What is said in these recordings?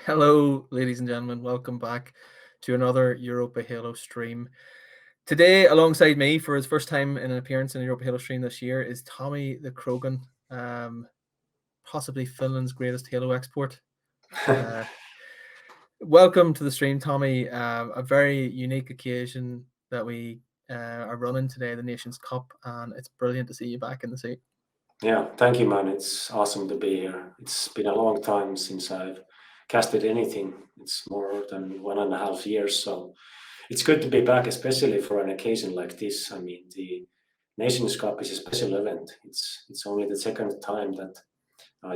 Hello, ladies and gentlemen. Welcome back to another Europa Halo stream. Today, alongside me for his first time in an appearance in a Europa Halo stream this year, is Tommy the Krogan, possibly Finland's greatest Halo export. Welcome to the stream, Tommy. A very unique occasion that we are running today, the Nations Cup, and it's brilliant to see you back in the seat. Yeah, thank you, man. It's awesome to be here. It's been a long time since I've casted anything. It's more than 1.5 years, so it's good to be back, especially for an occasion like this. I mean, the Nations Cup is a special event. It's only the second time that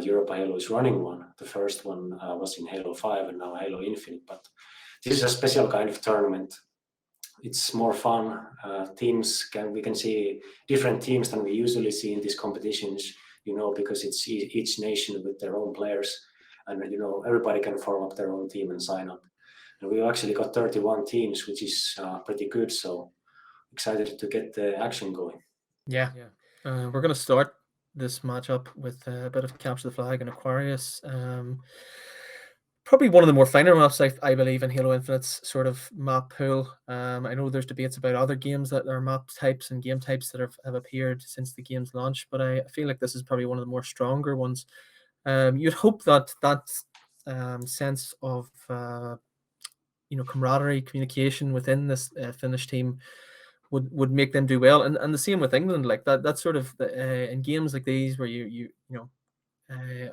Europa Halo is running one. The first one was in Halo 5 and now Halo Infinite, but this is a special kind of tournament. It's more fun. We can see different teams than we usually see in these competitions. Because it's each nation with their own players, and everybody can form up their own team and sign up. And we actually got 31 teams, which is pretty good. So excited to get the action going. Yeah. We're going to start this matchup with a bit of Capture the Flag and Aquarius. Probably one of the more finer maps, I believe, in Halo Infinite's sort of map pool. I know there's debates about other games that are map types and game types that have appeared since the game's launch, but I feel like this is probably one of the more stronger ones. You'd hope that sense of camaraderie, communication within this Finnish team would make them do well, and the same with England. Like that's sort of in games like these where you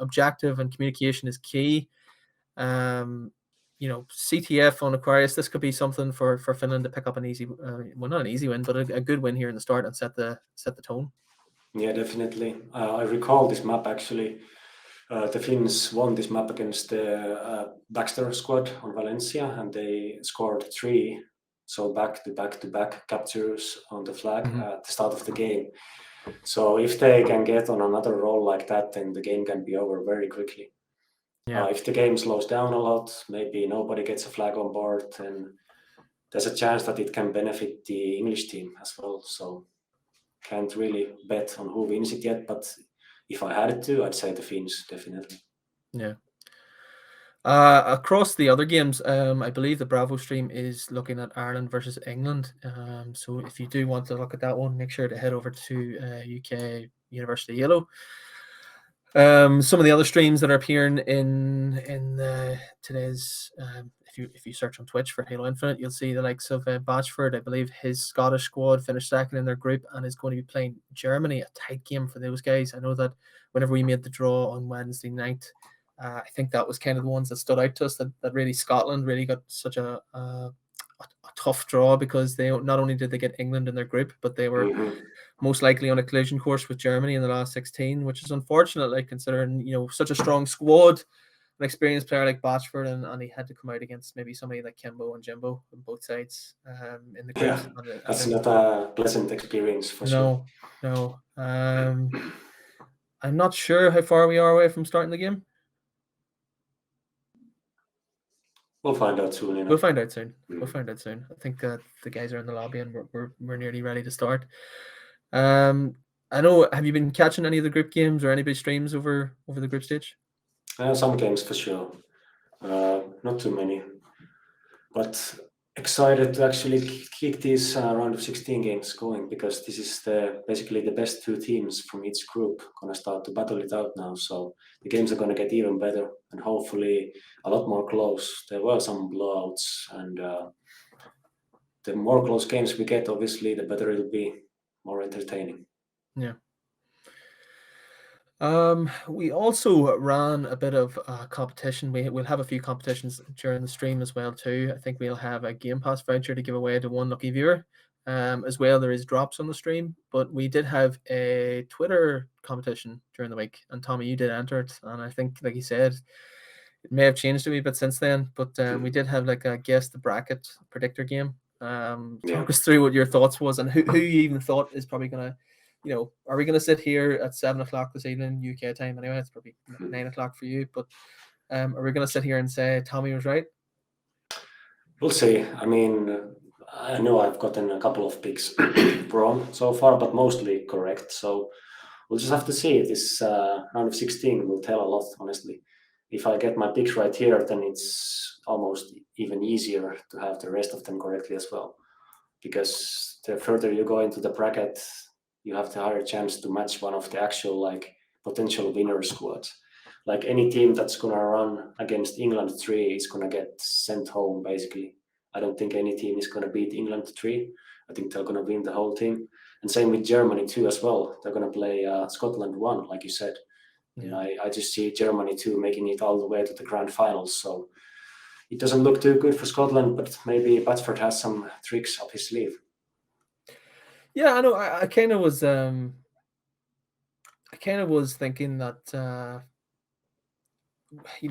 objective and communication is key. CTF on Aquarius, this could be something for Finland to pick up an easy, well, not an easy win, but a good win here in the start and set the tone. Yeah, definitely. I recall this map actually. The Finns won this map against the Baxter squad on Valencia, and they scored 3. So back-to-back captures on the flag at the start of the game. So if they can get on another roll like that, then the game can be over very quickly. Yeah. If the game slows down a lot, maybe nobody gets a flag on board, and there's a chance that it can benefit the English team as well. So can't really bet on who wins it yet, but if I had to, I'd say the Finns, definitely. Yeah. Across the other games, I believe the Bravo stream is looking at Ireland versus England. So if you do want to look at that one, make sure to head over to UK University Yellow. Some of the other streams that are appearing in today's, if you search on Twitch for Halo Infinite, you'll see the likes of Batchford. I believe his Scottish squad finished second in their group and is going to be playing Germany, a tight game for those guys. I know that whenever we made the draw on Wednesday night, I think that was kind of the ones that stood out to us, that really Scotland really got such a tough draw, because they not only did they get England in their group, but they were most likely on a collision course with Germany in the last 16, which is unfortunate, like considering such a strong squad, an experienced player like Batchford, and he had to come out against maybe somebody like Kimbo and Jimbo on both sides in the group. Yeah, that's not a pleasant experience for sure. No. I'm not sure how far we are away from starting the game. We'll find out soon enough. We'll find out soon. I think the guys are in the lobby and we're nearly ready to start. I know. Have you been catching any of the group games or anybody streams over the group stage? Some games for sure. Not too many, but excited to actually kick these round of 16 games going, because this is basically the best 2 teams from each group gonna start to battle it out now. So the games are gonna get even better and hopefully a lot more close. There were some blowouts, and the more close games we get, obviously, the better it'll be, more entertaining. Yeah. We also ran a bit of competition. We'll have a few competitions during the stream as well too. I think we'll have a Game Pass voucher to give away to one lucky viewer. As well, there is drops on the stream, but we did have a Twitter competition during the week, and Tommy, you did enter it, and I think, like you said, it may have changed a wee bit since then. But we did have like a guess the bracket predictor game. Talk us through what your thoughts was, and who you even thought is probably gonna. Are we going to sit here at 7:00 this evening, UK time anyway? It's probably 9:00 for you, but are we going to sit here and say Tommy was right? We'll see. I mean, I know I've gotten a couple of picks wrong so far, but mostly correct. So we'll just have to see. This round of 16 will tell a lot, honestly. if I get my picks right here, then it's almost even easier to have the rest of them correctly as well. Because the further you go into the bracket, you have the higher chance to match one of the actual like potential winner squads. Like any team that's gonna run against England 3 is gonna get sent home basically. I don't think any team is gonna beat England 3. I think they're gonna win the whole team. And same with Germany too as well. They're gonna play Scotland 1, like you said. And I just see Germany too making it all the way to the grand finals. So it doesn't look too good for Scotland, but maybe Batford has some tricks up his sleeve. Yeah, I know. I kind of was thinking that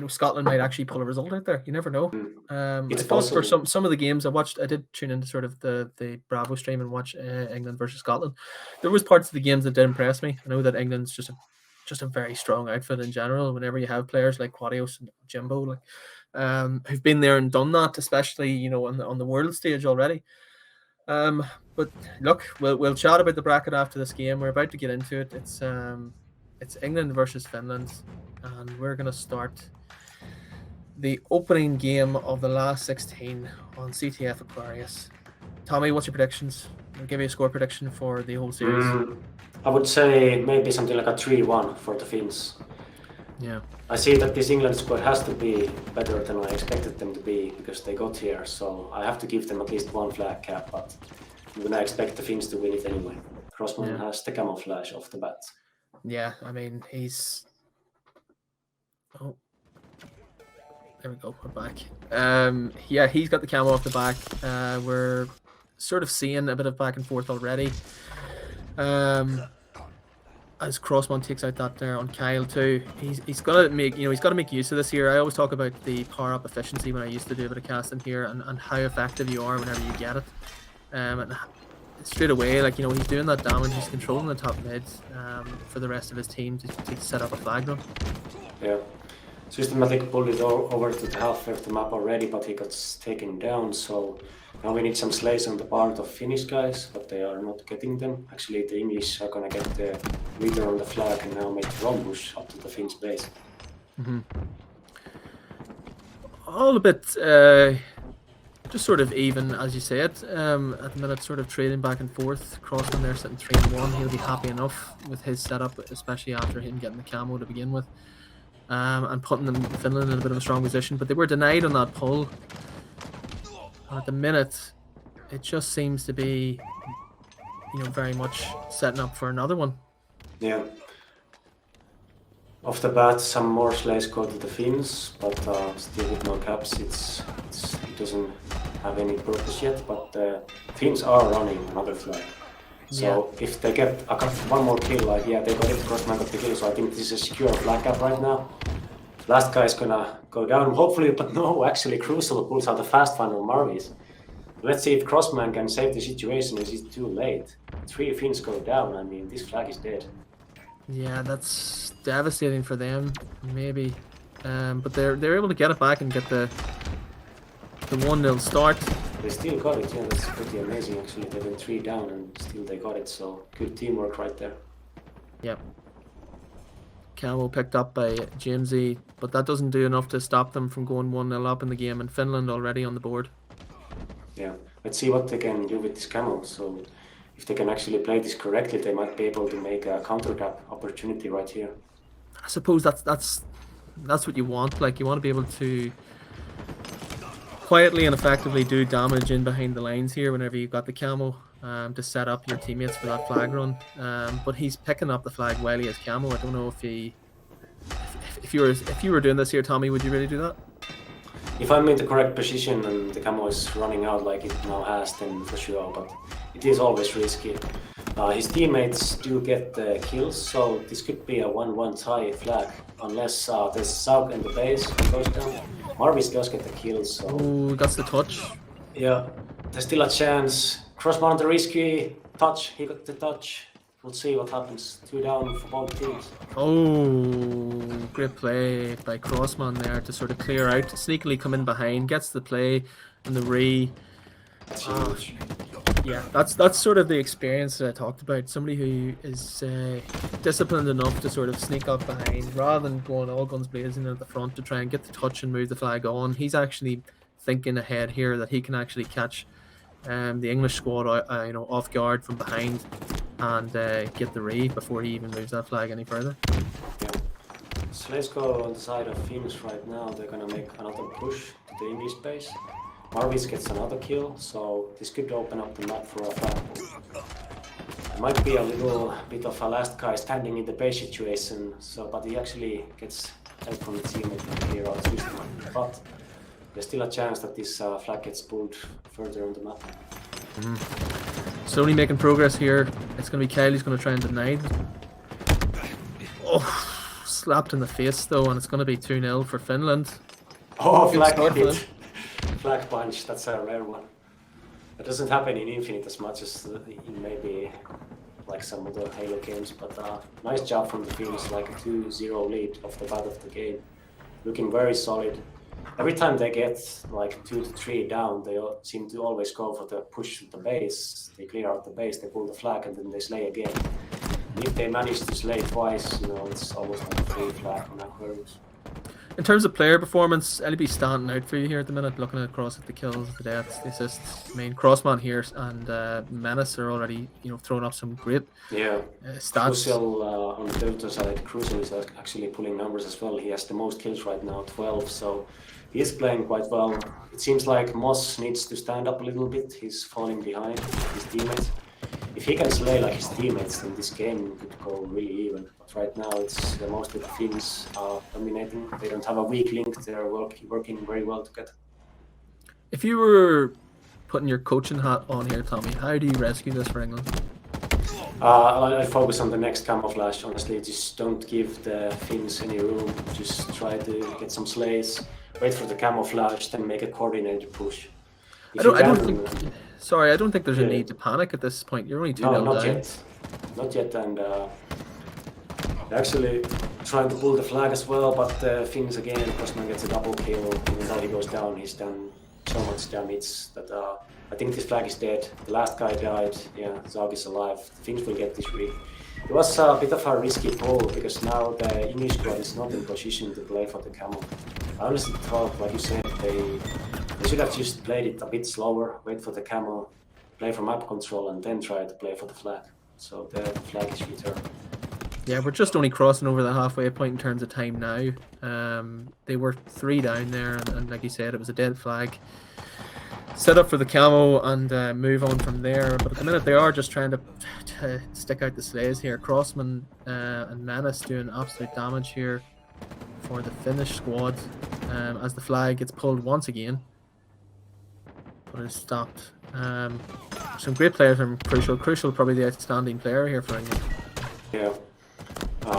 Scotland might actually pull a result out there. You never know. It's I thought for possible. some of the games I watched, I did tune into sort of the Bravo stream and watch England versus Scotland. There was parts of the games that did impress me. I know that England's just a very strong outfit in general. Whenever you have players like Quadios and Jimbo, like who've been there and done that, especially on the world stage already. But look, we'll chat about the bracket after this game. We're about to get into it. It's England versus Finland, and we're gonna start the opening game of the last 16 on CTF Aquarius. Tommy, what's your predictions? I'll give you a score prediction for the whole series. I would say maybe something like a 3-1 for the Finns. Yeah. I see that this England squad has to be better than I expected them to be because they got here, so I have to give them at least one flag cap, but I'm gonna expect the Finns to win it anyway. Crossman has the camouflage off the bat. Yeah, I mean, he's... Oh. There we go, we're back. Yeah, he's got the camo off the back. We're sort of seeing a bit of back and forth already. As Crossman takes out that there on Kyle too. He's gotta make use of this here. I always talk about the power up efficiency when I used to do a bit of casting here and how effective you are whenever you get it. And straight away, like he's doing that damage, he's controlling the top mid for the rest of his team to set up a flag run. Yeah. Systematic pulled it over to the half of the map already, but he got taken down, so now we need some slays on the part of Finnish guys, but they are not getting them. Actually, the English are gonna get the leader on the flag and now make the ambush up to the Finns base. All a bit just sort of even, as you said, at the minute, sort of trading back and forth. Crossman there sitting 3-1. He'll be happy enough with his setup, especially after him getting the camo to begin with. And putting them Finland in a bit of a strong position, but they were denied on that pull. And at the minute, it just seems to be, very much setting up for another one. Yeah. Off the bat, some more slays go to the Finns, but still with no caps, it doesn't have any purpose yet. But the Finns are running another flag. So if they get one more kill, they got it, Crossman got the kill, so I think this is a secure flag cap right now. Last guy is gonna go down, hopefully, but no, actually Crucial pulls out a fast find on Marvis. Let's see if Crossman can save the situation, is it too late? 3 Finns go down, I mean, this flag is dead. Yeah, that's devastating for them, maybe. But they're able to get it back and get the 1-0 start. They still got it, yeah, that's pretty amazing actually. They went 3 down and still they got it, so good teamwork right there. Yep. Camo picked up by Jamesy, but that doesn't do enough to stop them from going 1-0 up in the game, and Finland already on the board. Yeah, let's see what they can do with this camo. So if they can actually play this correctly, they might be able to make a counter cap opportunity right here. I suppose that's what you want. Like, you want to be able to quietly and effectively do damage in behind the lines here whenever you've got the camo to set up your teammates for that flag run. But he's picking up the flag while he has camo. I don't know if you were doing this here, Tommy, would you really do that? If I'm in the correct position and the camo is running out like it now has, then for sure, but it is always risky. His teammates do get the kills, so this could be a 1-1 tie flag, unless there's Sauk in the base goes down. Marvis does get the kills, so... Oh, that's the touch. Yeah, there's still a chance. Crossman on the risky touch, he got the touch. We'll see what happens. 2 down for both teams. Oh, great play by Crossman there to sort of clear out, sneakily come in behind, gets the play and the re. That's huge. Yeah, that's sort of the experience that I talked about. Somebody who is disciplined enough to sort of sneak up behind rather than going all guns blazing at the front to try and get the touch and move the flag on. He's actually thinking ahead here that he can actually catch the English squad off guard from behind and get the raid before he even moves that flag any further. Yeah. So let's go on the side of Finns right now. They're gonna make another push to the English base. Marvis gets another kill, so this could open up the map for a flag. It might be a little bit of a last guy standing in the base situation, but he actually gets help from the teammate to clear out this one. But there's still a chance that this flag gets pulled further on the map. Sony making progress here. It's going to be Kyle who's going to try and deny. Oh, slapped in the face though, and it's going to be 2-0 for Finland. Oh, flag hit. Flag punch, that's a rare one. It doesn't happen in Infinite as much as in maybe like some other Halo games, but nice job from the Finns, like a 2-0 lead off the bat of the game. Looking very solid. Every time they get like 2 to 3 down, they seem to always go for the push to the base. They clear out the base, they pull the flag, and then they slay again. And if they manage to slay twice, it's almost like a free flag on Aquarius. In terms of player performance, LB standing out for you here at the minute, looking across at the kills, the deaths, the assists. I mean, Crossman here and Menace are already, throwing up some great stats. Crucial on the Delta side, Crucial is actually pulling numbers as well. He has the most kills right now, 12, so he is playing quite well. It seems like Moss needs to stand up a little bit. He's falling behind his teammates. If he can slay like his teammates, then this game could go really even. But right now, it's mostly the Finns are dominating. They don't have a weak link. They're working very well together. If you were putting your coaching hat on here, Tommy, how do you rescue this for England? I focus on the next camouflage. Honestly, just don't give the Finns any room. Just try to get some slays, wait for the camouflage, then make a coordinated push. I don't think there's a need to panic at this point. You're only 2-0 down. Not yet, and they're actually trying to pull the flag as well, but the Finns again, Crossman gets a double kill. Even though he goes down, he's done so much damage that I think this flag is dead. The last guy died, Zag is alive. The Finns will get this rig. It was a bit of a risky pull, because now the English squad is not in position to play for the camo. I honestly thought, like you said, they should have just played it a bit slower, wait for the camo, play for map control, and then try to play for the flag. So the flag is returned. Yeah, we're just only crossing over the halfway point in terms of time now. They were 3 down there, and like you said, it was a dead flag. Set up for the camo and move on from there. But at the minute, they are just trying to stick out the slays here. Crossman and Menace doing absolute damage here for the Finnish squad as the flag gets pulled once again. But it's stopped. Some great players from Crucial. Crucial probably the outstanding player here for England. Yeah.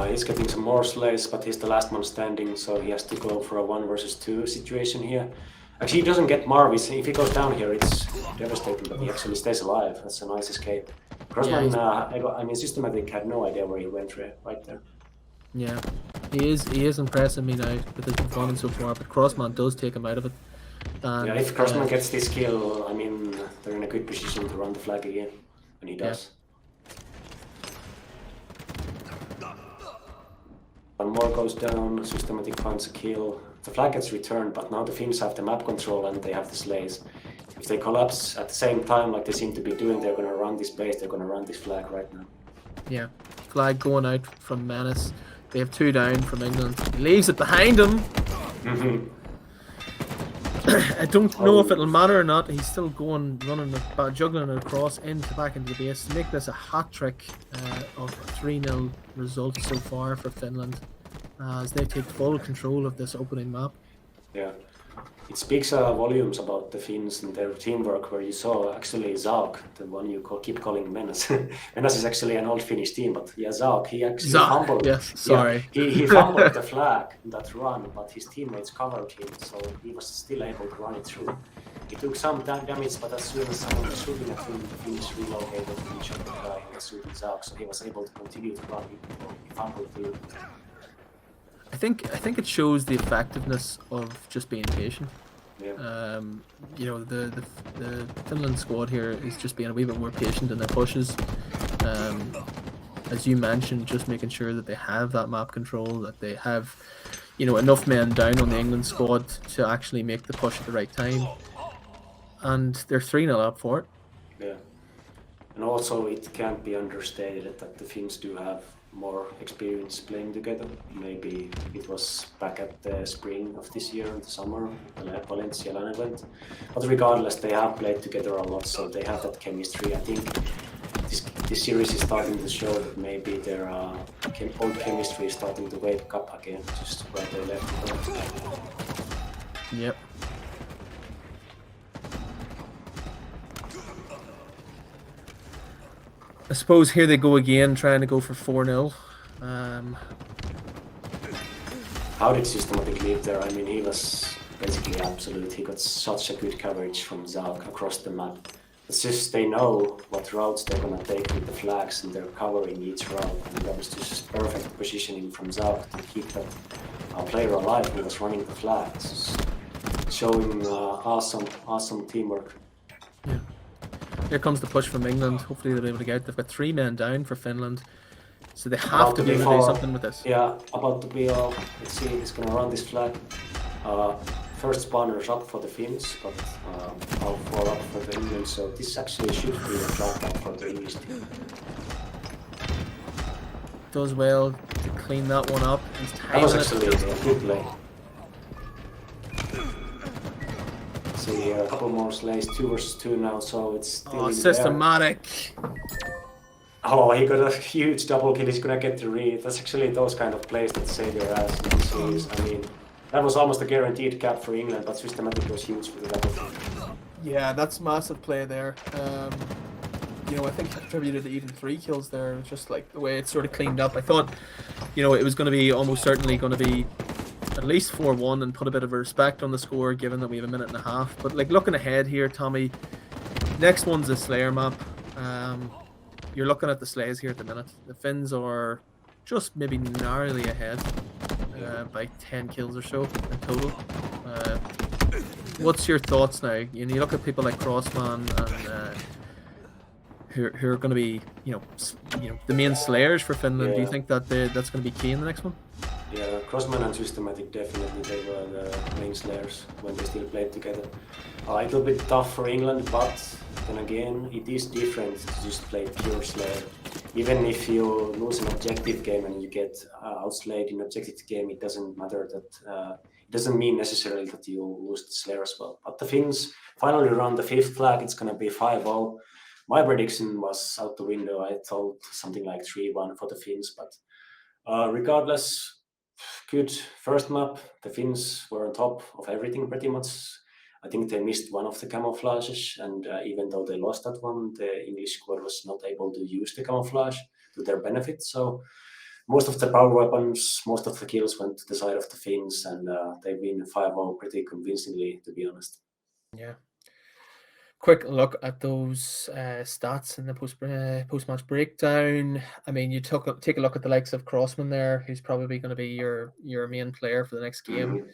He's getting some more slays, but he's the last man standing, so he has to go for a 1 versus 2 situation here. Actually, he doesn't get Marvis. If he goes down here, it's devastating, but he actually stays alive. That's a nice escape. Crossman, Systematic had no idea where he went right there. Yeah, he is impressing me now with his performance so far, but Crossman does take him out of it. And, if Crossman gets this kill, they're in a good position to run the flag again, and he does. One more goes down, Systematic finds a kill. The flag gets returned, but now the Finns have the map control and they have the slays. If they collapse at the same time, like they seem to be doing, they're going to run this base, they're going to run this flag right now. Yeah, flag going out from Menace. They have 2 down from England. He leaves it behind him. I don't know if it'll matter or not. He's still juggling it across back into the base to make this a hat trick of 3-0 results so far for Finland, as they take full control of this opening map. Yeah, it speaks volumes about the Finns and their teamwork, where you saw actually Zag, the one you keep calling Menace. Menace is actually an old Finnish team, but Zag, he actually fumbled. Yes, sorry. Yeah, he fumbled the flag in that run, but his teammates covered him, so he was still able to run it through. He took some damage, but as soon as someone was shooting at him, the Finns relocated and shot the guy and shooting Zag, so he was able to continue to run even though he fumbled through. I think it shows the effectiveness of just being patient. Yeah. The Finland squad here is just being a wee bit more patient in their pushes. As you mentioned, just making sure that they have that map control, that they have, enough men down on the England squad to actually make the push at the right time. And they're 3-0 up for it. Yeah. And also, it can't be understated that the Finns do have more experience playing together. Maybe it was back at the spring of this year, in the summer, the Valencia LAN event. But regardless, they have played together a lot, so they have that chemistry. I think this series is starting to show that maybe their old chemistry is starting to wake up again, just where they left it off. Yep. I suppose here they go again, trying to go for 4-0. How did Systematic leave there? I mean, he was basically absolute. He got such a good coverage from Zauk across the map. It's just they know what routes they're gonna take with the flags, and they're covering each route. And that was just perfect positioning from Zauk to keep that player alive who was running the flags, showing awesome teamwork. Yeah. Here comes the push from England. Hopefully they'll be able to get out. They've got 3 men down for Finland. So they have to be able to do something with this. Yeah, about to be let's see, he's gonna run this flag. First spawner's up for the Finns, but all 4 up for the England, so this actually should be a flag up for the English team. Does well to clean that one up. That was actually a good play. See, a couple more slays, 2 versus 2 now, so it's still systematic. Oh, he got a huge double kill. He's gonna get the read. That's actually those kind of plays that save your ass in the series. I mean, that was almost a guaranteed cap for England, but Systematic was huge for the double kill. Yeah, that's massive play there. I think contributed to even 3 kills there. Just like the way it's sort of cleaned up. I thought, it was going to be almost certainly going to be at least 4-1 and put a bit of a respect on the score, given that we have a minute and a half. But like looking ahead here, Tommy, next one's a Slayer map. You're looking at the Slays here at the minute. The Finns are just maybe narrowly ahead by 10 kills or so in total. What's your thoughts now? You look at people like Crossman and who are going to be, the main Slayers for Finland. Yeah. Do you think that that's going to be key in the next one? Yeah, Crossman and Systematic definitely, they were the main Slayers when they still played together. A little bit tough for England, but then again, it is different to just play pure Slayer. Even if you lose an objective game and you get outslayed in objective game, it doesn't matter that, it doesn't mean necessarily that you lose the Slayer as well. But the Finns finally run the 5th flag, it's gonna be 5-0. My prediction was out the window. I thought something like 3-1 for the Finns, but regardless, good first map. The Finns were on top of everything pretty much. I think they missed one of the camouflages, and even though they lost that one, the English squad was not able to use the camouflage to their benefit. So most of the power weapons, most of the kills went to the side of the Finns, and they win 5-0 pretty convincingly, to be honest. Yeah. Quick look at those stats in the post-match breakdown. I mean, you take a look at the likes of Crossman there, who's probably going to be your main player for the next game.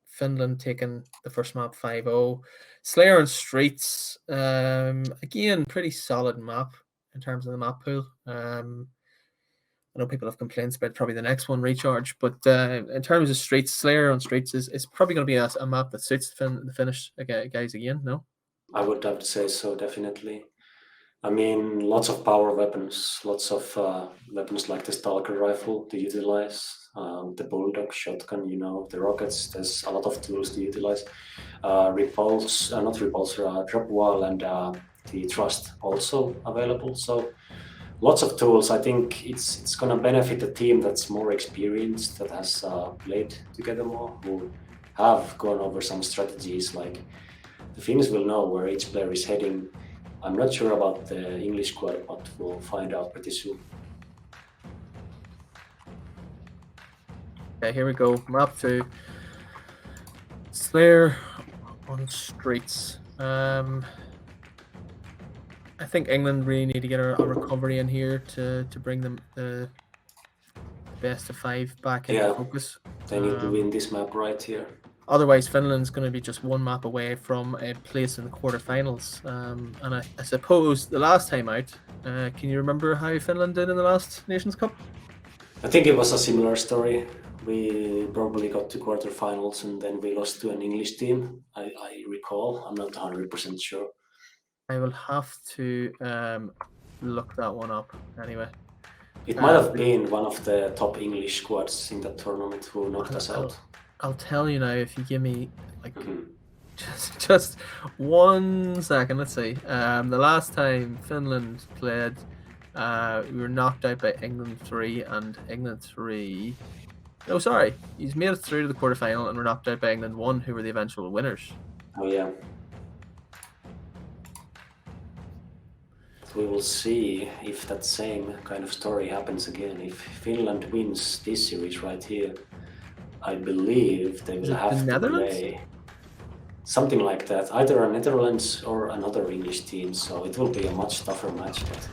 Finland taking the first map 5-0. Slayer and Streets, again, pretty solid map in terms of the map pool. I know people have complaints about probably the next one, Recharge, but in terms of Streets, Slayer on Streets is probably going to be a map that suits the Finnish guys again, no? I would have to say so, definitely. I mean, lots of power weapons, lots of weapons like the Stalker rifle to utilize, the Bulldog shotgun, the rockets. There's a lot of tools to utilize. Drop wall and the Trust also available. So lots of tools. I think it's going to benefit the team that's more experienced, that has played together more, who have gone over some strategies. Like the Finns will know where each player is heading. I'm not sure about the English squad, but we'll find out pretty soon. Okay, here we go. Map 2. Slayer on Streets. I think England really need to get a recovery in here to bring them the best of 5 back into focus. They need to win this map right here. Otherwise, Finland's going to be just one map away from a place in the quarterfinals. And I suppose the last time out, can you remember how Finland did in the last Nations Cup? I think it was a similar story. We probably got to quarterfinals and then we lost to an English team. I recall. I'm not 100% sure. I will have to look that one up anyway. It might have been one of the top English squads in that tournament who knocked us out. I'll tell you now if you give me like Mhm. just 1 second. Let's see. The last time Finland played, we were knocked out by England 3 and England 3. No, sorry, he's made it through to the quarterfinal and were knocked out by England 1, who were the eventual winners. Oh yeah. We will see if that same kind of story happens again. If Finland wins this series right here, I believe they will have to play something like that, either a Netherlands or another English team. So it will be a much tougher match. But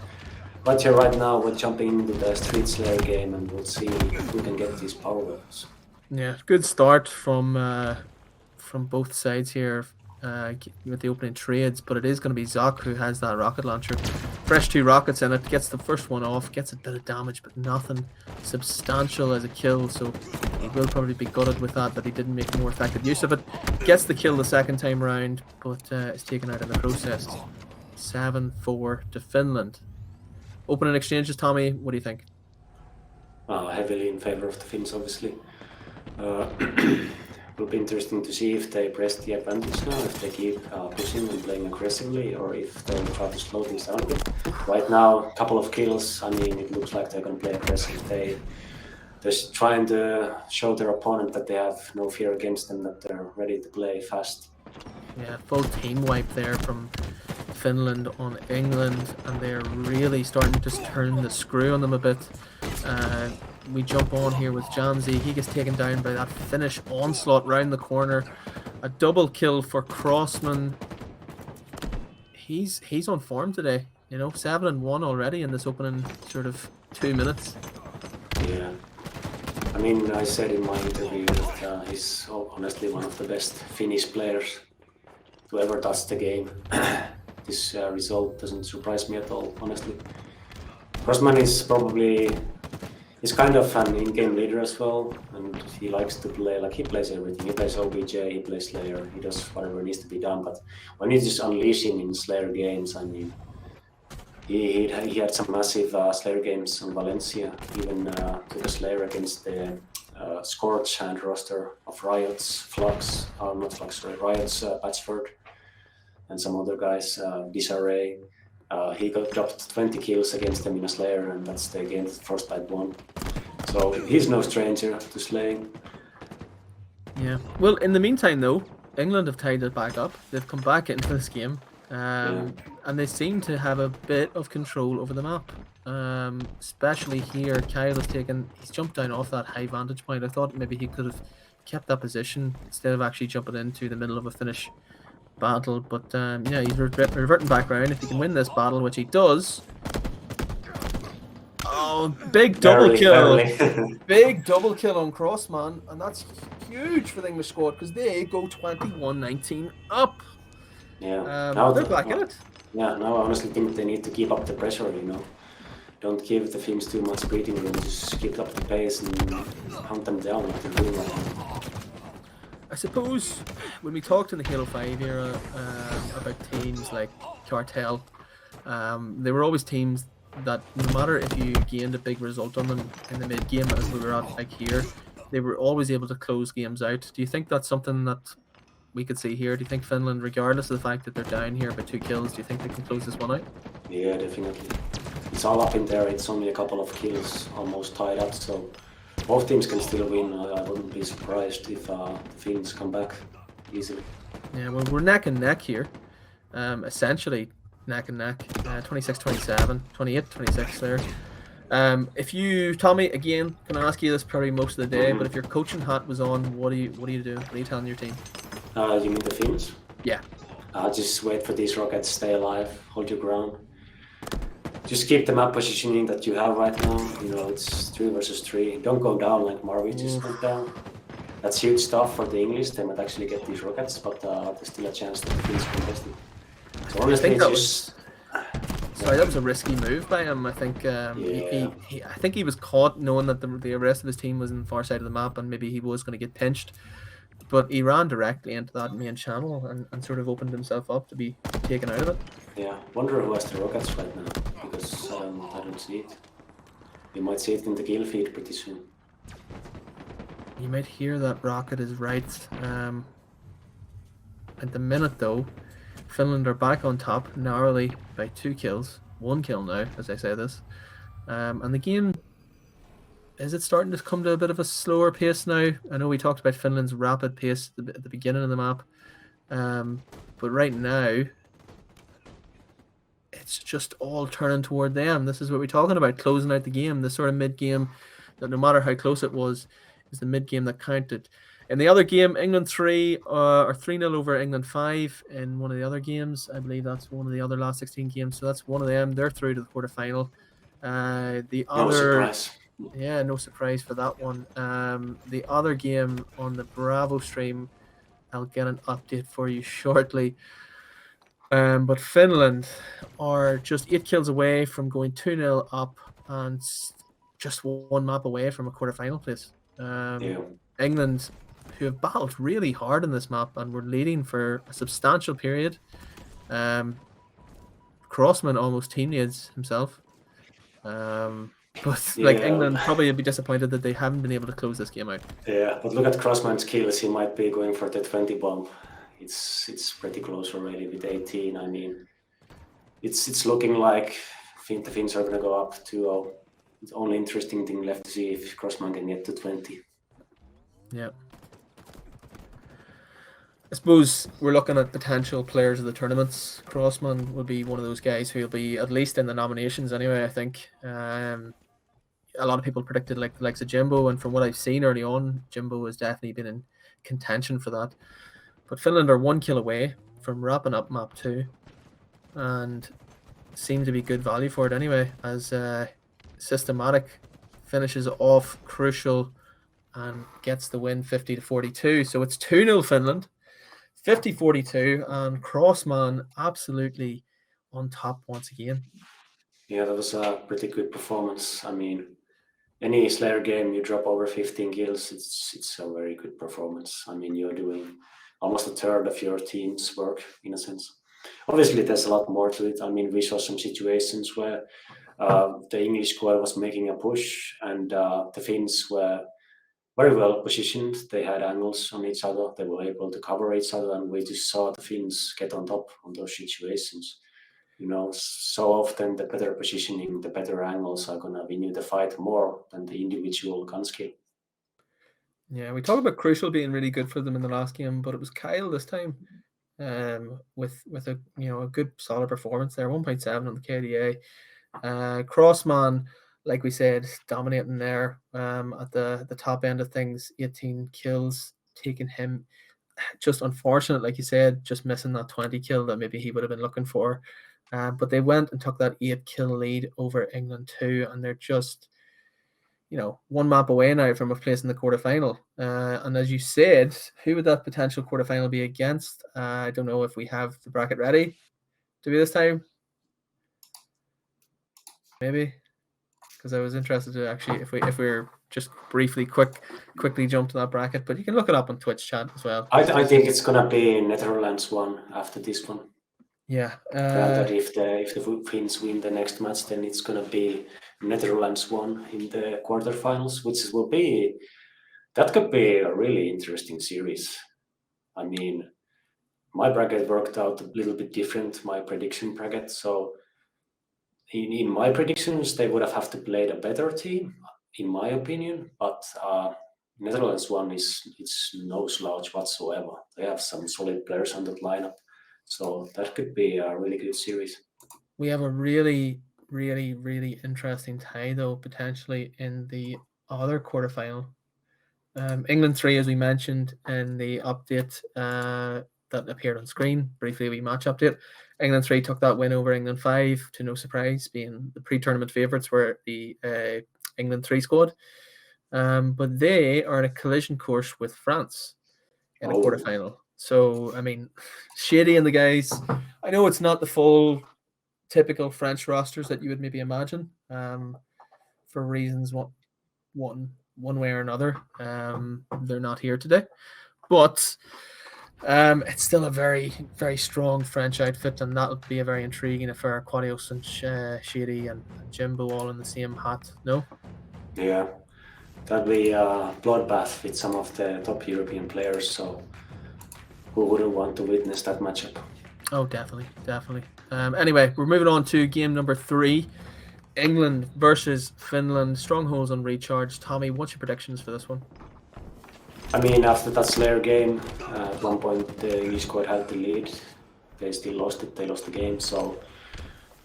right here, right now, we're jumping into the Street Slayer game, and we'll see who can get these power weapons. Yeah, good start from both sides here. With the opening trades, but it is going to be Zoc who has that rocket launcher. Fresh 2 rockets in it, gets the first one off, gets a bit of damage, but nothing substantial as a kill, so he will probably be gutted with that he didn't make more effective use of it. Gets the kill the second time round, but is taken out in the process. 7-4 to Finland. Opening exchanges, Tommy, what do you think? Heavily in favor of the Finns, obviously. It will be interesting to see if they press the advantage now, if they keep pushing and playing aggressively, or if they'll try to slow things down a bit. Right now, a couple of kills, I mean, it looks like they're going to play aggressive. They're trying to show their opponent that they have no fear against them, that they're ready to play fast. Yeah, full team wipe there from Finland on England, and they're really starting to just turn the screw on them a bit. We jump on here with Janzi. He gets taken down by that Finnish onslaught round the corner. A double kill for Crossman. He's on form today. 7-1 already in this opening sort of 2 minutes. Yeah. I mean, I said in my interview that he's honestly one of the best Finnish players to ever touch the game. This result doesn't surprise me at all, honestly. Crossman is probably... He's kind of an in-game leader as well, and he likes to play, he plays everything. He plays OBJ, he plays Slayer, he does whatever needs to be done, but when you just unleash him in Slayer games, I mean, he had some massive Slayer games on Valencia, even took a Slayer against the Scorch hand roster of Riot's, Riots, Patchford, and some other guys, Disarray. He dropped 20 kills against them in a Slayer, and that's the game that Frostbite won. So he's no stranger to slaying. Yeah. Well, in the meantime, though, England have tied it back up. They've come back into this game, and they seem to have a bit of control over the map. Especially here, Kyle he's jumped down off that high vantage point. I thought maybe he could have kept that position instead of actually jumping into the middle of a Finnish battle, but yeah, he's reverting back around. If he can win this battle, which he does. Oh, big double kill. Big double kill on Crossman, and that's huge for the English squad because they go 21-19 up. Yeah, they're back in it. Yeah, now I honestly think they need to keep up the pressure, Don't give the Finns too much breathing room, just keep up the pace and hunt them down like they're doing right now. I suppose when we talked in the Halo 5 era about teams like Cartel, they were always teams that no matter if you gained a big result on them in the mid-game, as we were at like here, they were always able to close games out. Do you think that's something that we could see here? Do you think Finland, regardless of the fact that they're down here by 2 kills, do you think they can close this one out? Yeah, definitely. It's all up in there. It's only a couple of kills, almost tied up, so both teams can still win. I wouldn't be surprised if the Finns come back easily. Yeah, well, we're neck and neck here. Essentially neck and neck. 26-27, 28-26 there. If you, Tommy, again, can I ask you this probably most of the day, but if your coaching hat was on, what do you do? What are you telling your team? You mean the Finns? Yeah. Just wait for these rockets, stay alive, hold your ground. Just keep the map positioning that you have right now. It's 3 versus 3. Don't go down like Marvi just went down. That's huge stuff for the English. They might actually get these rockets, but there's still a chance that the Finns contest it. So I honestly, think it's that just was sorry, that was a risky move by him. I think yeah, I think he was caught knowing that the rest of his team was in the far side of the map and maybe he was going to get pinched. But he ran directly into that main channel and sort of opened himself up to be taken out of it. yeah. Wonder who has the rockets right now because I don't see it. We might see it in the kill feed pretty soon. You might hear that rocket is right. At the minute, though, Finland are back on top narrowly by 2 kills. 1 kill now, as I say this. And the game, is it starting to come to a bit of a slower pace now? I know we talked about Finland's rapid pace at the beginning of the map. But right now, it's just all turning toward them. This is what we're talking about, closing out the game, this sort of mid-game that no matter how close it was, is the mid-game that counted. In the other game, England 3 or 3-0 over England 5 in one of the other games. I believe that's one of the other last 16 games. So that's one of them. They're through to the quarterfinal. The No other, surprise. yeah, no surprise for that one. The other game on the Bravo stream, I'll get an update for you shortly. But Finland are just 8 kills away from going 2-0 up and just one map away from a quarterfinal place. Yeah. England, who have battled really hard in this map and were leading for a substantial period. Crossman almost team needs himself. But like Yeah, England probably would be disappointed that they haven't been able to close this game out. yeah. But look at Crossman's kills. He might be going for the 20 bomb. It's pretty close already with 18. I mean, it's looking like the Finns are going to go up 2-0. It's the only interesting thing left to see if Crossman can get to 20. Yeah. I suppose we're looking at potential players of the tournaments. Crossman would be one of those guys who will be at least in the nominations anyway, I think. A lot of people predicted like the likes of Jimbo, and from what I've seen early on, Jimbo has definitely been in contention for that. But Finland are 1 kill away from wrapping up map 2 and seem to be good value for it anyway, as Systematic finishes off Crucial and gets the win 50-42. So it's 2-0 Finland. 50-42, and Crossman absolutely on top once again. Yeah, that was a pretty good performance. I mean, any Slayer game you drop over 15 kills, it's a very good performance. I mean, you're doing almost a third of your team's work in a sense. Obviously, there's a lot more to it. I mean, we saw some situations where the English squad was making a push, and the Finns were very well positioned. They had angles on each other. They were able to cover each other, and we just saw the Finns get on top on those situations. You know, so often the better positioning, the better angles are gonna win you the fight more than the individual gun skill. Yeah, we talked about Crucial being really good for them in the last game, but it was Kyle this time, with a a good solid performance there, 1.7 on the KDA. Crossman, like we said, dominating there at the top end of things, 18 kills, taking him just unfortunate, like you said, just missing that 20 kill that maybe he would have been looking for. But they went and took that 8 kill lead over England too, and they're just, one map away now from a place in the quarterfinal. And as you said, who would that potential quarterfinal be against? I don't know if we have the bracket ready. Do we this time? Maybe, because I was interested to actually, if we're just quickly jump to that bracket, but you can look it up on Twitch chat as well. I think it's gonna be Netherlands one after this one. Yeah. Granted, if the Finns win the next match, then it's gonna be Netherlands one in the quarterfinals, which will be that could be a really interesting series. I mean, my bracket worked out a little bit different, my prediction bracket. So in my predictions, they would have to play a better team, in my opinion. But Netherlands one it's no slouch whatsoever. They have some solid players on that lineup, so that could be a really good series. We have a really, really, really interesting tie though, potentially in the other quarterfinal. England 3, as we mentioned in the update that appeared on screen, briefly we match update. England 3 took that win over England 5 to no surprise, being the pre-tournament favourites were the England 3 squad. But they are in a collision course with France in a Oh, quarterfinal. So, I mean, Shady and the guys, I know it's not the full typical French rosters that you would maybe imagine, for reasons one way or another. They're not here today, but it's still a very, very strong French outfit, and that would be a very intriguing affair. Quadios and Shady and Jimbo all in the same hat. No? yeah. That'd be a bloodbath with some of the top European players. So who wouldn't want to witness that matchup? Oh, definitely, definitely. Anyway, we're moving on to game number 3. England versus Finland. Strongholds on recharge. Tommy, what's your predictions for this one? I mean, after that Slayer game, at one point the English squad had the lead. They still lost it. They lost the game. So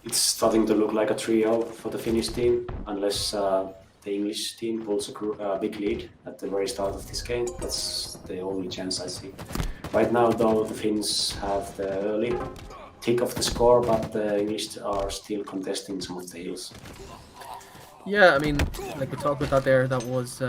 it's starting to look like a 3-0 for the Finnish team, unless the English team pulls a big lead at the very start of this game. That's the only chance I see. Right now, though, the Finns have the early tick of the score, but the English are still contesting some of the hills. Yeah, I mean, like we talked about that there, that was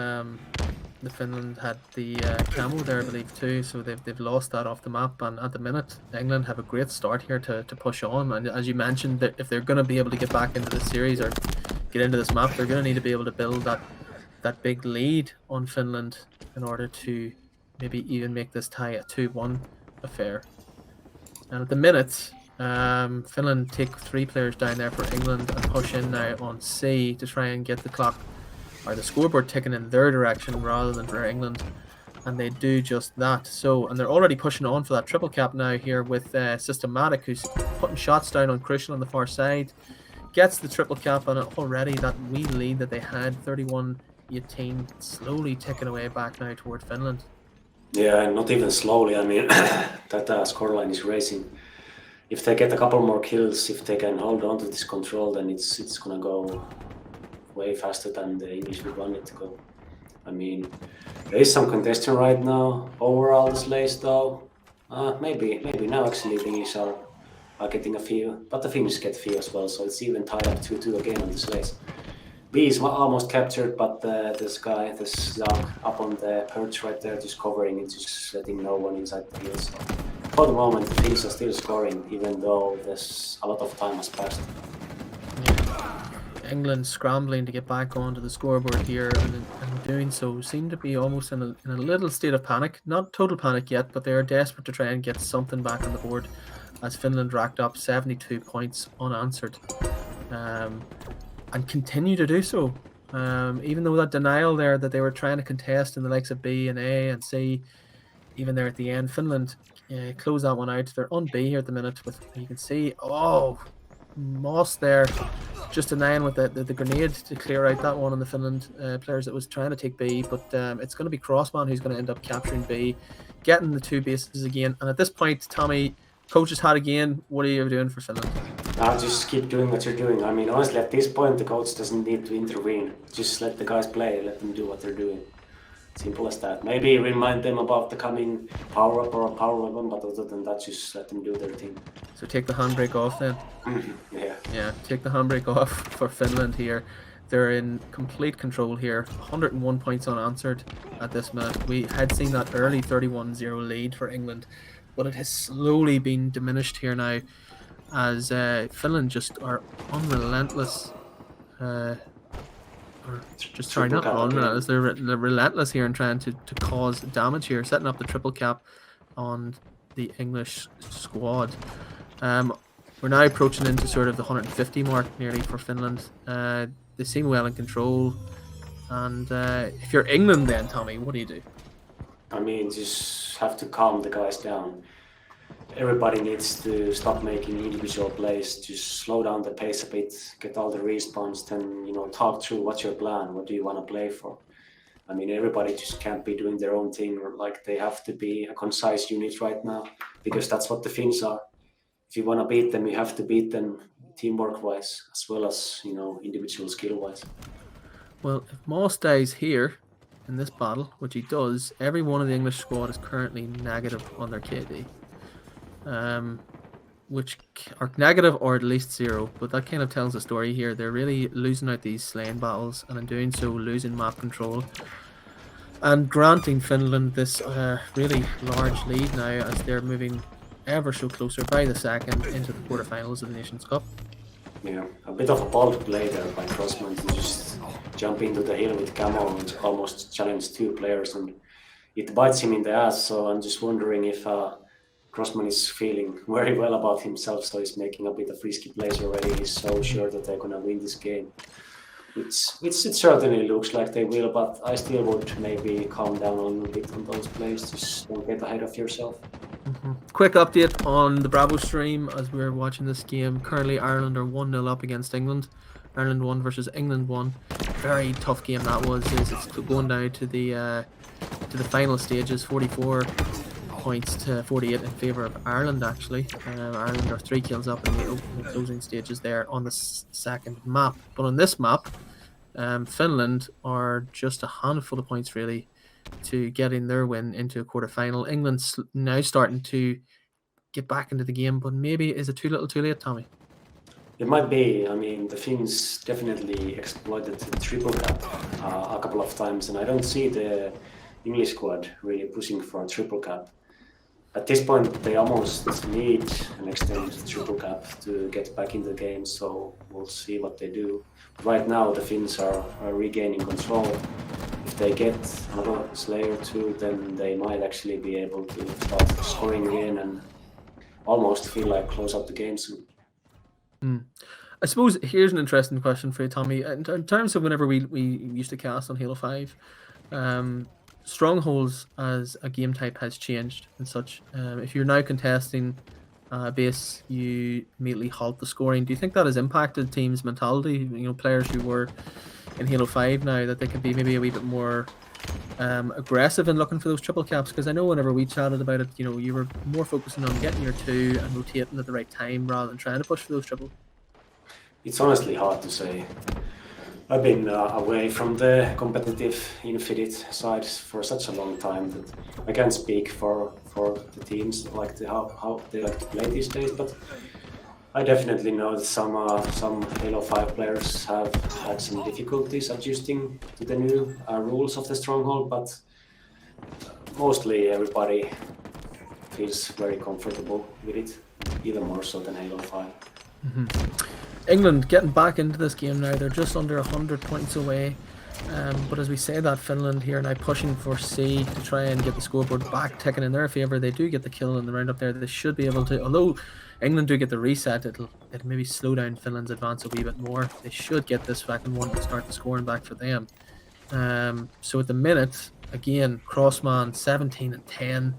the Finland had the camo there, I believe, too. So they've lost that off the map, and at the minute, England have a great start here to push on. And as you mentioned, that if they're going to be able to get back into the series or get into this map, they're going to need to be able to build that big lead on Finland in order to maybe even make this tie a 2-1 affair. And at the minute, Finland take 3 players down there for England and push in now on C to try and get the clock or the scoreboard ticking in their direction rather than for England. And they do just that. So, and they're already pushing on for that triple cap now here with Systematic, who's putting shots down on Crucial on the far side. Gets the triple cap, and already that wee lead that they had, 31-18, slowly ticking away back now toward Finland. Yeah, and not even slowly. I mean, that scoreline is racing. If they get a couple more kills, if they can hold on to this control, then it's gonna go way faster than the English would want it to go. I mean, there is some contention right now. Overall, the slays though, maybe now actually the English are getting a few, but the Finnish get few as well. So it's even tied up 2-2 again on the slays. B is almost captured, but this guy, this Zag, up on the perch right there, just covering it, just letting no one inside the field. So for the moment, the Finns are still scoring, even though there's a lot of time has passed. Yeah. England scrambling to get back onto the scoreboard here, and doing so seem to be almost in a little state of panic. Not total panic yet, but they are desperate to try and get something back on the board, as Finland racked up 72 points unanswered. And continue to do so. Even though that denial there that they were trying to contest in the likes of B and A and C, even there at the end, Finland close that one out. They're on B here at the minute. With you can see, Moss there, just denying with the grenade to clear out that one on the Finland players that was trying to take B. But it's going to be Crossman who's going to end up capturing B, getting the 2 bases again. And at this point, Tommy, coach's hat again. What are you doing for Finland? Just keep doing what you're doing. I mean, honestly, at this point, the coach doesn't need to intervene. Just let the guys play, let them do what they're doing. Simple as that. Maybe remind them about the coming power up or a power weapon, but other than that, just let them do their thing. So take the handbrake off then. Yeah, take the handbrake off for Finland here. They're in complete control here. 101 points unanswered at this minute. We had seen that early 31-0 lead for England, but it has slowly been diminished here now, as Finland just are unrelentless. They're relentless here in trying to cause damage here, setting up the triple cap on the English squad. We're now approaching into sort of the 150 mark nearly for Finland. They seem well in control. And if you're England then, Tommy, what do? I mean, just have to calm the guys down. Everybody needs to stop making individual plays, just slow down the pace a bit, get all the respawns, then, talk through what's your plan, what do you want to play for. I mean, everybody just can't be doing their own thing, like they have to be a concise unit right now, because that's what the Finns are. If you want to beat them, you have to beat them teamwork-wise, as well as, individual skill-wise. Well, if Moss dies here in this battle, which he does, every one of the English squad is currently negative on their KD. which are negative or at least 0, but that kind of tells the story here. They're really losing out these slaying battles, and in doing so, losing map control and granting Finland this really large lead now as they're moving ever so closer by the second into the quarterfinals of the Nations Cup. Yeah, a bit of a bold play there by Crossman to just jump into the hill with camo and almost challenge 2 players, and it bites him in the ass. So I'm just wondering if Crossman is feeling very well about himself, so he's making a bit of risky plays already. He's so sure that they're gonna win this game. It certainly looks like they will, but I still would maybe calm down a little bit on those plays. Just don't get ahead of yourself. Quick update on the Bravo stream as we're watching this game. Currently, Ireland are 1-0 up against England. Ireland 1 versus England 1. Very tough game that was. It's going down to the final stages. 44 points to 48 in favour of Ireland. Actually, Ireland are 3 kills up in the closing stages there on the second map. But on this map, Finland are just a handful of points really to getting their win into a quarter-final. England's now starting to get back into the game, but maybe is it too little too late, Tommy? It might be. I mean, the Finns definitely exploited the triple cap a couple of times, and I don't see the English squad really pushing for a triple cap. At this point, they almost need an extended triple cap to get back in the game, so we'll see what they do. Right now, the Finns are regaining control. If they get another Slayer too, then they might actually be able to start scoring again and almost feel like close up the game soon. I suppose here's an interesting question for you, Tommy. In terms of whenever we used to cast on Halo 5, strongholds as a game type has changed and such. If you're now contesting base, you immediately halt the scoring. Do you think that has impacted teams' mentality? You know, players who were in Halo 5 now, that they could be maybe a wee bit more aggressive in looking for those triple caps? Because I know whenever we chatted about it, you know, you were more focusing on getting your 2 and rotating at the right time rather than trying to push for those triple. It's honestly hard to say. I've been away from the competitive Infinite side for such a long time that I can't speak for the teams like how they like to play these days. But I definitely know that some Halo 5 players have had some difficulties adjusting to the new rules of the stronghold, but mostly everybody feels very comfortable with it, even more so than Halo 5. England getting back into this game now. They're just under 100 points away. But as we say that, Finland here now pushing for C to try and get the scoreboard back ticking in their favour. They do get the kill in the round up there. They should be able to, although England do get the reset, it'll maybe slow down Finland's advance a wee bit more. They should get this second one to start the scoring back for them. So at the minute, again, Crossman 17 and 10.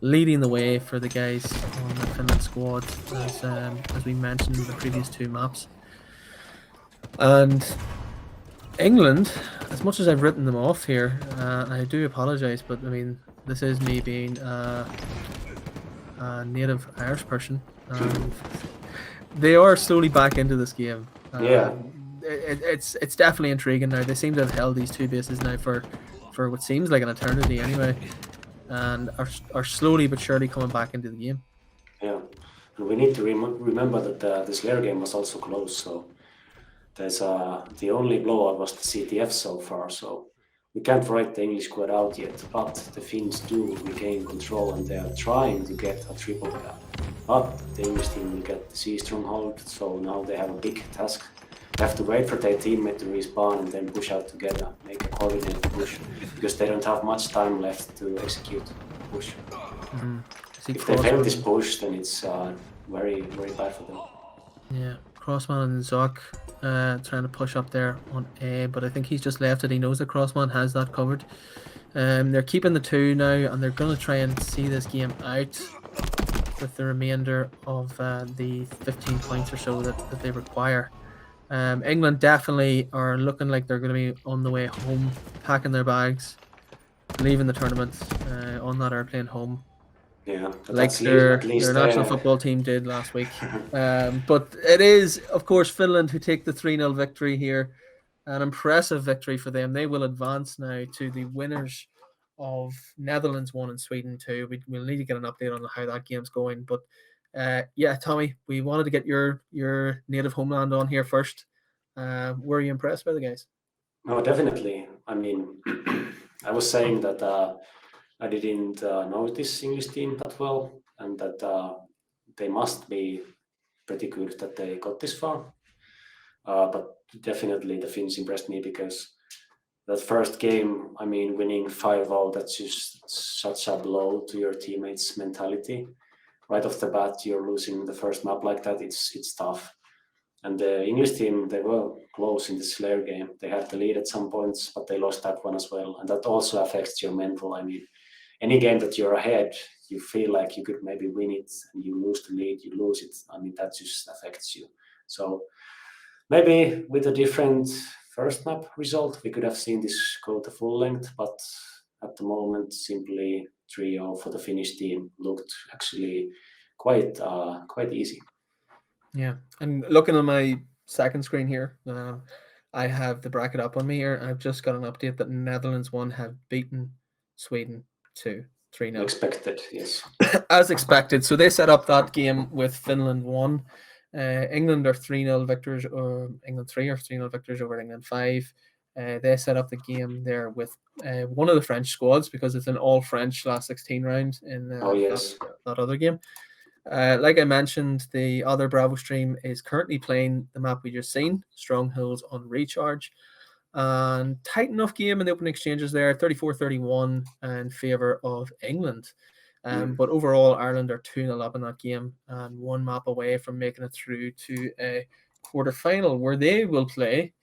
Leading the way for the guys on the Finland squad, as we mentioned in the previous 2 maps. And England, as much as I've written them off here, I do apologise, but I mean, this is me being a native Irish person. They are slowly back into this game. Yeah. It's definitely intriguing now. They seem to have held these 2 bases now for what seems like an eternity anyway. And are slowly but surely coming back into the game. Yeah, and we need to remember that the Slayer game was also close. So there's the only blowout was the CTF so far. So we can't write the English squad out yet. But the Finns do regain control, and they are trying to get a triple cap. But the English team will get the C stronghold. So now they have a big task. They have to wait for their teammate to respawn and then push out together, make a coordinated push, because they don't have much time left to execute the push. If they fail this push, then it's very, very bad for them. Yeah, Crossman and Zoc trying to push up there on A, but I think he's just left it. He knows that Crossman has that covered. They're keeping the 2 now, and they're going to try and see this game out with the remainder of the 15 points or so that they require. England definitely are looking like they're going to be on the way home, packing their bags, leaving the tournament on that airplane home. Yeah, like their national football team did last week. But it is, of course, Finland who take the 3-0 victory here. An impressive victory for them. They will advance now to the winners of Netherlands 1 and Sweden 2. We'll need to get an update on how that game's going. But Yeah, Tommy, we wanted to get your native homeland on here first. Were you impressed by the guys? No, definitely. I mean, I was saying that I didn't know this English team that well, and that they must be pretty good that they got this far. But definitely the Finns impressed me because that first game, I mean, winning 5-0, that's just such a blow to your teammates' mentality. Right off the bat, you're losing the first map like that. It's tough. And the English team, they were close in the Slayer game. They had the lead at some points, but they lost that one as well. And that also affects your mental. I mean, any game that you're ahead, you feel like you could maybe win it, and you lose the lead, you lose it. I mean, that just affects you. So maybe with a different first map result, we could have seen this go the full length, but at the moment, simply trio for the Finnish team looked actually quite easy. Yeah, and looking on my second screen here, I have the bracket up on me here. I've just got an update that Netherlands 1 have beaten Sweden 2, 3-0. Expected, yes. As expected. So they set up that game with Finland 1. England are 3-0 victors, or England 3 or 3-0 victors over England 5. They set up the game there with one of the French squads because it's an all French last 16 round in Oh, yes. that other game. Like I mentioned, the other Bravo stream is currently playing the map we just seen, Strongholds on Recharge. And tight enough game in the open exchanges there, 34-31 in favour of England. But overall, Ireland are 2-0 up in that game and one map away from making it through to a quarter final where they will play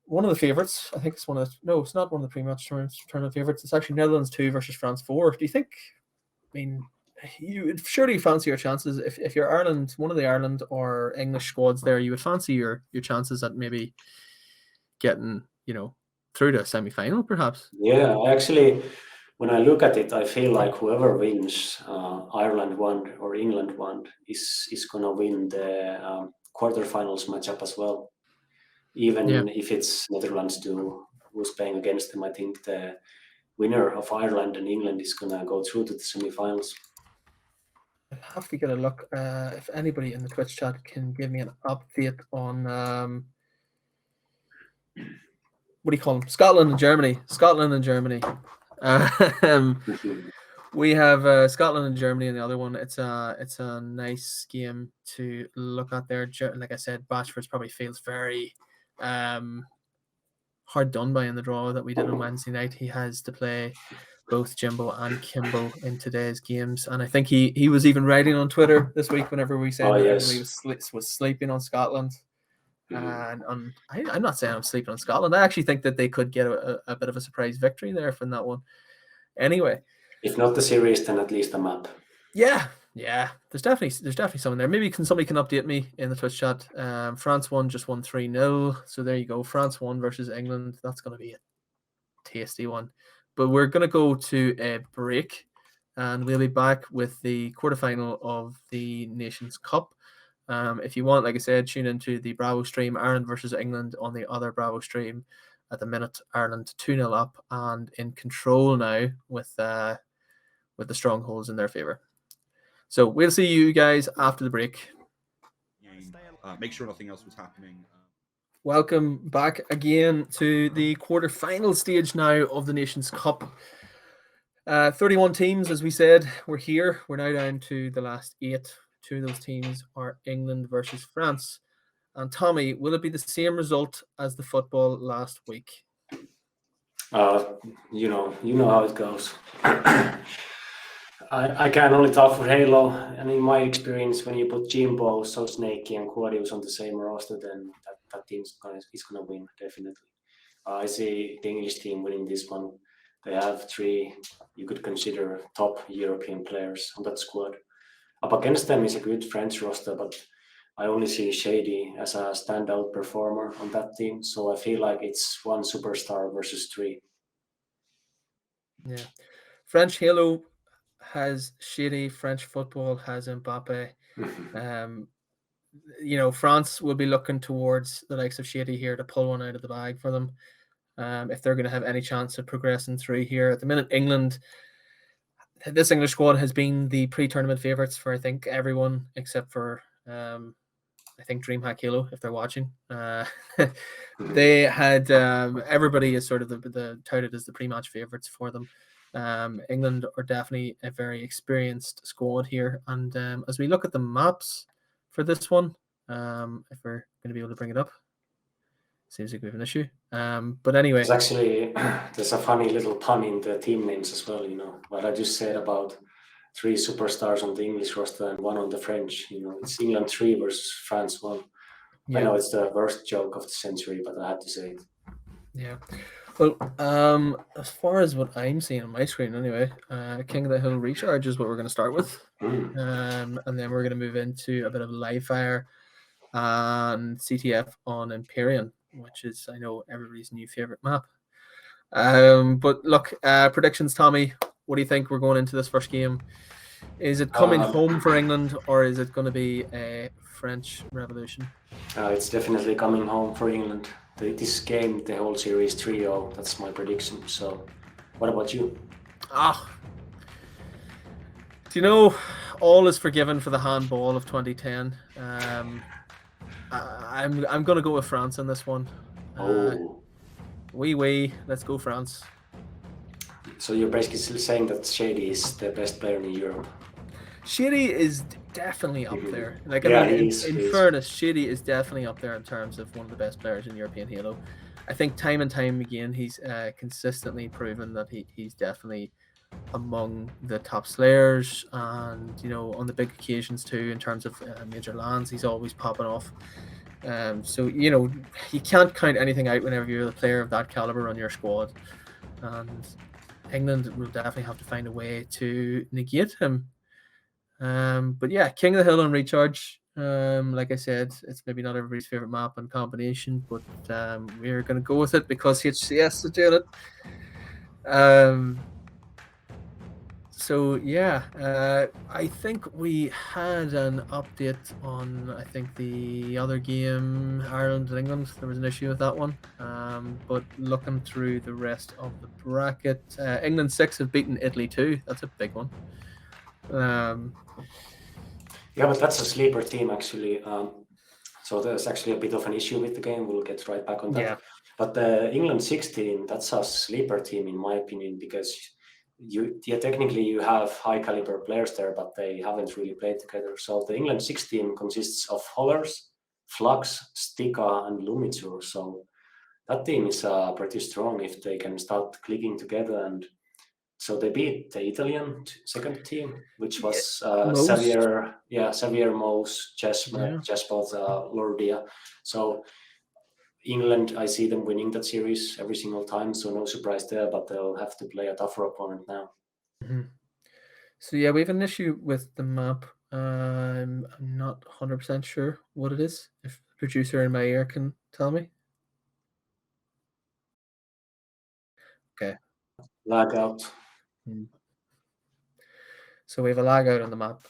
one of the favourites. I think it's it's not one of the pre-match tournament favourites. It's actually Netherlands 2 versus France 4. Do you think, I mean, you would surely fancy your chances if you're Ireland, one of the Ireland or English squads there, you would fancy your chances at maybe getting, through to a semi-final perhaps. Yeah, actually, when I look at it, I feel like whoever wins Ireland one or England one is gonna win the quarterfinals matchup as well. Yeah, Even if it's Netherlands two who's playing against them, I think the winner of Ireland and England is gonna go through to the semifinals. I have to get a look. If anybody in the Twitch chat can give me an update on what do you call them? Scotland and Germany. Scotland and Germany. Um, we have Scotland and Germany in the other one. It's a nice game to look at there. Like I said, Bashford probably feels very hard done by in the draw that we did on Wednesday night. He has to play both Jimbo and Kimbo in today's games, and I think he was even writing on Twitter this week whenever we said Oh that everybody yes. was sleeping on Scotland. Mhm. And I'm not saying I'm sleeping on Scotland. I actually think that they could get a bit of a surprise victory there from that one. Anyway, If not the series, then at least a map. yeah. There's definitely someone there. Maybe somebody can update me in the Twitch chat. France won 3-0. So there you go. France 1 versus England. That's going to be a tasty one. But we're going to go to a break, and we'll be back with the quarterfinal of the Nations Cup. If you want, like I said, tune into the Bravo stream, Ireland versus England on the other Bravo stream. At the minute, Ireland 2-0 up and in control now with the strongholds in their favour. So we'll see you guys after the break. Make sure nothing else was happening. Welcome back again to the quarter-final stage now of the Nations Cup. 31 teams, as we said, we're here. We're now down to the last 8. 2 of those teams are England versus France. And Tommy, will it be the same result as the football last week? You know how it goes. I can only talk for Halo, and in my experience, when you put Jimbo, So Snakey, and Quadius on the same roster, then that team is gonna win definitely. I see the English team winning this one. They have 3 you could consider top European players on that squad. Up against them is a good French roster, but I only see Shady as a standout performer on that team. So I feel like it's 1 superstar versus 3. Yeah. French Halo has Shady, French football has Mbappe. France will be looking towards the likes of Shady here to pull one out of the bag for them. If they're going to have any chance of progressing through here. At the minute, England, this English squad has been the pre-tournament favourites for I think everyone except for I think DreamHack Halo if they're watching. They had everybody is sort of the touted as the pre-match favourites for them. England are definitely a very experienced squad here, and as we look at the maps for this one, if we're going to be able to bring it up, seems like we have an issue. But anyway, There's actually there's a funny little pun in the team names as well. What I just said about 3 superstars on the English roster and 1 on the French. It's England 3 versus France 1. I know it's the worst joke of the century, but I had to say it. Yeah. Well, as far as what I'm seeing on my screen, anyway, King of the Hill Recharge is what we're going to start with, and then we're going to move into a bit of live fire and CTF on Empyrean, which is I know everybody's new favorite map. But look, predictions, Tommy. What do you think we're going into this first game? Is it coming home for England, or is it going to be a French Revolution? It's definitely coming home for England. This game, the whole series 3-0. That's my prediction. So, what about you? Do you know, all is forgiven for the handball of 2010. I'm going to go with France in this one. Let's go France. So you're basically still saying that Shady is the best player in Europe? Shady is definitely up there. Like, Yeah, I mean, he is. in fairness, Shady is definitely up there in terms of one of the best players in European Halo. I think time and time again, he's consistently proven that he's definitely among the top slayers, and on the big occasions too, in terms of major lands, he's always popping off. So you can't count anything out whenever you're the player of that caliber on your squad, and England will definitely have to find a way to negate him. But yeah, King of the Hill and Recharge. Like I said, it's maybe not everybody's favorite map and combination, but we're going to go with it because HCS is doing it. So yeah, I think we had an update on the other game, Ireland and England. There was an issue with that one. But looking through the rest of the bracket, England 6 have beaten Italy 2. That's a big one. Yeah, but that's a sleeper team actually. So there's actually a bit of an issue with the game. We'll get right back on that. Yeah. But the England 16, that's a sleeper team in my opinion, because technically you have high caliber players there, but they haven't really played together. So the England 16 consists of Hollers, Flux, Stika, and Lumitsur. So that team is pretty strong if they can start clicking together. And so they beat the Italian second team, which was Xavier Mose, Chespot, Lordia. So England, I see them winning that series every single time, so no surprise there, but they'll have to play a tougher opponent now. Mm-hmm. So yeah, we have an issue with the map. I'm not 100% sure what it is. If the producer in my ear can tell me. Okay. Lag out. So we have a lag out on the map.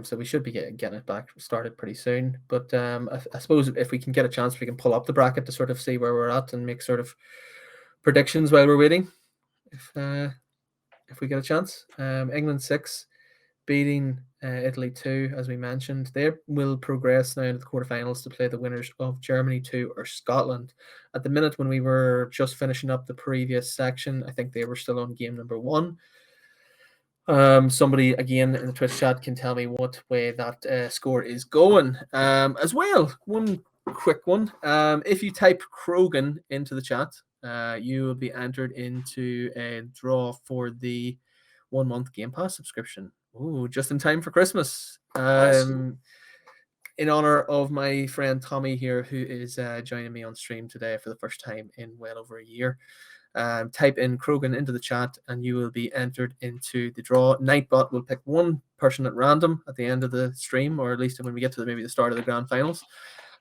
So we should be getting it back started pretty soon. But I suppose if we can get a chance, we can pull up the bracket to sort of see where we're at and make sort of predictions while we're waiting. If we get a chance. England 6 beating Italy 2, as we mentioned. They will progress now into the quarterfinals to play the winners of Germany 2 or Scotland. At the minute when we were just finishing up the previous section, I think they were still on game number 1. Somebody again in the Twitch chat can tell me what way that score is going. As well, one quick one. If you type Krogan into the chat, you will be entered into a draw for the 1-month Game Pass subscription. Ooh, just in time for Christmas. In honor of my friend Tommy here, who is joining me on stream today for the first time in well over a year. Type in Krogan into the chat and you will be entered into the draw. Nightbot will pick one person at random at the end of the stream, or at least when we get to maybe the start of the grand finals,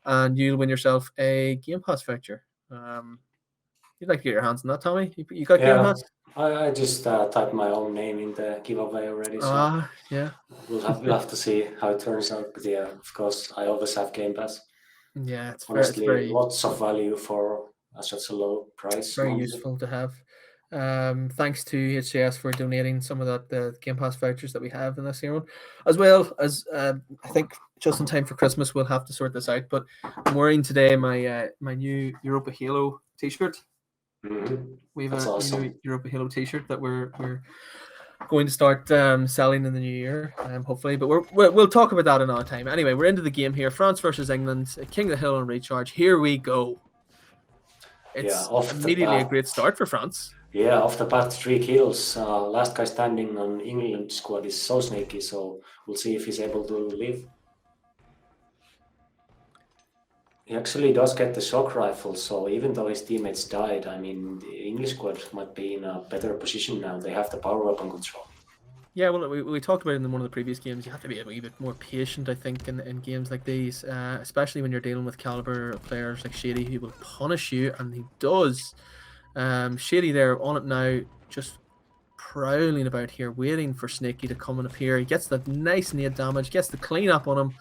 and you'll win yourself a Game Pass voucher. You'd like to get your hands on that, Tommy? You got Game Pass? I just typed my own name in the giveaway already. So yeah. We'll have to see how it turns out. But yeah, of course, I always have Game Pass. Yeah, it's honestly very lots of value for such a low price. Very useful to have. Thanks to HCS for donating some of the Game Pass vouchers that we have in this year, as well as I think just in time for Christmas we'll have to sort this out. But I'm wearing today my new Europa Halo T-shirt. Mm-hmm. We have That's a awesome. new Europa Halo T-shirt that we're going to start selling in the new year, hopefully. But we'll talk about that another time. Anyway, we're into the game here. France versus England. King of the Hill on recharge. Here we go. It's immediately a great start for France. Yeah, off the bat, 3 kills. Last guy standing on England squad is so sneaky, so we'll see if he's able to live. He actually does get the shock rifle, so even though his teammates died, I mean, the English squad might be in a better position now. They have the power weapon control. Yeah, well, we talked about it in one of the previous games. You have to be a wee bit more patient, I think, in games like these, especially when you're dealing with caliber players like Shady, who will punish you, and he does. Shady there on it now, just prowling about here, waiting for Snaky to come and appear. He gets that nice nade damage, gets the clean up on him,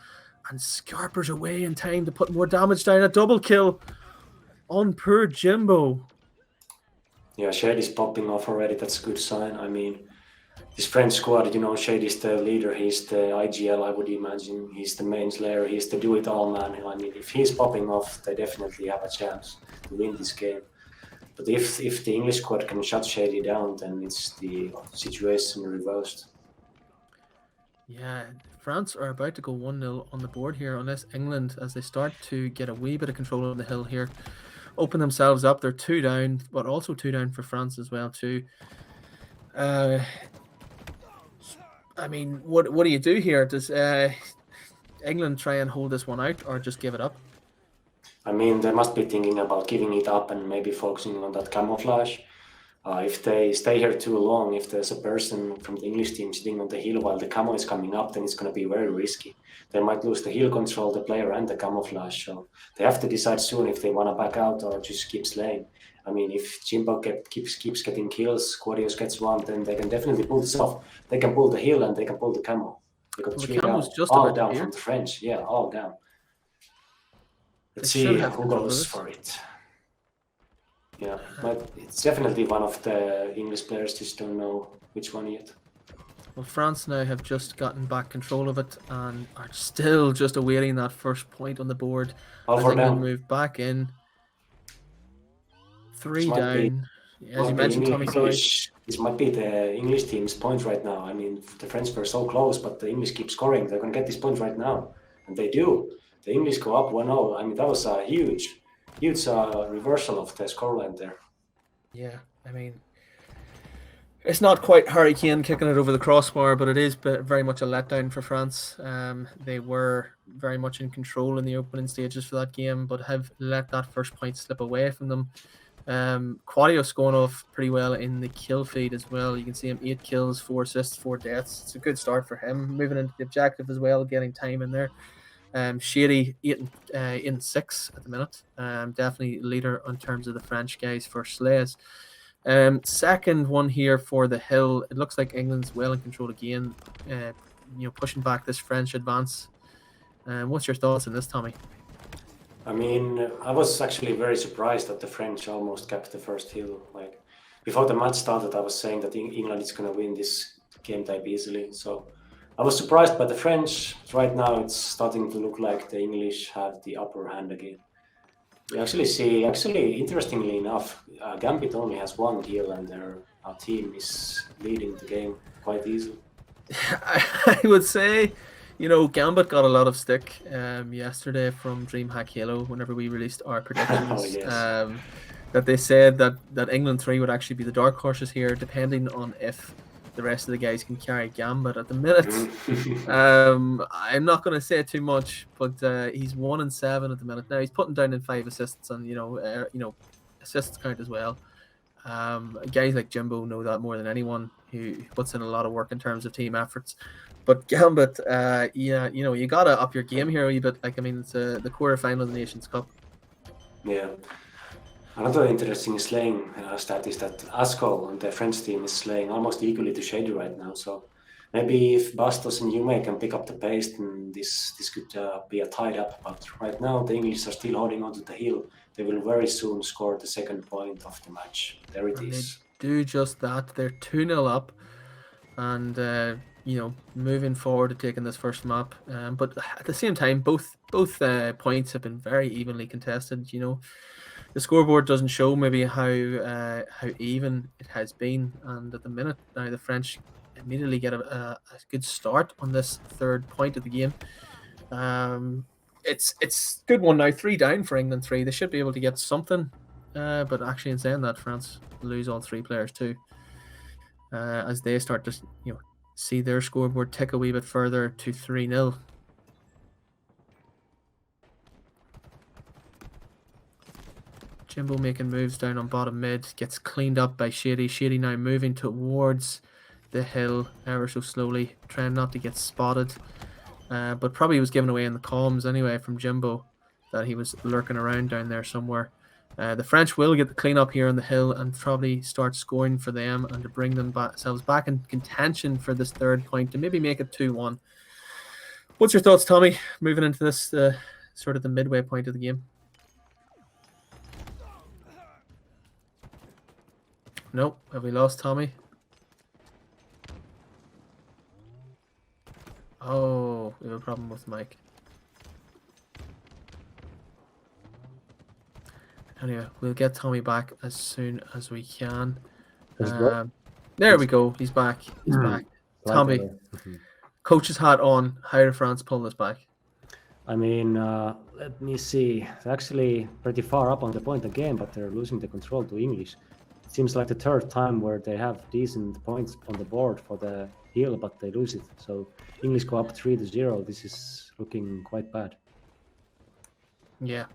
and scarpers away in time to put more damage down. A double kill on poor Jimbo. Yeah, Shady's popping off already. That's a good sign. I mean, this French squad, Shady's the leader. He's the IGL, I would imagine. He's the main slayer. He's the do-it-all man. I mean, if he's popping off, they definitely have a chance to win this game. But if the English squad can shut Shady down, then it's the situation reversed. Yeah, France are about to go 1-0 on the board here, unless England, as they start to get a wee bit of control on the hill here, open themselves up. They're 2 down, but also 2 down for France as well too. I mean, what do you do here? Does England try and hold this one out, or just give it up? I mean, they must be thinking about giving it up and maybe focusing on that camouflage. If they stay here too long, if there's a person from the English team sitting on the hill while the camo is coming up, then it's going to be very risky. They might lose the hill control, the player, and the camouflage. So they have to decide soon if they want to back out or just keep slaying. I mean, if Jimbo keeps getting kills, Quadios gets one, then they can definitely pull this off. They can pull the hill and they can pull the camo. They got 3 down, all down from the French. Yeah, all down. Let's see who goes for it. Yeah, but it's definitely one of the English players, just don't know which one yet. Well, France now have just gotten back control of it and are still just awaiting that first point on the board. All as for England down. move back in. 3 down. As you mentioned, Tommy, sorry. This might be the English team's point right now. I mean, the French were so close, but the English keep scoring. They're going to get this point right now. And they do. The English go up 1-0. I mean, that was a huge reversal of the scoreline there. Yeah, I mean, it's not quite Harry Kane kicking it over the crossbar, but it is very much a letdown for France. They were very much in control in the opening stages for that game, but have let that first point slip away from them. Quadios going off pretty well in the kill feed as well. You can see him 8 kills, 4 assists, 4 deaths. It's a good start for him. Moving into the objective as well, getting time in there. Shady 8 and 6 at the minute. Definitely leader in terms of the French guys for slays. Second one here for the hill. It looks like England's well in control again. Pushing back this French advance. What's your thoughts on this, Tommy? I mean, I was actually very surprised that the French almost kept the first hill. Like before the match started, I was saying that England is going to win this game type easily. So I was surprised by the French. Right now, it's starting to look like the English have the upper hand again. We actually interestingly enough, Gambit only has 1 kill, and their team is leading the game quite easily. I would say, Gambit got a lot of stick yesterday from DreamHack Halo whenever we released our predictions. Yes. That they said that England 3 would actually be the dark horses here, depending on if the rest of the guys can carry Gambit at the minute. I'm not going to say too much, but he's 1 and 7 at the minute. Now he's putting down in 5 assists, and assists count as well. Guys like Jimbo know that more than anyone, who puts in a lot of work in terms of team efforts. But Gambit, you gotta up your game here a wee bit. Like, I mean, it's the quarterfinal of the Nations Cup. Yeah. Another interesting slaying stat is that Asco and the French team is slaying almost equally to Shady right now. So maybe if Bastos and Yume can pick up the pace, then this could be a tied up. But right now, the English are still holding onto the hill. They will very soon score the second point of the match. There it is. do just that. They're 2-0 up, and moving forward to taking this first map. But at the same time, both points have been very evenly contested. The scoreboard doesn't show maybe how even it has been, and at the minute now the French immediately get a good start on this third point of the game. It's good one now, 3 down for England, 3. They should be able to get something, but actually in saying that, France lose all 3 players too, as they start to see their scoreboard tick a wee bit further to 3-0. Jimbo making moves down on bottom mid, gets cleaned up by Shady. Shady now moving towards the hill ever so slowly, trying not to get spotted. But probably was given away in the comms anyway from Jimbo that he was lurking around down there somewhere. The French will get the clean up here on the hill and probably start scoring for them and to bring themselves back in contention for this third point to maybe make it 2-1. What's your thoughts, Tommy, moving into this sort of the midway point of the game? Nope. Have we lost Tommy? Oh, we have a problem with Mike. Anyway, we'll get Tommy back as soon as we can. There we go. He's back. He's back. Tommy, coach's hat on. How did France pull this back? I mean, let me see. They're actually pretty far up on the point again, but they're losing the control to English. It seems like the third time where they have decent points on the board for the hill, but they lose it. So English go up 3-0. This is looking quite bad. Yeah.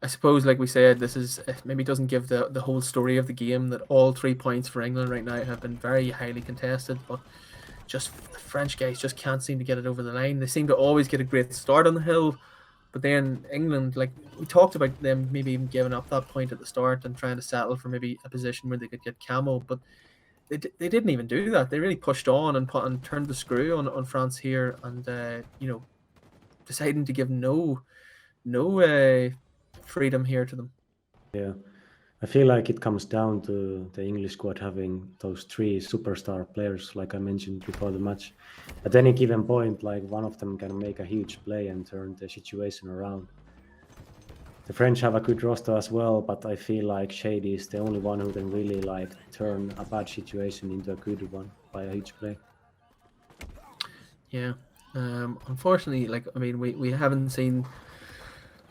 I suppose, like we said, this is maybe doesn't give the whole story of the game, that all 3 points for England right now have been very highly contested, but just the French guys just can't seem to get it over the line. They seem to always get a great start on the hill, but then England, like we talked about them maybe even giving up that point at the start and trying to settle for maybe a position where they could get camo, but they didn't even do that. They really pushed on and turned the screw on France here, and deciding to give no freedom here to them. Yeah, I feel like it comes down to the English squad having those 3 superstar players, like I mentioned before the match. At any given point, like one of them can make a huge play and turn the situation around. The French have a good roster as well, but I feel like Shady is the only one who can really like turn a bad situation into a good one by a huge play. Yeah, unfortunately, like I mean, we haven't seen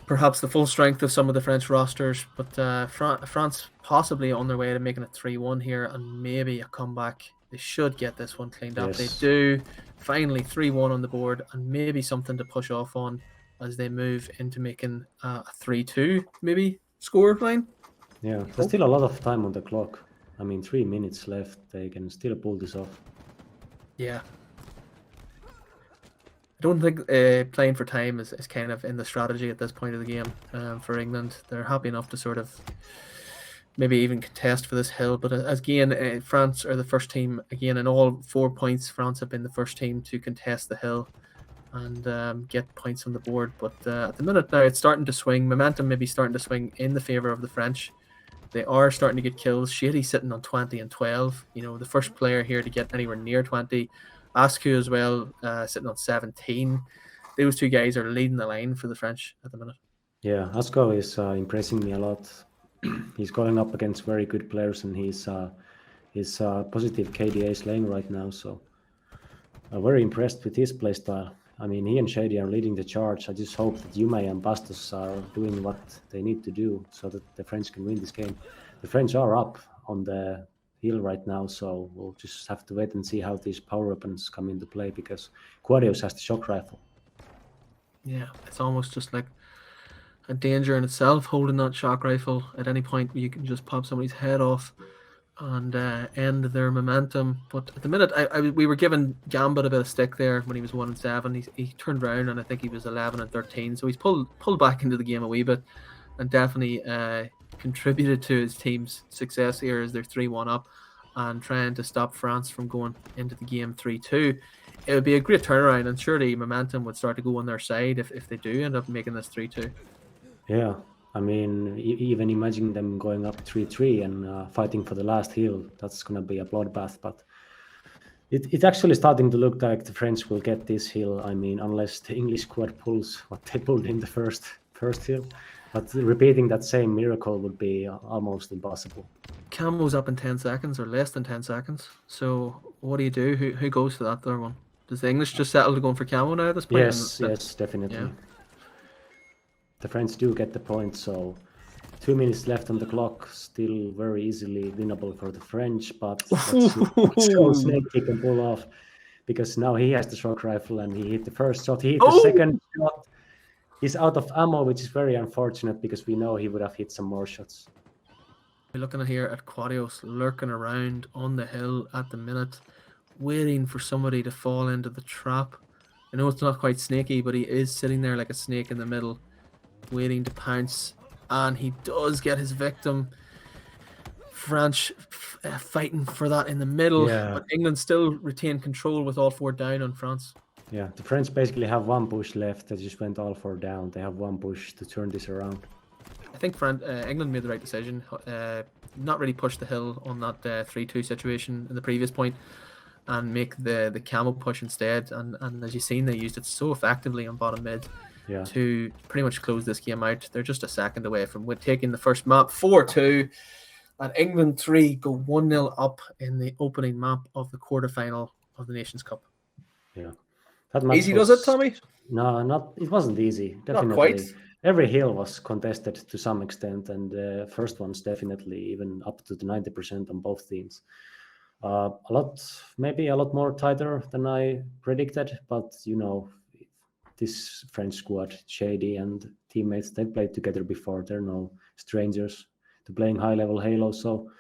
perhaps the full strength of some of the French rosters, but France possibly on their way to making it 3-1 here and maybe a comeback. They should get this one cleaned up. They do. Finally, 3-1 on the board and maybe something to push off on as they move into making a 3-2 maybe score line. Yeah, there's still a lot of time on the clock. I mean, 3 minutes left. They can still pull this off. Yeah. I don't think playing for time is kind of in the strategy at this point of the game for England. They're happy enough to sort of maybe even contest for this hill. But again, France are the first team, again, in all 4 points, France have been the first team to contest the hill and get points on the board. But at the minute now, it's starting to swing. Momentum maybe starting to swing in the favour of the French. They are starting to get kills. Shady sitting on 20 and 12. The first player here to get anywhere near 20. Asku as well, sitting on 17. Those 2 guys are leading the line for the French at the minute. Yeah, Asko is impressing me a lot. He's going up against very good players, and he's positive KDA slaying right now. So I'm very impressed with his playstyle. I mean, he and Shady are leading the charge. I just hope that Yume and Bastos are doing what they need to do so that the French can win this game. The French are up on the hill right now, so we'll just have to wait and see how these power weapons come into play, because Quarios has the shock rifle. Yeah, it's almost just like a danger in itself, holding that shock rifle. At any point you can just pop somebody's head off and end their momentum. But at the minute, we were giving Gambit a bit of stick there when he was 1-7. He turned around and I think he was 11-13. So he's pulled back into the game a wee bit and definitely contributed to his team's success here as they're 3-1 up and trying to stop France from going into the game 3-2. It would be a great turnaround, and surely momentum would start to go on their side if they do end up making this 3-2. Yeah, I mean, even imagine them going up 3-3 and fighting for the last hill. That's going to be a bloodbath. But it's actually starting to look like the French will get this hill. I mean, unless the English squad pulls what they pulled in the first hill. But repeating that same miracle would be almost impossible. Camo's up in 10 seconds or less than 10 seconds. So what do you do? Who goes for that third one? Does the English just settle to going for Camo now at this point? Yes, definitely. Yeah. The French do get the point, so 2 minutes left on the clock, still very easily winnable for the French, but let's see what Snakey can pull off, because now he has the shock rifle and he hit the first shot, he hit the second shot. He's out of ammo, which is very unfortunate because we know he would have hit some more shots. We're looking here at Quadios lurking around on the hill at the minute, waiting for somebody to fall into the trap. I know it's not quite snaky, but he is sitting there like a snake in the middle, waiting to pounce, and he does get his victim. French fighting for that in the middle, but England still retain control with all 4 down on France. Yeah, the French basically have 1 push left. They just went all 4 down. They have 1 push to turn this around. I think England made the right decision. Not really push the hill on that 3-2 situation in the previous point, and make the Camo push instead. And as you've seen, they used it so effectively on bottom mid to pretty much close this game out. They're just a second away from taking the first map 4-2. And England 3 go 1-0 up in the opening map of the quarterfinal of the Nations Cup. Yeah. That match easy, does it, Tommy? No, it wasn't easy. Definitely. Not quite. Every hill was contested to some extent, and the first ones definitely even up to the 90% on both teams. Maybe a lot more tighter than I predicted, but this French squad, Shady and teammates, they've played together before. They're no strangers to playing high-level Halo, so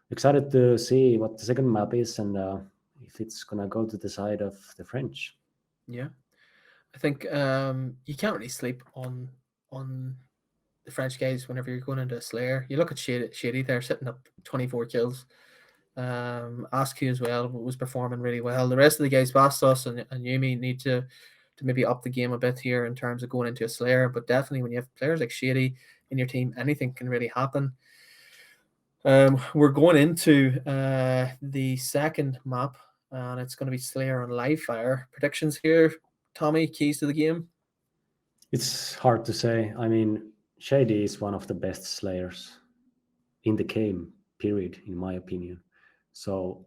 excited to see what the second map is and if it's gonna go to the side of the French. Yeah, I think you can't really sleep on the French guys whenever you're going into a Slayer. You look at Shady there sitting up 24 kills. Askew as well was performing really well. The rest of the guys, Bastos and Yumi, need to maybe up the game a bit here in terms of going into a Slayer. But definitely when you have players like Shady in your team, anything can really happen. We're going into the second map, and it's going to be Slayer and Livefire. Predictions here, Tommy, keys to the game? It's hard to say. I mean, Shady is one of the best Slayers in the game, period, in my opinion. So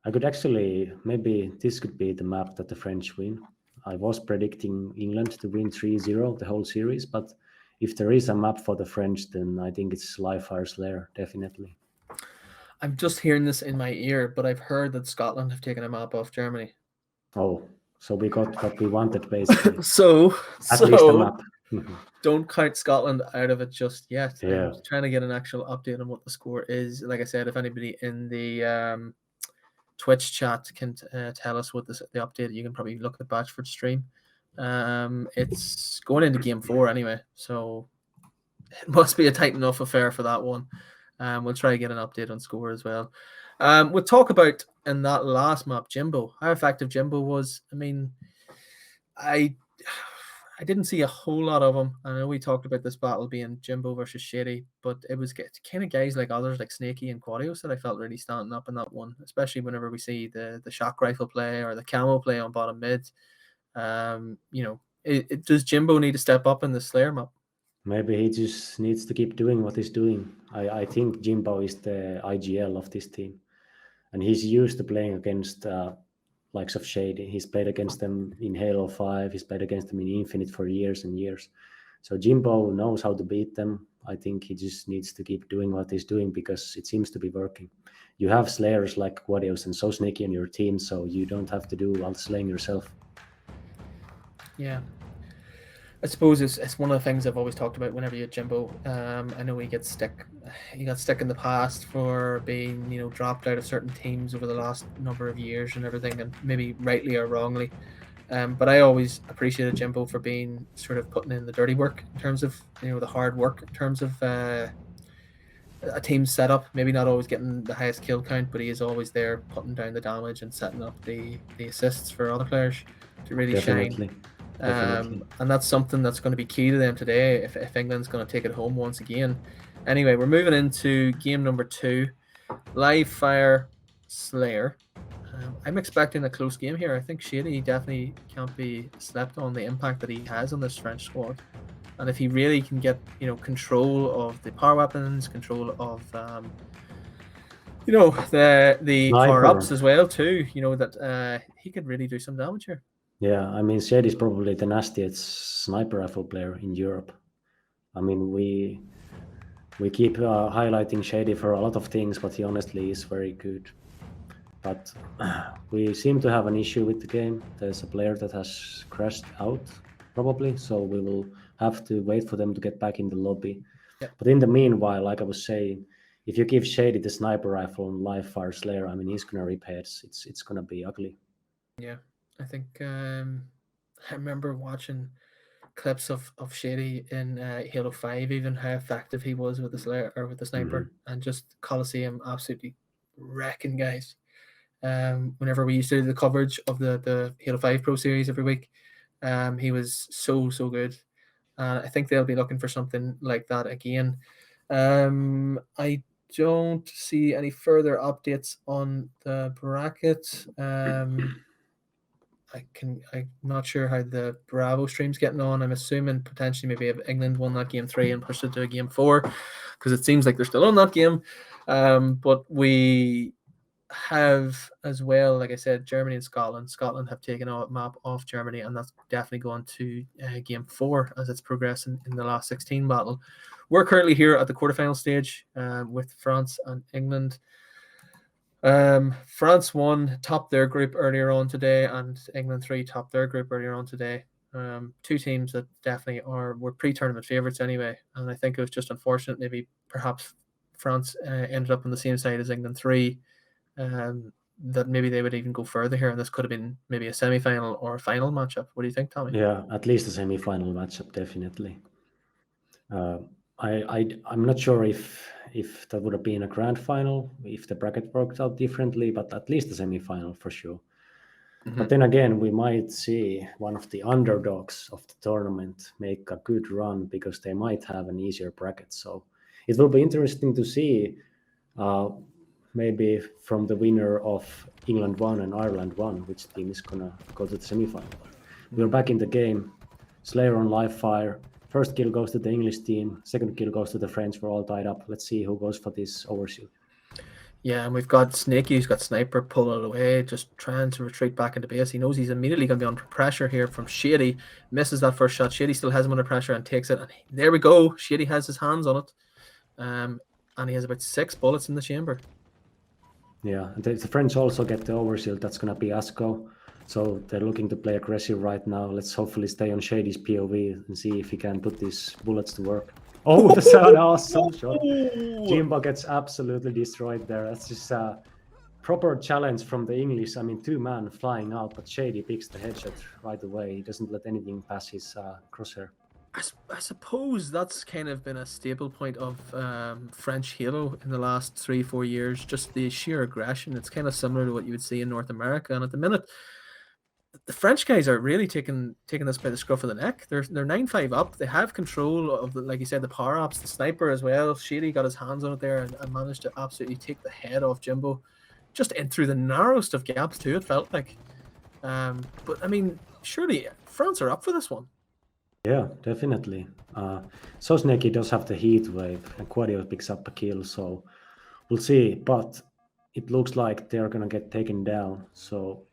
I could actually, maybe this could be the map that the French win. I was predicting England to win 3-0 the whole series, but if there is a map for the French, then I think it's Livefire Slayer, definitely. I'm just hearing this in my ear, but I've heard that Scotland have taken a map off Germany. Oh, so we got what we wanted, basically. so at least a map. Don't count Scotland out of it just yet. Yeah. I'm trying to get an actual update on what the score is. Like I said, if anybody in the Twitch chat can tell us what the update, you can probably look at Batchford's stream. It's going into game 4 anyway, so it must be a tight enough affair for that one. We'll try to get an update on score as well. We'll talk about in that last map, Jimbo, how effective Jimbo was. I mean, I didn't see a whole lot of him. I know we talked about this battle being Jimbo versus Shady, but it was kind of guys like others like Snakey and Quadios that I felt really standing up in that one, especially whenever we see the shock rifle play or the camo play on bottom mid. Does Jimbo need to step up in the Slayer map? Maybe he just needs to keep doing what he's doing. I think Jimbo is the IGL of this team, and he's used to playing against likes of Shady. He's played against them in Halo 5. He's played against them in Infinite for years and years. So Jimbo knows how to beat them. I think he just needs to keep doing what he's doing because it seems to be working. You have Slayers like Quadios and So Snaky on your team, so you don't have to do all the slaying yourself. Yeah. I suppose it's one of the things I've always talked about whenever you have Jimbo. I know he got stick in the past for being, dropped out of certain teams over the last number of years and everything, and maybe rightly or wrongly. But I always appreciated Jimbo for being sort of putting in the dirty work in terms of, the hard work in terms of a team setup. Maybe not always getting the highest kill count, but he is always there putting down the damage and setting up the assists for other players to really shine. Definitely. And that's something that's going to be key to them today if England's going to take it home once again. Anyway, we're moving into game number 2, Live Fire Slayer. I'm expecting a close game here. I think Shady definitely can't be slept on the impact that he has on this French squad. And if he really can get, control of the power weapons, control of, the power ups as well too, that he could really do some damage here. Yeah, I mean, Shade is probably the nastiest sniper rifle player in Europe. I mean, we keep highlighting Shady for a lot of things, but he honestly is very good. But we seem to have an issue with the game. There's a player that has crashed out, probably, so we will have to wait for them to get back in the lobby. Yep. But in the meanwhile, like I was saying, if you give Shady the sniper rifle on Live Fire Slayer, I mean, he's gonna rip heads. It's gonna be ugly. Yeah, I think I remember watching clips of Shady in Halo 5, even how effective he was with the Slayer or with the sniper, and just Coliseum absolutely wrecking guys. Whenever we used to do the coverage of the Halo 5 Pro Series every week, he was so good. I think they'll be looking for something like that again. I don't see any further updates on the bracket. I'm not sure how the Bravo stream's getting on. I'm assuming potentially maybe if England won that game 3 and pushed it to a game 4, because it seems like they're still on that game. But we have as well, like I said, Germany and Scotland. Scotland have taken a map off Germany, and that's definitely going to game 4 as it's progressing in the last 16 battle. We're currently here at the quarterfinal stage with France and England. France 1 topped their group earlier on today, and England 3 topped their group earlier on today. Two teams that definitely were pre-tournament favourites anyway, and I think it was just unfortunate maybe perhaps France ended up on the same side as England 3, that maybe they would even go further here, and this could have been maybe a semi-final or a final matchup. What do you think, Tommy? Yeah, at least a semi-final matchup, definitely. I'm not sure if that would have been a grand final, if the bracket worked out differently, but at least a semi-final for sure. But then again, we might see one of the underdogs of the tournament make a good run because they might have an easier bracket. So it will be interesting to see maybe from the winner of England 1 and Ireland 1, which team is going to go to the semi-final. We're back in the game. Slayer on live fire. First kill goes to the English team. Second kill goes to the French. We're all tied up. Let's see who goes for this overshield. Yeah, and we've got Snakey, who's got Sniper pulling it away, just trying to retreat back into base. He knows he's immediately going to be under pressure here from Shady. Misses that first shot. Shady still has him under pressure and takes it. And there we go. Shady has his hands on it. And he has about 6 bullets in the chamber. Yeah, and the French also get the overshield. That's going to be Asco. So they're looking to play aggressive right now. Let's hopefully stay on Shady's POV and see if he can put these bullets to work. Oh, that's an awesome shot. Jimbo gets absolutely destroyed there. That's just a proper challenge from the English. I mean, 2 man flying out, but Shady picks the headshot right away. He doesn't let anything pass his crosshair. I suppose that's kind of been a staple point of French Halo in the last 3-4 years. Just the sheer aggression. It's kind of similar to what you would see in North America. And at the minute, the French guys are really taking this by the scruff of the neck. They're 9-5 up. They have control of like you said, the power ups, the sniper as well. Shady got his hands on it there and managed to absolutely take the head off Jimbo, just in through the narrowest of gaps too. It felt like, but I mean, surely France are up for this one. Yeah, definitely. So Snakey does have the heat wave, and Quadio picks up a kill. So we'll see. But it looks like they're gonna get taken down. So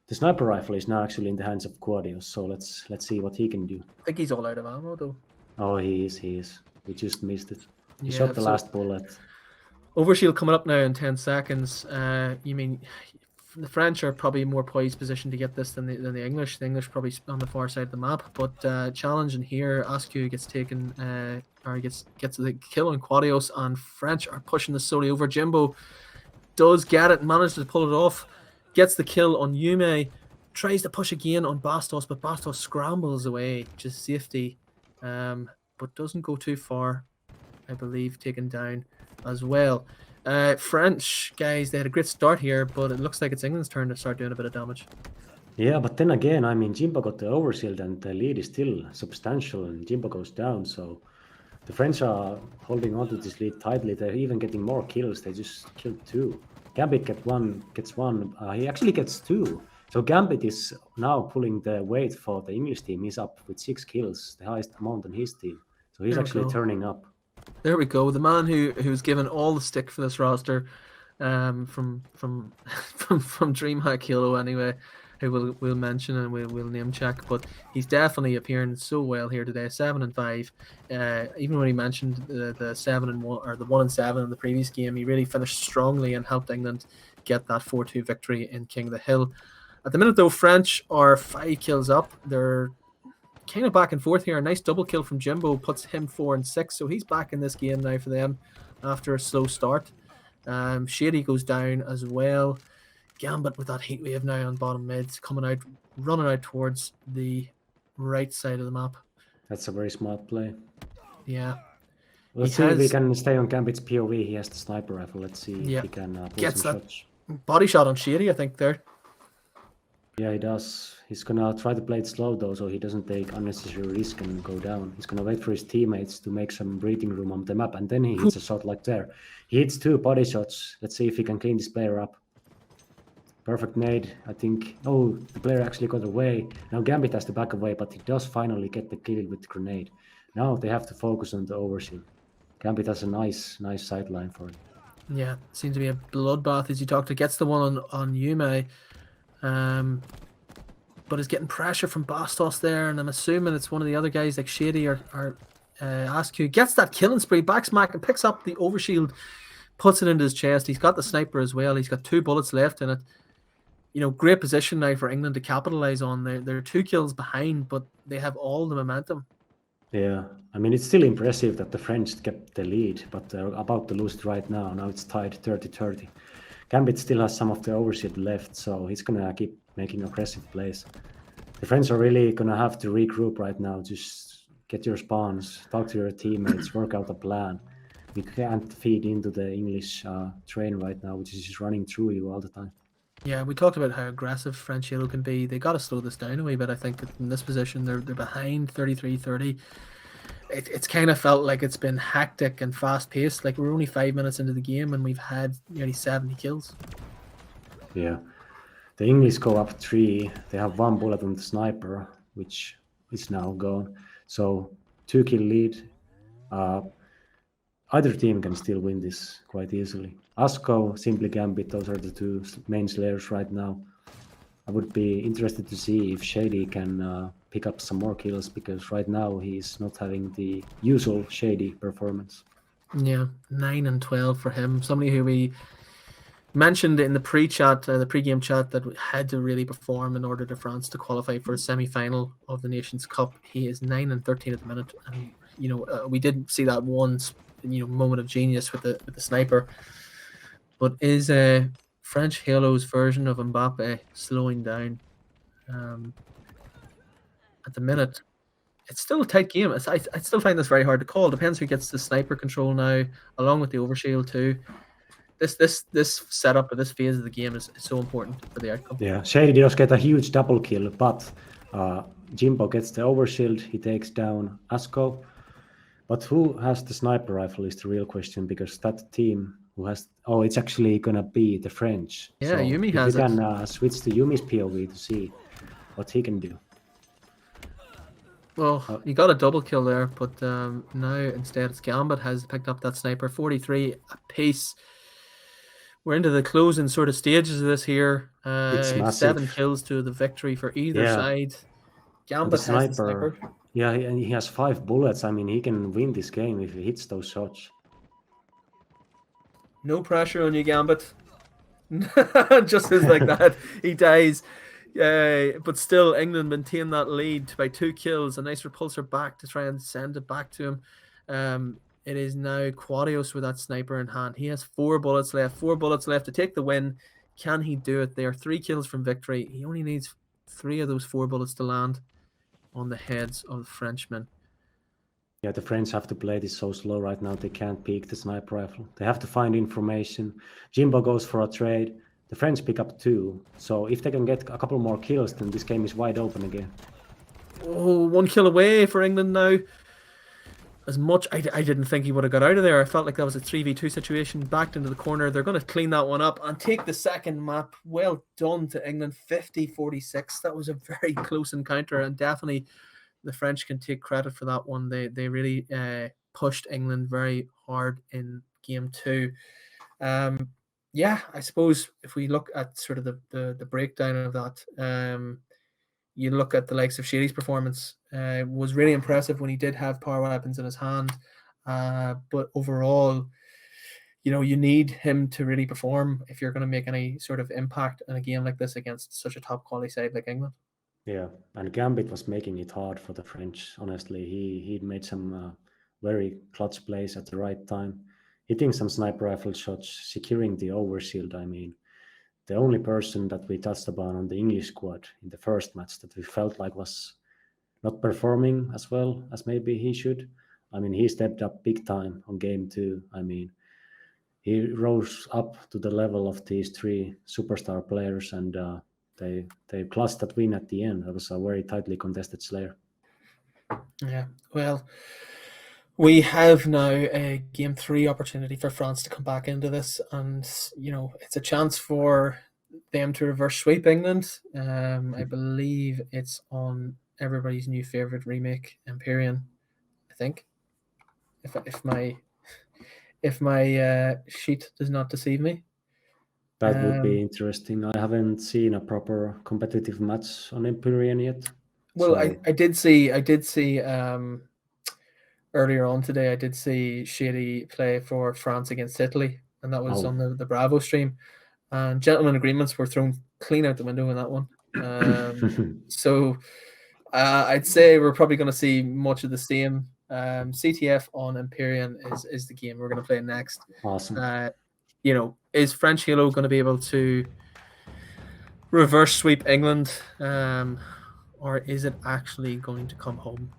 the sniper rifle is now actually in the hands of Quadio, so let's see what he can do. I think he's all out of ammo though. Oh, he is. We just missed it. He Yeah, shot the so last bullet. Overshield coming up now in 10 seconds. You mean the French are probably more poised position to get this than the English. The English probably on the far side of the map, but challenge in here, Askew gets taken or gets the kill on Quadios, and French are pushing this slowly over. Jimbo does get it and manages to pull it off. Gets the kill on Yume, tries to push again on Bastos, but Bastos scrambles away to safety, but doesn't go too far, I believe, taken down as well. French guys, they had a great start here, but it looks like it's England's turn to start doing a bit of damage. Yeah, but then again, I mean, Jimbo got the overshield and the lead is still substantial and Jimbo goes down. So the French are holding on to this lead tightly. They're even getting more kills. They just killed 2. Gambit gets one. He actually gets 2. So Gambit is now pulling the weight for the English team. He's up with 6 kills, the highest amount on his team. So he's There we actually go. turning up. There we go. The man who's given all the stick for this roster, from DreamHack Halo anyway, who we'll mention and we'll name check, but he's definitely appearing so well here today. 7 and 5. Even when he mentioned the 7 and 1 or the 1 and 7 in the previous game, he really finished strongly and helped England get that 4-2 victory in King of the Hill. At the minute though, French are 5 kills up. They're kind of back and forth here. A nice double kill from Jimbo puts him 4 and 6, so he's back in this game now for them after a slow start. Shady goes down as well. Gambit with that heat wave now on bottom mid, running out towards the right side of the map. That's a very smart play. Yeah. Let's see if we can stay on Gambit's POV. He has the sniper rifle. Let's see if he can pull Gets some that shots. body shot on Shady, I think, there. Yeah, he does. He's gonna try to play it slow though, so he doesn't take unnecessary risk and go down. He's gonna wait for his teammates to make some breathing room on the map, and then he hits a shot like there. He hits 2 body shots. Let's see if he can clean this player up. Perfect nade, I think. Oh, the player actually got away. Now Gambit has to back away, but he does finally get the kill with the grenade. Now they have to focus on the overshield. Gambit has a nice sideline for it. Yeah, seems to be a bloodbath as you talked to. Gets the one on Yume. But is getting pressure from Bastos there, and I'm assuming it's one of the other guys like Shady or Askew. Gets that killing spree, backsmack, and picks up the overshield, puts it into his chest. He's got the sniper as well. He's got 2 bullets left in it. Great position now for England to capitalize on. They're 2 kills behind, but they have all the momentum. Yeah, I mean, it's still impressive that the French kept the lead, but they're about to lose it right now. Now it's tied 30-30. Gambit still has some of the overshield left, so he's going to keep making aggressive plays. The French are really going to have to regroup right now. Just get your spawns, talk to your teammates, work out a plan. We can't feed into the English train right now, which is just running through you all the time. Yeah, we talked about how aggressive French Halo can be. They got to slow this down a wee bit. I think in this position, they're behind 33-30. It's kind of felt like it's been hectic and fast-paced. Like we're only 5 minutes into the game and we've had nearly 70 kills. Yeah. The English go up 3. They have 1 bullet on the sniper, which is now gone. So 2 kill lead. Either team can still win this quite easily. Asko, Simply Gambit, those are the 2 main slayers right now. I would be interested to see if Shady can pick up some more kills, because right now he's not having the usual Shady performance. Yeah, 9 and 12 for him. Somebody who we mentioned in the pre-game chat that had to really perform in order for France to qualify for a semi-final of the Nations Cup. He is 9 and 13 at the minute, and we did see that one moment of genius with the sniper. But is French Halo's version of Mbappe slowing down? At the minute, it's still a tight game. I still find this very hard to call. Depends who gets the sniper control now, along with the overshield too. This setup of this phase of the game is so important for the outcome. Yeah, Shady does get a huge double kill, but Jimbo gets the overshield. He takes down Asko. But who has the sniper rifle is the real question, because that team who has... Oh, it's actually going to be the French. Yeah, so Yumi has it. You can switch to Yumi's POV to see what he can do. Well, you got a double kill there, but now instead it's Gambit has picked up that sniper. 43 apiece. We're into the closing sort of stages of this here. It's massive. 7 kills to the victory for either side. Gambit has the sniper. Yeah, and he has 5 bullets. I mean, he can win this game if he hits those shots. No pressure on you, Gambit. Just as like that, he dies. But still, England maintain that lead by 2 kills. A nice repulsor back to try and send it back to him. It is now Quadios with that sniper in hand. He has 4 bullets left. 4 bullets left to take the win. Can he do it? There 3 kills from victory. He only needs 3 of those 4 bullets to land on the heads of the Frenchmen. Yeah, the French have to play this so slow right now. They can't peek the sniper rifle. They have to find information. Jimbo goes for a trade. the French pick up 2. So if they can get a couple more kills, then this game is wide open again. Oh, 1 kill away for England now. As much, I didn't think he would have got out of there. I felt like that was a 3v2 situation, backed into the corner. They're going to clean that one up and take the second map. Well done to England, 50-46. That was a very close encounter, and definitely the French can take credit for that one. They really pushed England very hard in game 2. Yeah, I suppose if we look at sort of the breakdown of that, you look at the likes of Shealy's performance, was really impressive when he did have power weapons in his hand. But overall, you need him to really perform if you're going to make any sort of impact in a game like this against such a top quality side like England. Yeah, and Gambit was making it hard for the French. Honestly, he made some very clutch plays at the right time, hitting some sniper rifle shots, securing the overshield. I mean, the only person that we touched upon on the English squad in the first match that we felt like was not performing as well as maybe he should. I mean, he stepped up big time on game 2. I mean, he rose up to the level of these 3 superstar players, and they clutched that win at the end. That was a very tightly contested Slayer. Yeah, well, we have now a game 3 opportunity for France to come back into this, and it's a chance for them to reverse sweep England. I believe it's on everybody's new favorite remake, Empyrean, I think. If my sheet does not deceive me. That would be interesting. I haven't seen a proper competitive match on Empyrean yet. Well, so... I did see earlier on today, I did see Shady play for France against Italy, and that was on the Bravo stream. And gentlemen agreements were thrown clean out the window in that one. So I'd say we're probably going to see much of the same. CTF on Empyrean is the game we're going to play next. Awesome. Is French Halo going to be able to reverse sweep England, or is it actually going to come home?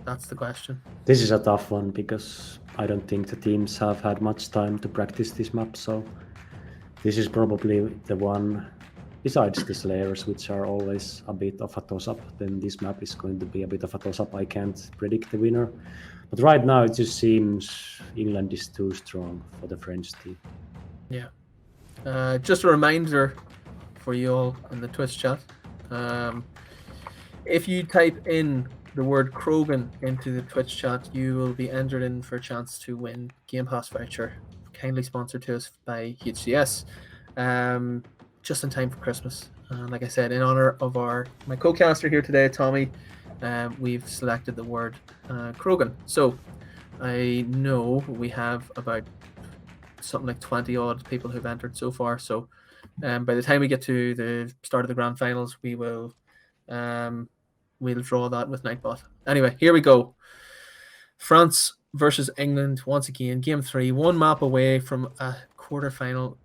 That's the question. This is a tough one because I don't think the teams have had much time to practice this map, so this is probably the one, besides the Slayers, which are always a bit of a toss-up, then this map is going to be a bit of a toss-up. I can't predict the winner. But right now it just seems England is too strong for the French team. Yeah. Just a reminder for you all in the Twitch chat. If you type in the word Krogan into the Twitch chat, you will be entered in for a chance to win Game Pass voucher, kindly sponsored to us by HCS, just in time for Christmas. Like I said, in honor of my co-caster here today, Tommy, we've selected the word Krogan. So I know we have about something like 20 odd people who've entered so far. So by the time we get to the start of the grand finals, we will we'll draw that with Nightbot. Anyway, here we go. France versus England once again. Game 3, 1 map away from a quarterfinal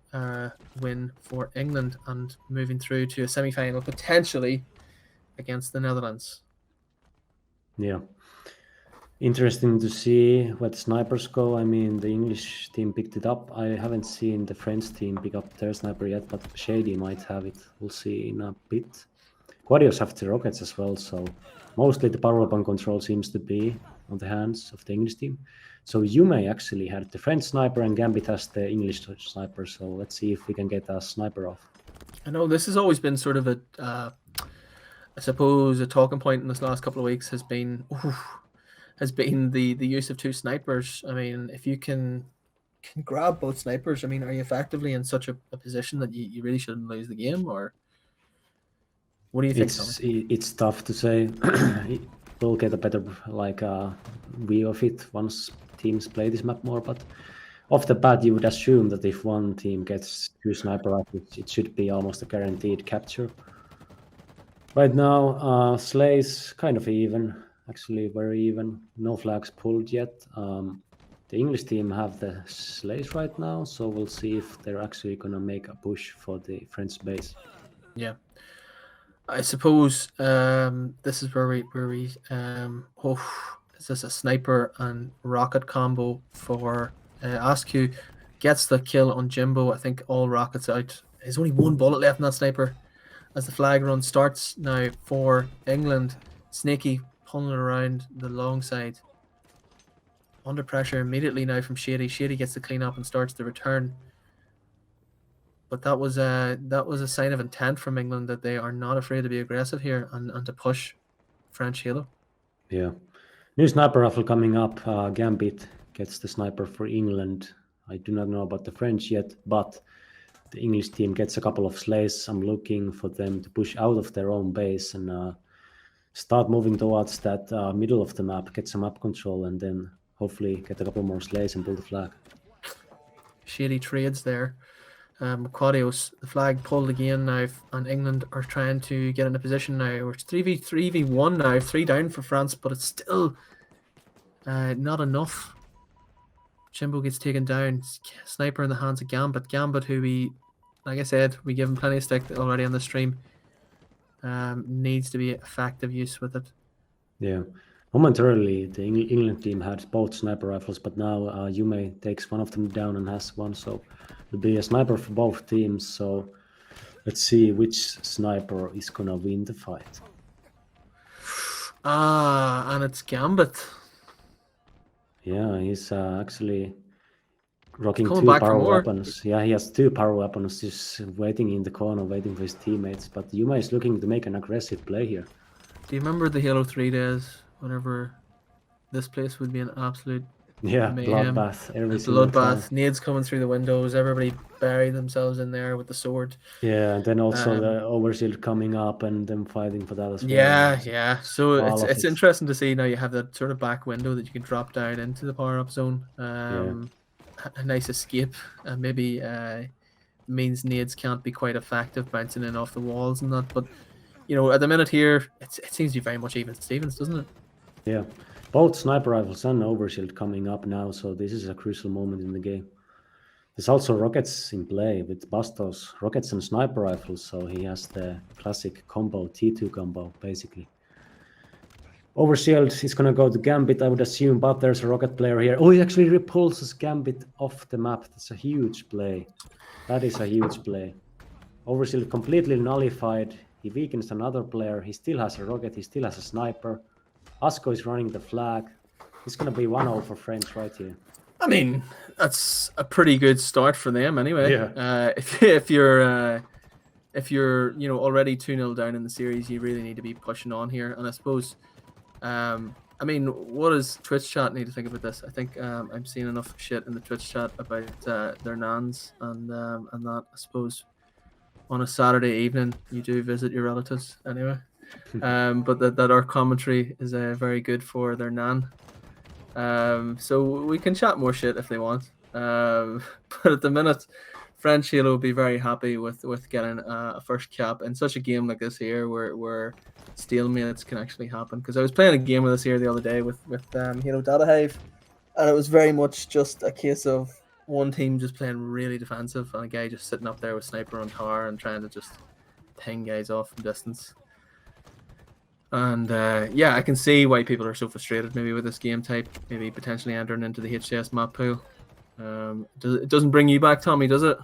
win for England and moving through to a semi-final potentially against the Netherlands. Yeah. Interesting to see where the snipers go. I mean, the English team picked it up. I haven't seen the French team pick up their sniper yet, but Shady might have it. We'll see in a bit. Guardios have the rockets as well, so mostly the power weapon control seems to be on the hands of the English team. So Yume actually had the French sniper and Gambit has the English sniper, so let's see if we can get a sniper off. I know this has always been sort of I suppose a talking point in this last couple of weeks has been the use of 2 snipers. I mean, if you can grab both snipers, I mean, are you effectively in such a position that you really shouldn't lose the game, or what do you think, Tommy? It's tough to say. We'll get a better view of it once teams play this map more, but off the bat you would assume that if one team gets 2 sniper rifles, it should be almost a guaranteed capture. Right now, Slay's kind of even, actually very even. No flags pulled yet. The English team have the Slays right now, so we'll see if they're actually gonna make a push for the French base. Yeah. I suppose this is where we is this a sniper and rocket combo for Askew? Gets the kill on Jimbo. I think all rockets out There's only one bullet left in that sniper as the flag run starts now for England. Snaky pulling it around the long side. Under pressure immediately now from Shady. Shady gets the clean up and starts the return. But that was a sign of intent from England that they are not afraid to be aggressive here and to push French Halo. Yeah. New sniper rifle coming up. Gambit gets the sniper for England. I do not know about the French yet, but the English team gets a couple of slays. I'm looking for them to push out of their own base and start moving towards that middle of the map, get some map control, and then hopefully get a couple more slays and pull the flag. Shady trades there. Quadios, the flag pulled again now, and England are trying to get in a position now. We're 3v1 now, 3 down for France, but it's still not enough. Jimbo gets taken down. Sniper in the hands of Gambit. Gambit, who we, like I said, we give him plenty of stick already on the stream. Needs to be effective use with it. Yeah. Momentarily, the England team had both sniper rifles, but now Yume takes one of them down and has one, so it'll be a sniper for both teams. So let's see which sniper is gonna win the fight. And it's Gambit. Yeah, he's actually rocking Coming 2 back for power more. weapons. Yeah, he has 2 power weapons, just waiting in the corner, waiting for his teammates. But Yume is looking to make an aggressive play here. Do you remember the Halo 3 days? Whenever this place would be an absolute Yeah, mayhem. bloodbath every single time. Bloodbath. Nades coming through the windows. Everybody bury themselves in there with the sword. Yeah, and then also the overshield coming up and them fighting for that as well. Yeah. So All of it's it. interesting to see now you have that sort of back window that you can drop down into the power-up zone. A nice escape. Maybe means nades can't be quite effective bouncing in off the walls and that. But, you know, at the minute here, it seems to be very much even Stevens, doesn't it? Yeah, both sniper rifles and overshield coming up now, so this is a crucial moment in the game. There's also rockets in play with Bastos, rockets and sniper rifles, so he has the classic combo, T2 combo, basically. Overshield is going to go to Gambit, I would assume, but there's a rocket player here. Oh, he actually repulses Gambit off the map. That's a huge play. That is a huge play. Overshield completely nullified. He weakens another player. He still has a rocket. He still has a sniper. Asko is running the flag. It's going to be 1-0 for French right here. I mean, that's a pretty good start for them anyway. Yeah. If you're already 2-0 down in the series, you really need to be pushing on here. And I suppose, I mean, what does Twitch chat need to think about this? I think I'm seeing enough shit in the Twitch chat about their nans and that. I suppose on a Saturday evening you do visit your relatives anyway. But that our commentary is very good for their nan. So we can chat more shit if they want. But at the minute, French Halo will be very happy with getting a first cap in such a game like this here, where stalemates can actually happen. Because I was playing a game with this here the other day with Halo Data Hive, and it was very much just a case of one team just playing really defensive and a guy just sitting up there with sniper on tower and trying to just ping guys off from distance. And I can see why people are so frustrated maybe with this game type, maybe potentially entering into the HCS map pool. It doesn't bring you back, Tommy, does it?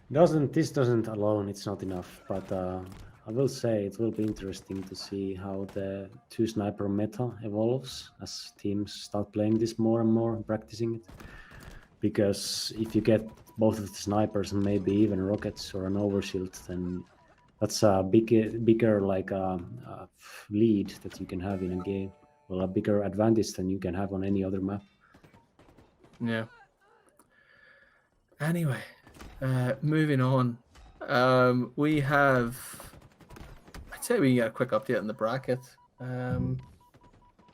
This doesn't alone, it's not enough. But I will say it will be interesting to see how the 2 sniper meta evolves as teams start playing this more and more and practicing it. Because if you get both of the snipers and maybe even rockets or an overshield, then that's a bigger like lead that you can have in a game. Well, a bigger advantage than you can have on any other map. Yeah. Anyway, moving on. We have, I'd say we got a quick update on the bracket.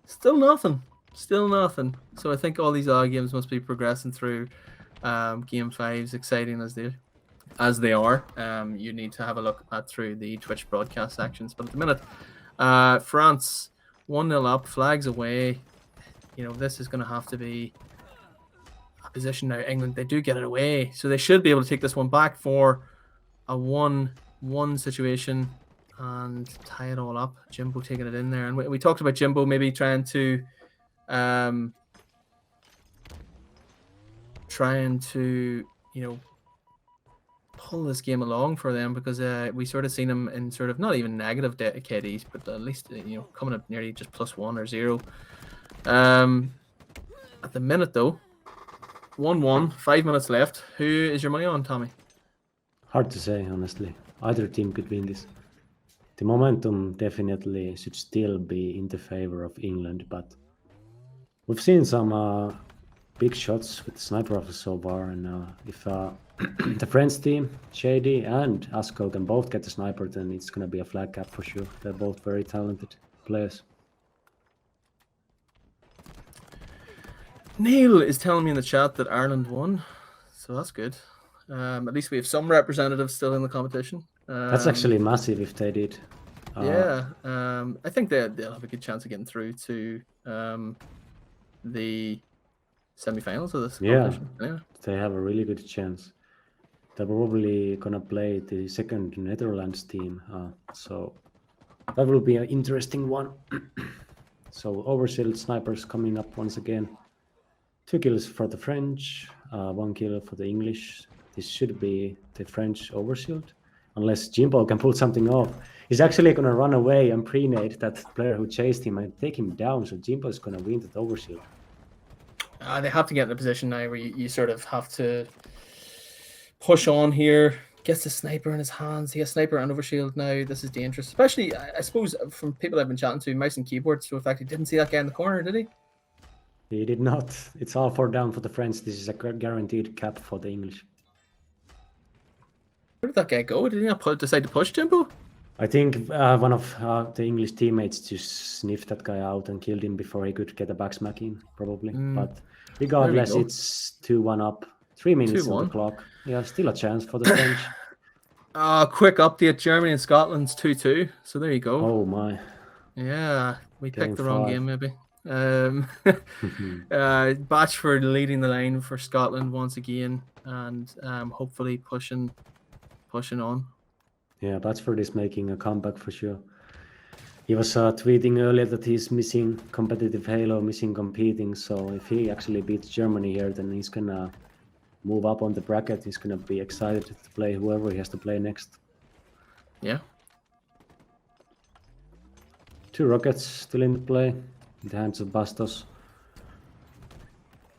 Still nothing. So I think all these other games must be progressing through game 5s, exciting as they are. You need to have a look at through the Twitch broadcast sections. But at the minute, France 1-0 up, flags away. You know, this is going to have to be a position now. England, they do get it away, so they should be able to take this one back for a 1-1 situation and tie it all up. Jimbo taking it in there, and we talked about Jimbo maybe trying to pull this game along for them, because we sort of seen them in sort of not even negative KDs, but at least coming up nearly just +1 or 0. At the minute though, 1-1, 5 minutes left. Who is your money on, Tommy? Hard to say, honestly. Either team could win this. The momentum definitely should still be in the favor of England, but we've seen some big shots with sniper rifles so far, and if the French team, Shady and Asko, can both get the sniper, then it's going to be a flag cap for sure. They're both very talented players. Neil is telling me in the chat that Ireland won, so that's good. At least we have some representatives still in the competition. That's actually massive if they did. Yeah, I think they'll have a good chance of getting through to the semi-finals of this competition. Yeah, they have a really good chance. They're probably gonna play the second Netherlands team, so that will be an interesting one. So overshield snipers coming up once again. 2 kills for the French, 1 kill for the English. This should be the French overshield, unless Jimbo can pull something off. He's actually going to run away and pre-nade that player who chased him and take him down, so Jimbo is going to win that overshield. They have to get in a position now where you sort of have to push on here. Gets the sniper in his hands. He has sniper and overshield now. This is dangerous, especially, I suppose, from people I've been chatting to, mouse and keyboard. So, in fact, he didn't see that guy in the corner, did he? He did not. It's all 4 down for the French. This is a guaranteed cap for the English. Where did that guy go? Did he not decide to push Jimbo? I think one of the English teammates just sniffed that guy out and killed him before he could get a backsmack in, probably. But regardless, it's 2-1 up. 3 minutes on the clock. Yeah, still a chance for the French. Quick update. Germany and Scotland's 2-2. So there you go. Oh, my. Yeah, we picked the wrong game, maybe. Mm-hmm. Batchford leading the line for Scotland once again, and hopefully pushing on. Yeah, Batchford is making a comeback for sure. He was tweeting earlier that he's missing competitive Halo, missing competing. So if he actually beats Germany here, then he's gonna move up on the bracket. He's gonna be excited to play whoever he has to play next. Yeah. 2 rockets still in the play. In the hands of Bastos.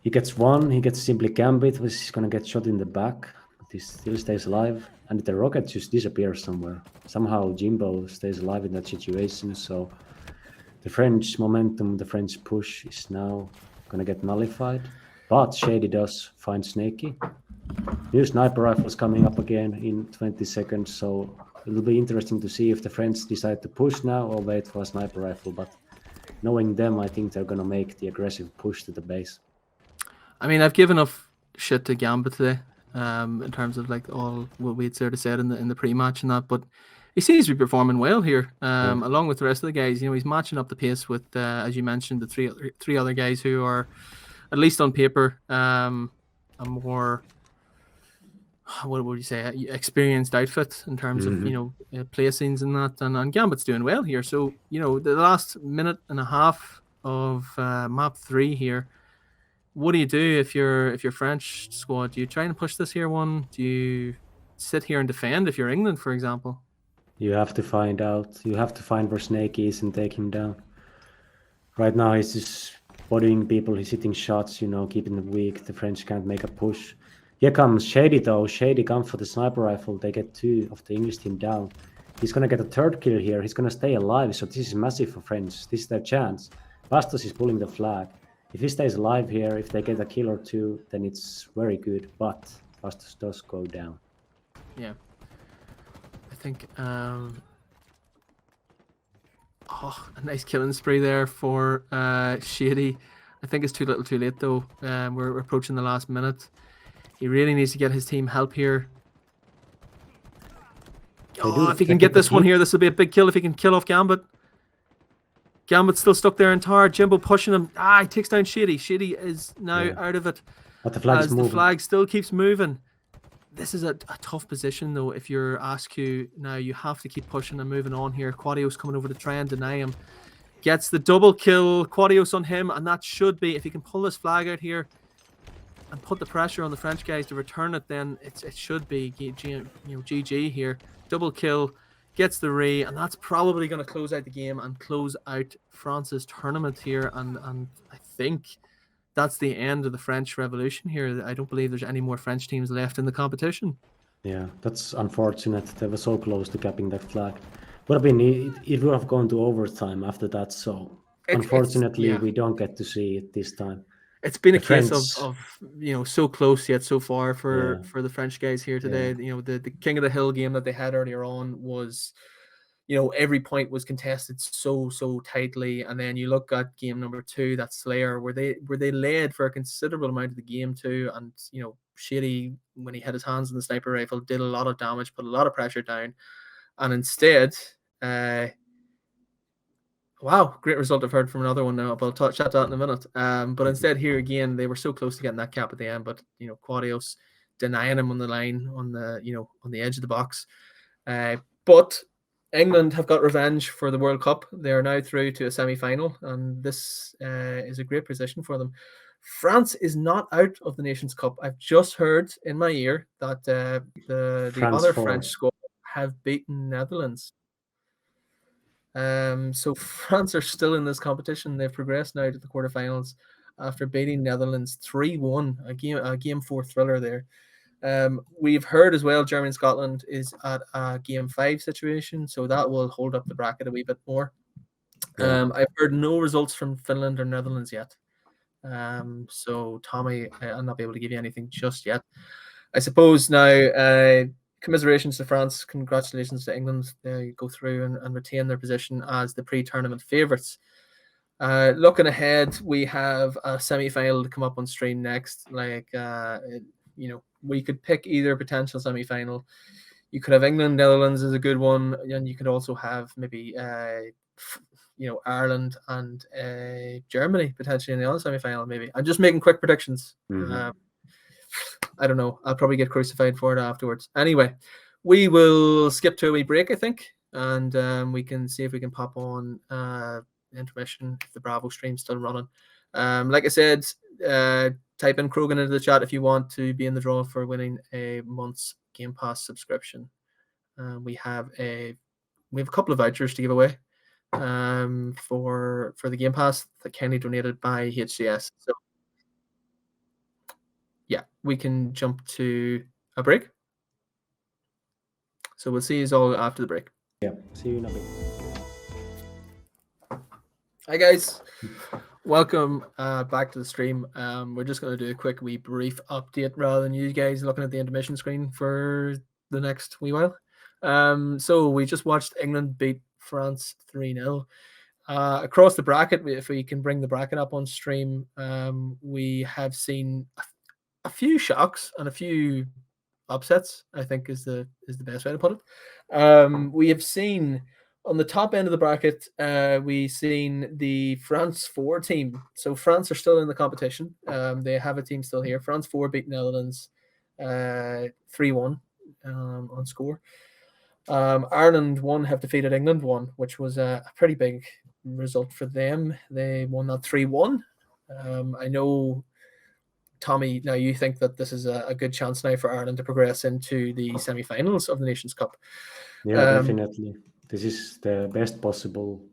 He gets 1, he gets simply Gambit, which is gonna get shot in the back, but he still stays alive, and the rocket just disappears somewhere. Somehow Jimbo stays alive in that situation, so the French momentum, the French push is now gonna get nullified, but Shady does find Snaky. New sniper rifles coming up again in 20 seconds, so it'll be interesting to see if the French decide to push now or wait for a sniper rifle, but knowing them, I think they're going to make the aggressive push to the base. I mean, I've given enough shit to Gambit today, in terms of like all what we'd sort of said in the pre-match and that, but he seems to be performing well here, along with the rest of the guys. He's matching up the pace with, as you mentioned, the three other guys who are, at least on paper, a more, what would you say, experienced outfit in terms of placings and that, and Gambit's doing well here. So the last minute and a half of map 3 here, what do you do if you're French squad? Do you try and push this here one? Do you sit here and defend if you're England, for example? You have to find out. You have to find where Snake is and take him down. Right now he's just bodying people. He's hitting shots, keeping them weak. The French can't make a push. Here comes Shady though. Shady comes for the sniper rifle. They get 2 of the English team down. He's going to get a 3rd kill here. He's going to stay alive. So this is massive for French. This is their chance. Bastos is pulling the flag. If he stays alive here, if they get a kill or 2, then it's very good. But Bastos does go down. Yeah. I think a nice killing spree there for Shady. I think it's too little too late though. We're approaching the last minute. He really needs to get his team help here. If he can get this one here, this will be a big kill if he can kill off Gambit. Gambit's still stuck there in tower. Jimbo pushing him. He takes down Shady. Shady is now out of it. But the flag is moving. The flag still keeps moving. This is a tough position though. If you're Askew now, you have to keep pushing and moving on here. Quadios coming over to try and deny him. Gets the double kill. Quadios on him, and that should be, if he can pull this flag out here, and put the pressure on the French guys to return it, then it should be GG here. Double kill, gets the re, and that's probably going to close out the game and close out France's tournament here. And I think that's the end of the French Revolution here. I don't believe there's any more French teams left in the competition. Yeah, that's unfortunate. They were so close to capping that flag. Would have been it would have gone to overtime after that. So unfortunately, we don't get to see it this time. It's been a case of so close yet so far for the French guys here today. Yeah. The King of the Hill game that they had earlier on was, every point was contested so tightly, and then you look at game number 2, that Slayer, where they led for a considerable amount of the game too, and Shady, when he had his hands on the sniper rifle, did a lot of damage, put a lot of pressure down, and instead, wow, great result I've heard from another one now, but I'll chat that in a minute. But instead here again, they were so close to getting that cap at the end, but Quadios denying him on the line, on the edge of the box. But England have got revenge for the World Cup. They are now through to a semi-final, and this is a great position for them. France is not out of the Nations Cup. I've just heard in my ear that the other French squad have beaten Netherlands. So France are still in this competition. They've progressed now to the quarterfinals after beating Netherlands 3-1, a game 4 thriller there. We've heard as well Germany-Scotland is at a game 5 situation, so that will hold up the bracket a wee bit more. I've heard no results from Finland or Netherlands yet. So Tommy, I'll not be able to give you anything just yet. I suppose now, commiserations to France, congratulations to England. They go through and retain their position as the pre-tournament favourites. Looking ahead, we have a semi-final to come up on stream next. We could pick either potential semi-final. You could have England, Netherlands is a good one, and you could also have maybe Ireland and Germany potentially in the other semi-final. Maybe I'm just making quick predictions. Mm-hmm. I don't know. I'll probably get crucified for it afterwards. Anyway, we will skip to a wee break, I think, and we can see if we can pop on intermission if the Bravo stream's still running. Like I said, type in Krogan into the chat if you want to be in the draw for winning a month's Game Pass subscription. We have a couple of vouchers to give away for the Game Pass that Kenny donated by HCS. So yeah, we can jump to a break. So we'll see you all after the break. Yeah, see you in a bit. Hi guys, welcome back to the stream. We're just going to do a quick wee brief update rather than you guys looking at the intermission screen for the next wee while. So we just watched England beat France 3-0. Across the bracket, if we can bring the bracket up on stream, we have seen a few shocks and a few upsets, I think is the best way to put it. We have seen on the top end of the bracket, we've seen the France 4 team. So France are still in the competition. They have a team still here. France 4 beat Netherlands 3-1 on score. Ireland 1 have defeated England 1, which was a pretty big result for them. They won that 3-1. I know, Tommy, now you think that this is a good chance now for Ireland to progress into the semi-finals of the Nations Cup. Yeah, definitely. This is the best possible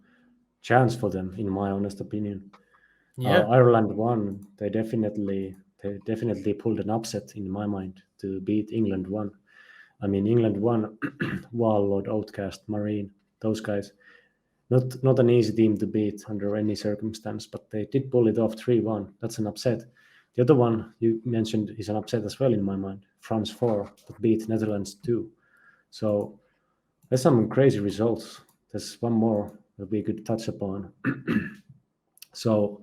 chance for them, in my honest opinion. Yeah, Ireland won. They definitely pulled an upset in my mind to beat England 1. I mean, England won. Warlord, Outcast, Marine, those guys. Not an easy team to beat under any circumstance, but they did pull it off 3-1. That's an upset. The other one you mentioned is an upset as well in my mind. France 4 that beat Netherlands 2. So there's some crazy results. There's one more that we could touch upon. So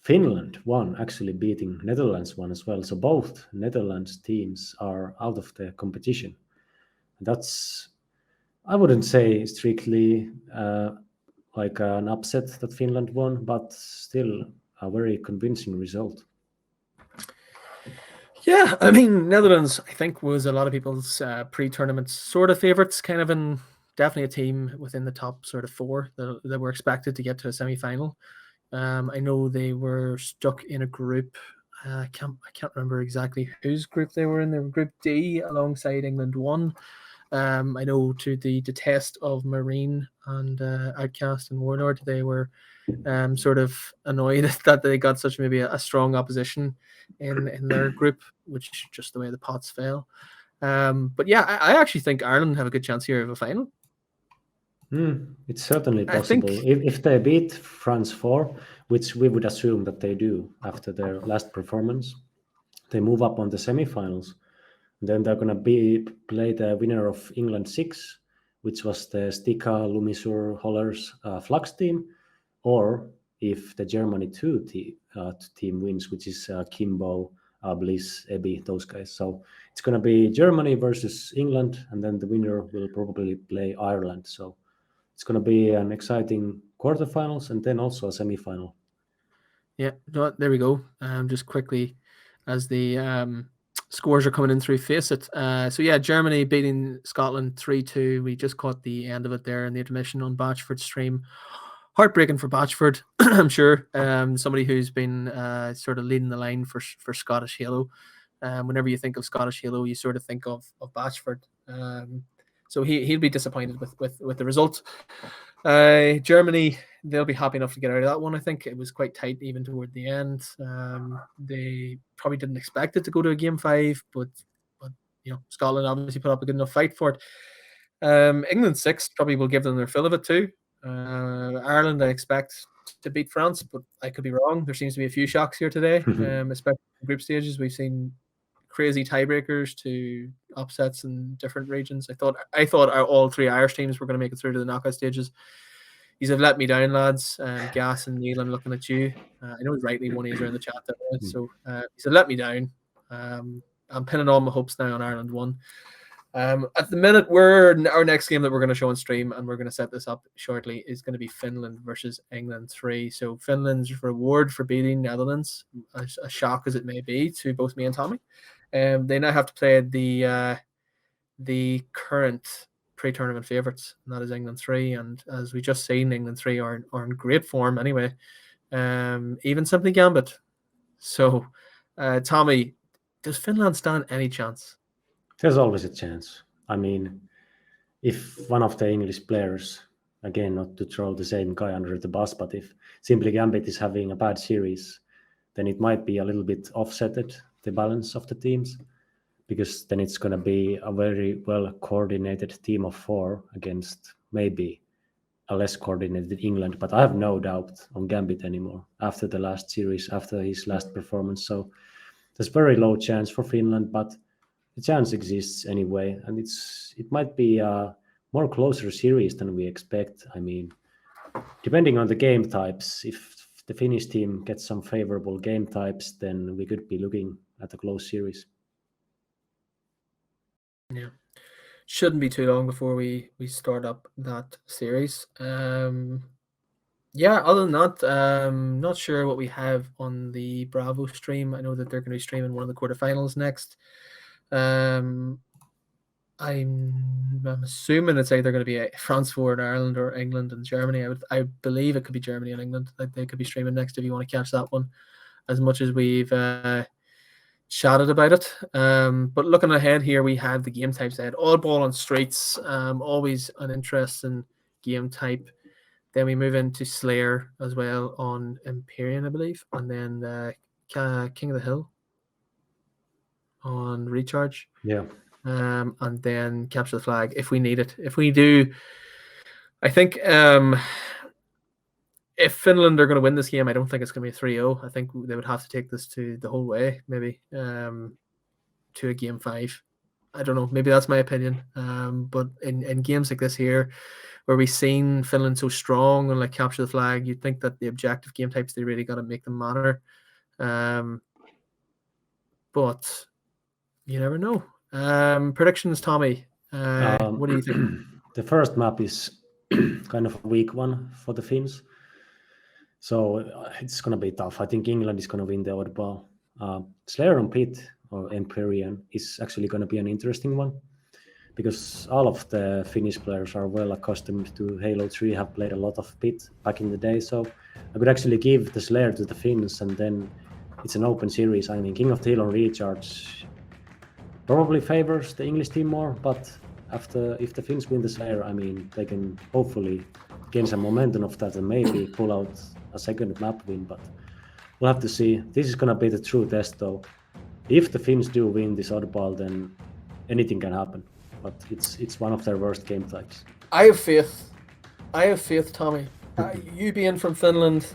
Finland won, actually beating Netherlands 1 as well. So both Netherlands teams are out of the competition. That's, I wouldn't say strictly like an upset that Finland won, but still a very convincing result. Yeah, I mean, Netherlands, I think, was a lot of people's pre-tournament sort of favourites, kind of definitely a team within the top sort of 4 that were expected to get to a semi-final. I know they were stuck in a group. I can't remember exactly whose group they were in. They were Group D alongside England 1. I know to the test of Marine and Outcast and Warlord, they were sort of annoyed that they got such maybe a strong opposition in their group, which just the way the pots fell. But yeah, I actually think Ireland have a good chance here of a final. It's certainly I think possible. If they beat France 4, which we would assume that they do after their last performance, they move up on the semifinals. Then they're going to play the winner of England 6, which was the Stika, Lumisur, Hollers, Flux team, or if the Germany 2 team wins, which is Kimbo, Bliss, Ebi, those guys. So it's going to be Germany versus England, and then the winner will probably play Ireland. So it's going to be an exciting quarterfinals and then also a semifinal. Yeah, there we go. Just quickly, as the scores are coming in through Faceit. So yeah, Germany beating Scotland 3-2. We just caught the end of it there in the intermission on Batchford's stream. Heartbreaking for Batchford, I'm sure. Somebody who's been sort of leading the line for Scottish Halo. Whenever you think of Scottish Halo, you sort of think of Batchford. So he'll be disappointed with the result. Germany, they'll be happy enough to get out of that one. I think it was quite tight even toward the end. They probably didn't expect it to go to a game 5, but Scotland obviously put up a good enough fight for it. England 6 probably will give them their fill of it too. Ireland, I expect to beat France, but I could be wrong. There seems to be a few shocks here today, especially in group stages. We've seen crazy tiebreakers to upsets in different regions. I thought all 3 Irish teams were going to make it through to the knockout stages. You've let me down, lads. Gas and Neil, I'm looking at you. I know rightly one is in the chat there, so he's let me down. I'm pinning all my hopes now on Ireland 1. At the minute, our next game that we're going to show on stream, and we're going to set this up shortly, is going to be Finland versus England 3. So Finland's reward for beating Netherlands, as a shock as it may be to both me and Tommy, they now have to play the current pre-tournament favourites, and that is England 3. And as we just seen, England 3 are in great form anyway. Even Simply Gambit. So, Tommy, does Finland stand any chance? There's always a chance. I mean, if one of the English players, again, not to throw the same guy under the bus, but if Simply Gambit is having a bad series, then it might be a little bit offsetted, the balance of the teams, because then it's going to be a very well-coordinated team of 4 against maybe a less coordinated England. But I have no doubt on Gambit anymore after the last series, after his last performance. So there's very low chance for Finland, but the chance exists anyway, and it might be a more closer series than we expect. I mean, depending on the game types, if the Finnish team gets some favorable game types, then we could be looking at a close series. Yeah, shouldn't be too long before we start up that series. Yeah, other than that, not sure what we have on the Bravo stream. I know that they're going to be streaming one of the quarterfinals next. I'm assuming it's either going to be France 4 and Ireland or England and Germany. I believe it could be Germany and England. Like they could be streaming next if you want to catch that one. As much as we've chatted about it, but looking ahead here, we have the game types ahead. All ball on streets, always an interesting game type. Then we move into Slayer as well on Empyrean, I believe, and then King of the Hill on Recharge. Yeah. And then Capture the Flag if we need it. If we do, I think if Finland are going to win this game, I don't think it's going to be 3-0. I think they would have to take this to the whole way, maybe to a game 5. I don't know. Maybe that's my opinion. But in games like this here, where we've seen Finland so strong and like Capture the Flag, you'd think that the objective game types, they really got to make them matter. But you never know. Predictions, Tommy. What do you think? The first map is kind of a weak one for the Finns. So it's going to be tough. I think England is going to win the oddball. Slayer on Pit or Empyrean is actually going to be an interesting one because all of the Finnish players are well accustomed to Halo 3, have played a lot of Pit back in the day. So I could actually give the Slayer to the Finns and then it's an open series. I mean, King of the Hill on recharge probably favors the English team more, but if the Finns win the Slayer, I mean, they can hopefully gain some momentum of that and maybe pull out a second map win, but we'll have to see. This is gonna be the true test, though. If the Finns do win this oddball, then anything can happen, but it's one of their worst game types. I have faith, Tommy. You being from Finland,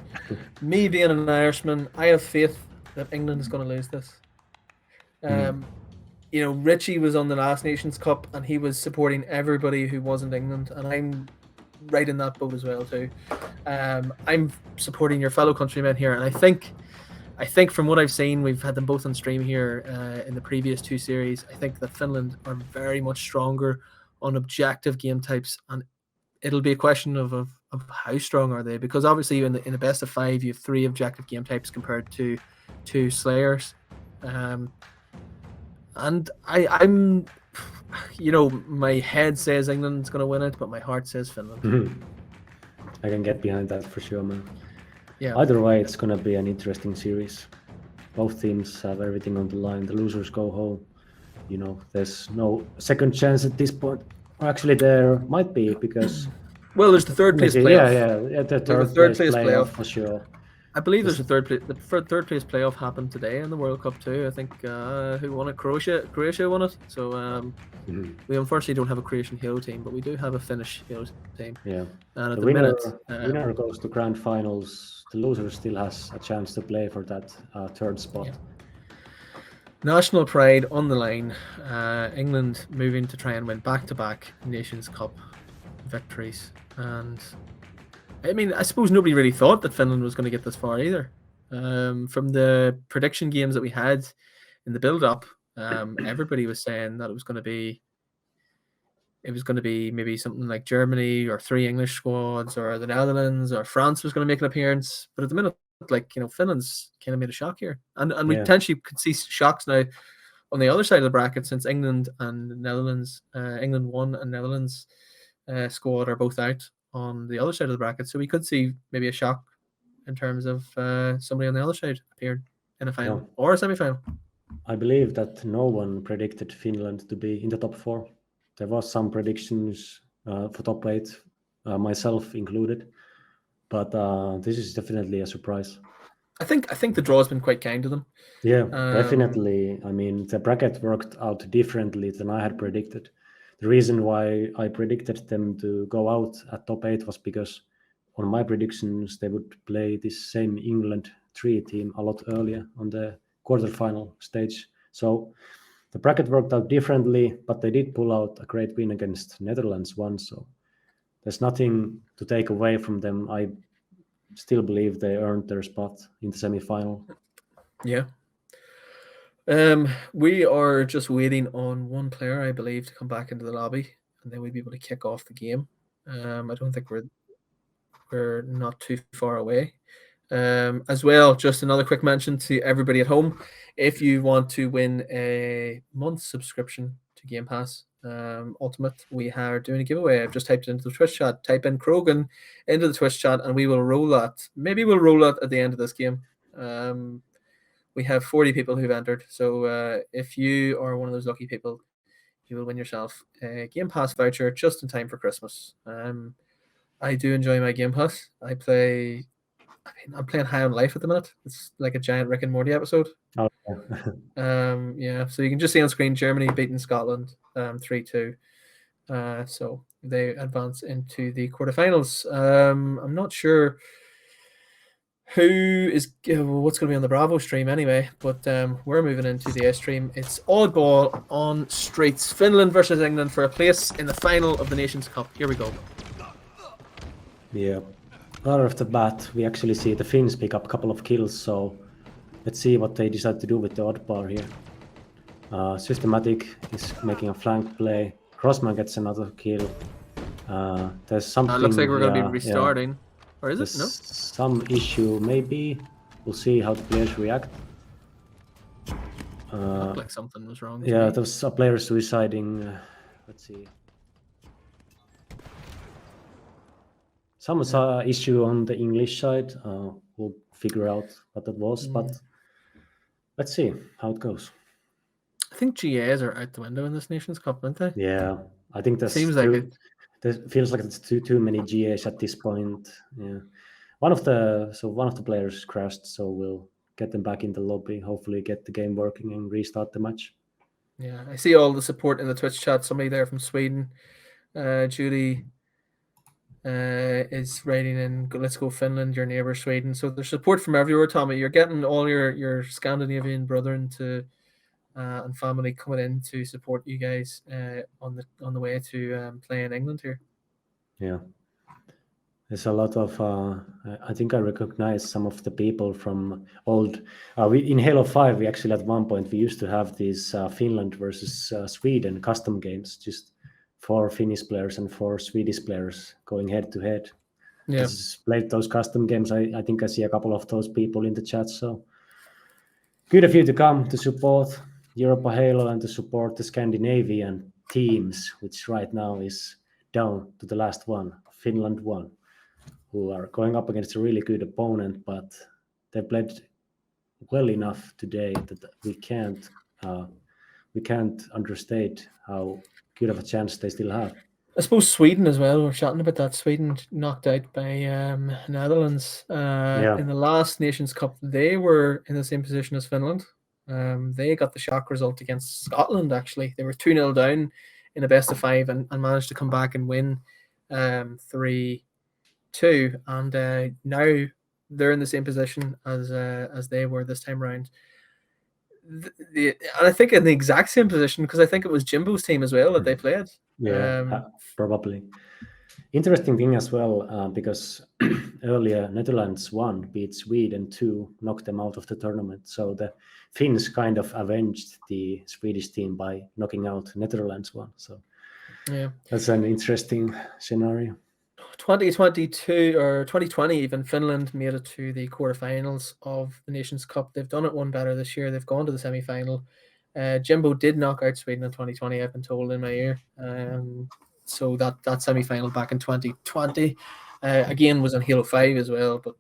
me being an Irishman, I have faith that England is going to lose this. You know, Richie was on the last Nations Cup and he was supporting everybody who wasn't England, and I'm right in that boat as well too. I'm supporting your fellow countrymen here, and I think from what I've seen, we've had them both on stream here in the previous two series. I think that Finland are very much stronger on objective game types, and it'll be a question of how strong are they, because obviously in a best of 5 you have 3 objective game types compared to 2 Slayers, and I'm, you know, my head says England's going to win it, but my heart says Finland. I can get behind that for sure, man. Yeah. Either way, it's gonna be an interesting series. Both teams have everything on the line. The losers go home. You know, there's no second chance at this point. Or actually, there might be, because well, there's the third place playoff. Yeah, the There's third place playoff for sure. I believe there's a third place. The third place playoff happened today in the World Cup too. I think who won it? Croatia won it. So we unfortunately don't have a Croatian Halo team, but we do have a Finnish Halo team. Yeah. And at The the winner goes to grand finals. The loser still has a chance to play for that third spot. Yeah. National pride on the line. England moving to try and win back-to-back Nations Cup victories, and I mean, I suppose nobody really thought that Finland was going to get this far either. From the prediction games that we had in the build-up, everybody was saying that it was going to be maybe something like Germany or 3 English squads, or the Netherlands or France was going to make an appearance. But at the minute, like, you know, Finland's kind of made a shock here, and we potentially could see shocks now on the other side of the bracket, since England and Netherlands, England 1 and Netherlands squad are both out on the other side of the bracket, so we could see maybe a shock in terms of somebody on the other side appeared in a final or a semi-final. I believe that no one predicted Finland to be in the top 4. There was some predictions for top 8, myself included, but this is definitely a surprise. I think the draw has been quite kind to them. Yeah, definitely. I mean, the bracket worked out differently than I had predicted. The reason why I predicted them to go out at top 8 was because on my predictions they would play this same England 3 team a lot earlier on the quarterfinal stage. So the bracket worked out differently, but they did pull out a great win against Netherlands once. So there's nothing to take away from them. I still believe they earned their spot in the semi-final. Yeah. We are just waiting on one player, I believe, to come back into the lobby, and then we'll be able to kick off the game. I don't think we're not too far away. As well, just another quick mention to everybody at home: if you want to win a month subscription to Game Pass Ultimate, we are doing a giveaway. I've just typed it into the Twitch chat. Type in Krogan into the Twitch chat, and we will roll that. Maybe we'll roll that at the end of this game. We have 40 people who've entered, so if you are one of those lucky people, you will win yourself a Game Pass voucher just in time for Christmas. I do enjoy my Game Pass. I'm playing High on Life at the minute. It's like a giant Rick and Morty episode. Oh, yeah. So you can just see on screen Germany beating Scotland 3-2. So they advance into the quarterfinals. I'm not sure what's going to be on the Bravo stream anyway, but we're moving into the S stream. It's oddball on streets. Finland versus England for a place in the final of the Nations Cup. Here we go. Yeah. Right off the bat, we actually see the Finns pick up a couple of kills, so let's see what they decide to do with the oddball here. Systematic is making a flank play. Crossman gets another kill. There's something... looks like we're going to be restarting. Yeah. Or is it? No? Some issue, maybe. We'll see how the players react. Looked like something was wrong. Yeah, there's a player suiciding. Let's see. Some issue on the English side. We'll figure out what that was, but let's see how it goes. I think GAs are out the window in this Nations Cup, aren't they? Yeah, I think there's Seems like it. There feels like it's too many GAs at this point. Yeah, one of the players crashed, so we'll get them back in the lobby. Hopefully, get the game working and restart the match. Yeah, I see all the support in the Twitch chat. Somebody there from Sweden, Judy, is writing in. Let's go Finland, your neighbor Sweden. So there's support from everywhere, Tommy. You're getting all your Scandinavian brethren to and family coming in to support you guys on the way to play in England here. Yeah, there's a lot of. I think I recognize some of the people from old. In Halo 5, we actually at one point we used to have these Finland versus Sweden custom games, just 4 Finnish players and 4 Swedish players going head to head. Yeah, Just played those custom games. I think I see a couple of those people in the chat. So good of you to come to support Europa Halo and to support the Scandinavian teams, which right now is down to the last one, Finland 1, who are going up against a really good opponent, but they played well enough today that we can't understate how good of a chance they still have. I suppose Sweden as well. We're chatting about that. Sweden knocked out by Netherlands in the last Nations Cup. They were in the same position as Finland. They got the shock result against Scotland, actually. They were 2-0 down in a best of 5 and managed to come back and win 3-2. And now they're in the same position as they were this time around. And I think in the exact same position, because I think it was Jimbo's team as well that they played. Yeah, probably. Interesting thing as well, because earlier Netherlands 1 beat Sweden 2, knocked them out of the tournament. So the Finns kind of avenged the Swedish team by knocking out Netherlands 1. So yeah, that's an interesting scenario. 2022 or 2020, even Finland made it to the quarterfinals of the Nations Cup. They've done it one better this year. They've gone to the semi-final. Jimbo did knock out Sweden in 2020, I've been told in my ear. So that semi-final back in 2020 again was on Halo 5 as well, but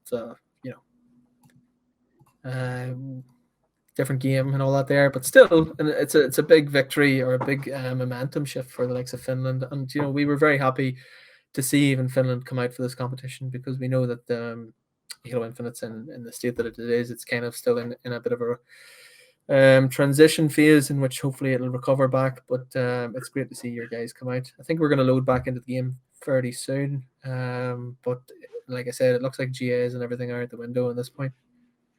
different game and all that there, but still it's a big victory or a big momentum shift for the likes of Finland. And we were very happy to see even Finland come out for this competition, because we know that Halo Infinite's in the state that it is. It's kind of still in a bit of a transition phase in which hopefully it'll recover back, but it's great to see your guys come out. I think we're going to load back into the game fairly soon, but like I said, it looks like GAs and everything are out the window at this point.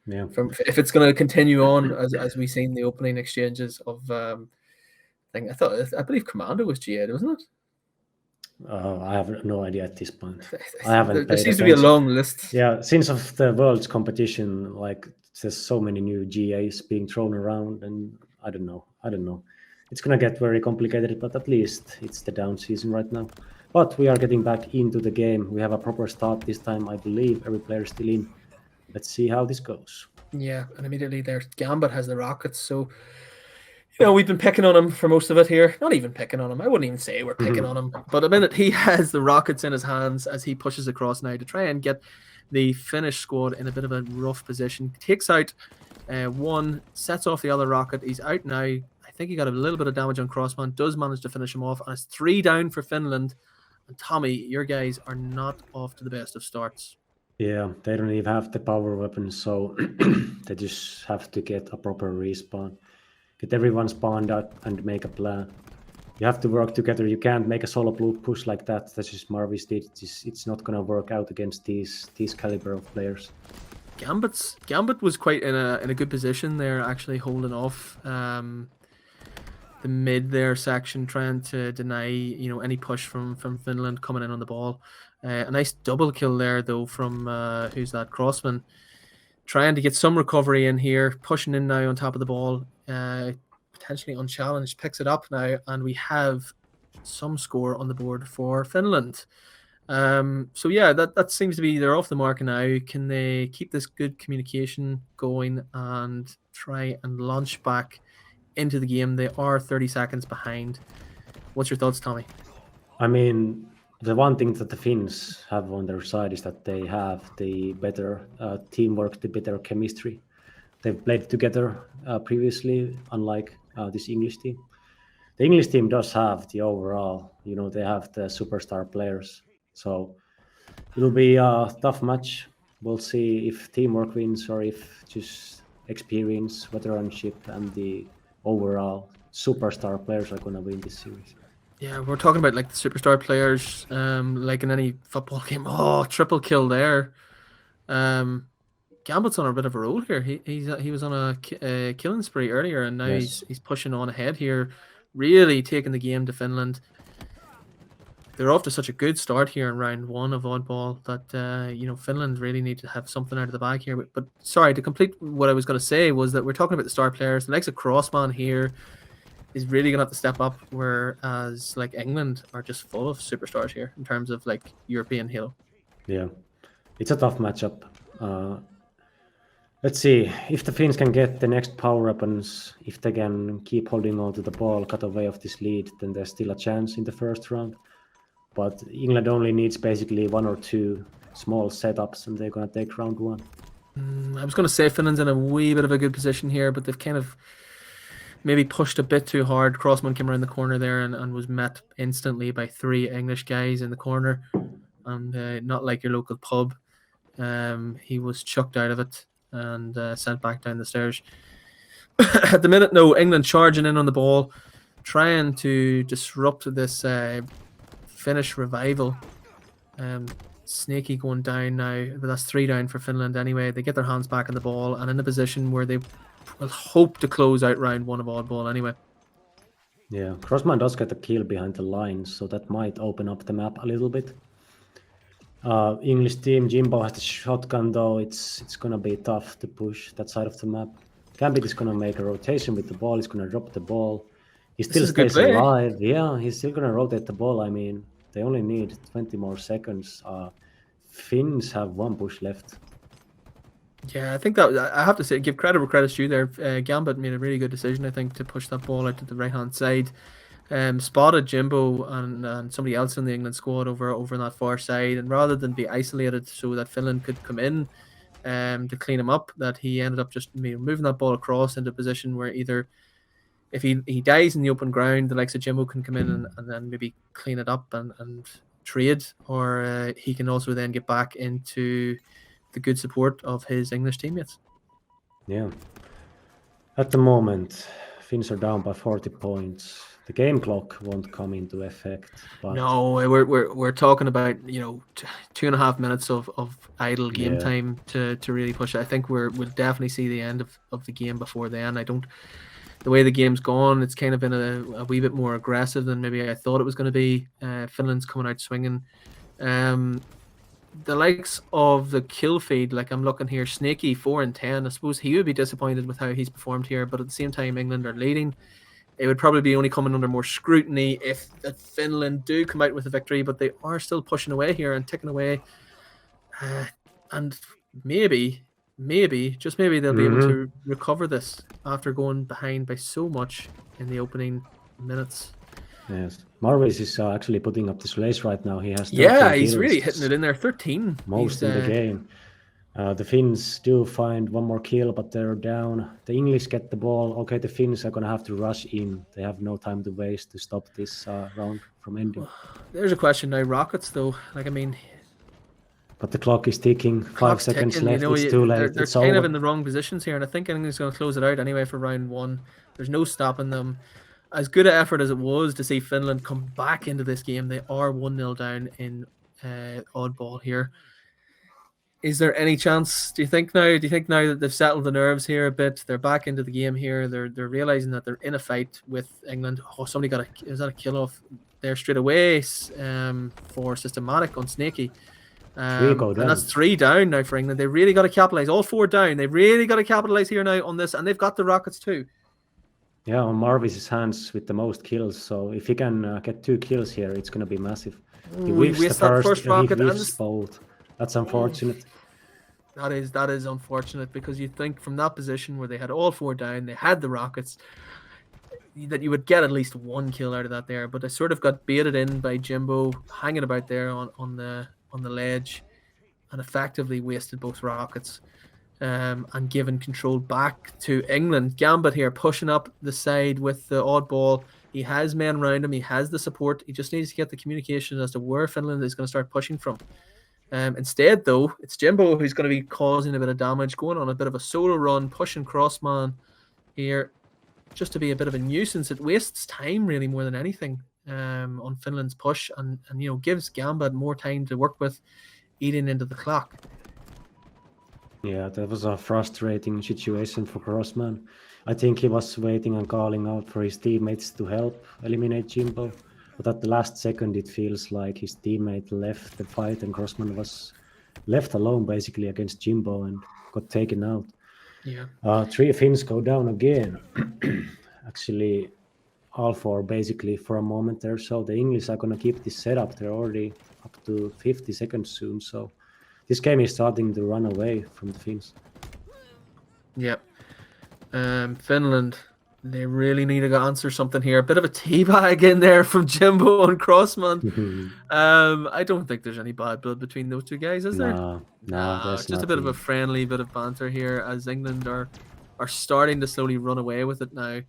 Yeah. If it's going to continue on as we seen the opening exchanges of I believe Commando was GA, wasn't it? I have no idea at this point. I haven't. There seems to be a long list. Yeah, since of the world's competition, like there's so many new GAs being thrown around, and I don't know. It's gonna get very complicated, but at least it's the down season right now. But we are getting back into the game. We have a proper start this time, I believe. Every player is still in. Let's see how this goes. Yeah, and immediately there, Gambit has the Rockets, so. We've been picking on him for most of it here. Not even picking on him. I wouldn't even say we're picking on him. But a minute he has the Rockets in his hands as he pushes across now to try and get the Finnish squad in a bit of a rough position. Takes out one, sets off the other Rocket. He's out now. I think he got a little bit of damage on Crossman. Does manage to finish him off. And it's 3 down for Finland. And Tommy, your guys are not off to the best of starts. Yeah, they don't even have the power weapons, so they just have to get a proper respawn. Get everyone spawned out and make a plan. You have to work together. You can't make a solo blue push like that. That's just Marvis did. It's not gonna work out against these caliber of players. Gambit was quite in a good position there, actually holding off the mid there section, trying to deny any push from Finland coming in on the ball. A nice double kill there though from who's that, Crossman, trying to get some recovery in here, pushing in now on top of the ball. Potentially unchallenged, picks it up now, and we have some score on the board for Finland. So yeah, that seems to be, they're off the mark now. Can they keep this good communication going and try and launch back into the game? They are 30 seconds behind. What's your thoughts, Tommy? I mean, the one thing that the Finns have on their side is that they have the better teamwork, the better chemistry. They've played together previously, unlike this English team. The English team does have the overall, they have the superstar players. So it'll be a tough match. We'll see if teamwork wins or if just experience, veteranship, and the overall superstar players are going to win this series. Yeah, we're talking about like the superstar players, like in any football game. Oh, triple kill there. Gambit's on a bit of a roll here. He was on a killing spree earlier, and now Yes. he's pushing on ahead here, really taking the game to Finland. They're off to such a good start here in round 1 of Oddball that Finland really need to have something out of the bag here. But sorry, to complete what I was going to say was that we're talking about the star players. The likes of Crossman here is really going to have to step up, whereas like England are just full of superstars here in terms of like European Halo. Yeah, it's a tough matchup. Let's see if the Finns can get the next power weapons. If they can keep holding on to the ball, cut away of this lead, then there's still a chance in the first round. But England only needs basically 1 or 2 small setups, and they're gonna take round 1. I was going to say Finland's in a wee bit of a good position here, but they've kind of maybe pushed a bit too hard. Crossman came around the corner there and was met instantly by 3 English guys in the corner, and not like your local pub. He was chucked out of it and sent back down the stairs. At the minute, no, England charging in on the ball, trying to disrupt this Finnish revival. Snaky going down now, but that's 3 down for Finland anyway. They get their hands back on the ball and in a position where they will hope to close out round 1 of Oddball anyway. Yeah, Crossman does get a kill behind the lines, so that might open up the map a little bit. English team, Jimbo has the shotgun though. It's gonna be tough to push that side of the map. Gambit is gonna make a rotation with the ball. He's gonna drop the ball. He still stays alive. Yeah, he's still gonna rotate the ball. I mean, they only need 20 more seconds. Finns have 1 push left. Yeah, I think that I have to say, give credit where credit's due there. Gambit made a really good decision, I think, to push that ball out to the right hand side. Spotted Jimbo and somebody else in the England squad over on that far side, and rather than be isolated so that Finland could come in to clean him up, that he ended up just moving that ball across into a position where either if he dies in the open ground, the likes of Jimbo can come in and then maybe clean it up and trade, or he can also then get back into the good support of his English teammates. Yeah. At the moment, Finns are down by 40 points. The game clock won't come into effect. But no, we're talking about 2.5 minutes of idle game time to really push it. I think we'll definitely see the end of the game before then. The way the game's gone, it's kind of been a wee bit more aggressive than maybe I thought it was going to be. Finland's coming out swinging. The likes of the kill feed, like I'm looking here, Snaky 4 and 10. I suppose he would be disappointed with how he's performed here, but at the same time, England are leading. It would probably be only coming under more scrutiny if Finland do come out with a victory, but they are still pushing away here and ticking away. And maybe, just maybe they'll be able to recover this after going behind by so much in the opening minutes. Yes, Marvis is actually putting up this race right now. He has he's really hitting it in there. 13 most in the game. The Finns do find 1 more kill, but they're down. The English get the ball. Okay, the Finns are gonna have to rush in. They have no time to waste to stop this round from ending. There's a question now. Rockets, though. But the clock is ticking. 5 seconds ticking, left. It's too late. They're it's kind over. of in the wrong positions here, and I think England's going to close it out anyway for round 1. There's no stopping them. As good an effort as it was to see Finland come back into this game, they are 1-0 down in Oddball here. Is there any chance? Do you think now that they've settled the nerves here a bit, they're back into the game here? They're realizing that they're in a fight with England. Oh, somebody is that a kill off there straight away for Systematic on Snaky. And that's 3 down now for England. They really got to capitalize. All 4 down. They've really got to capitalize here now on this, and they've got the rockets too. Yeah, on Marvis' hands with the most kills. So if he can get 2 kills here, it's going to be massive. He whiffs the first rocket. He whiffs both. That's unfortunate. That is unfortunate, because you'd think from that position where they had all 4 down, they had the rockets, that you would get at least 1 kill out of that there. But they sort of got baited in by Jimbo hanging about there on the ledge, and effectively wasted both rockets. and giving control back to England. Gambit here pushing up the side with the odd ball. He has men around him. He has the support. He just needs to get the communication as to where Finland is going to start pushing from. Instead, though, it's Jimbo who's going to be causing a bit of damage, going on a bit of a solo run, pushing Crossman here just to be a bit of a nuisance. It wastes time really more than anything on Finland's push, and gives Gambit more time to work with, eating into the clock. Yeah, that was a frustrating situation for Crossman. I think he was waiting and calling out for his teammates to help eliminate Jimbo. But at the last second, it feels like his teammate left the fight and Crossman was left alone basically against Jimbo and got taken out. Yeah. 3 Finns go down again. Actually, all 4 basically for a moment there. So the English are going to keep this setup. They're already up to 50 seconds soon. So this game is starting to run away from the Finns. Yep. Finland, they really need to answer something here. A bit of a teabag in there from Jimbo and Crossman. I don't think there's any bad blood between those two guys, is there? No, It's just a bit of a friendly bit of banter here as England are starting to slowly run away with it now.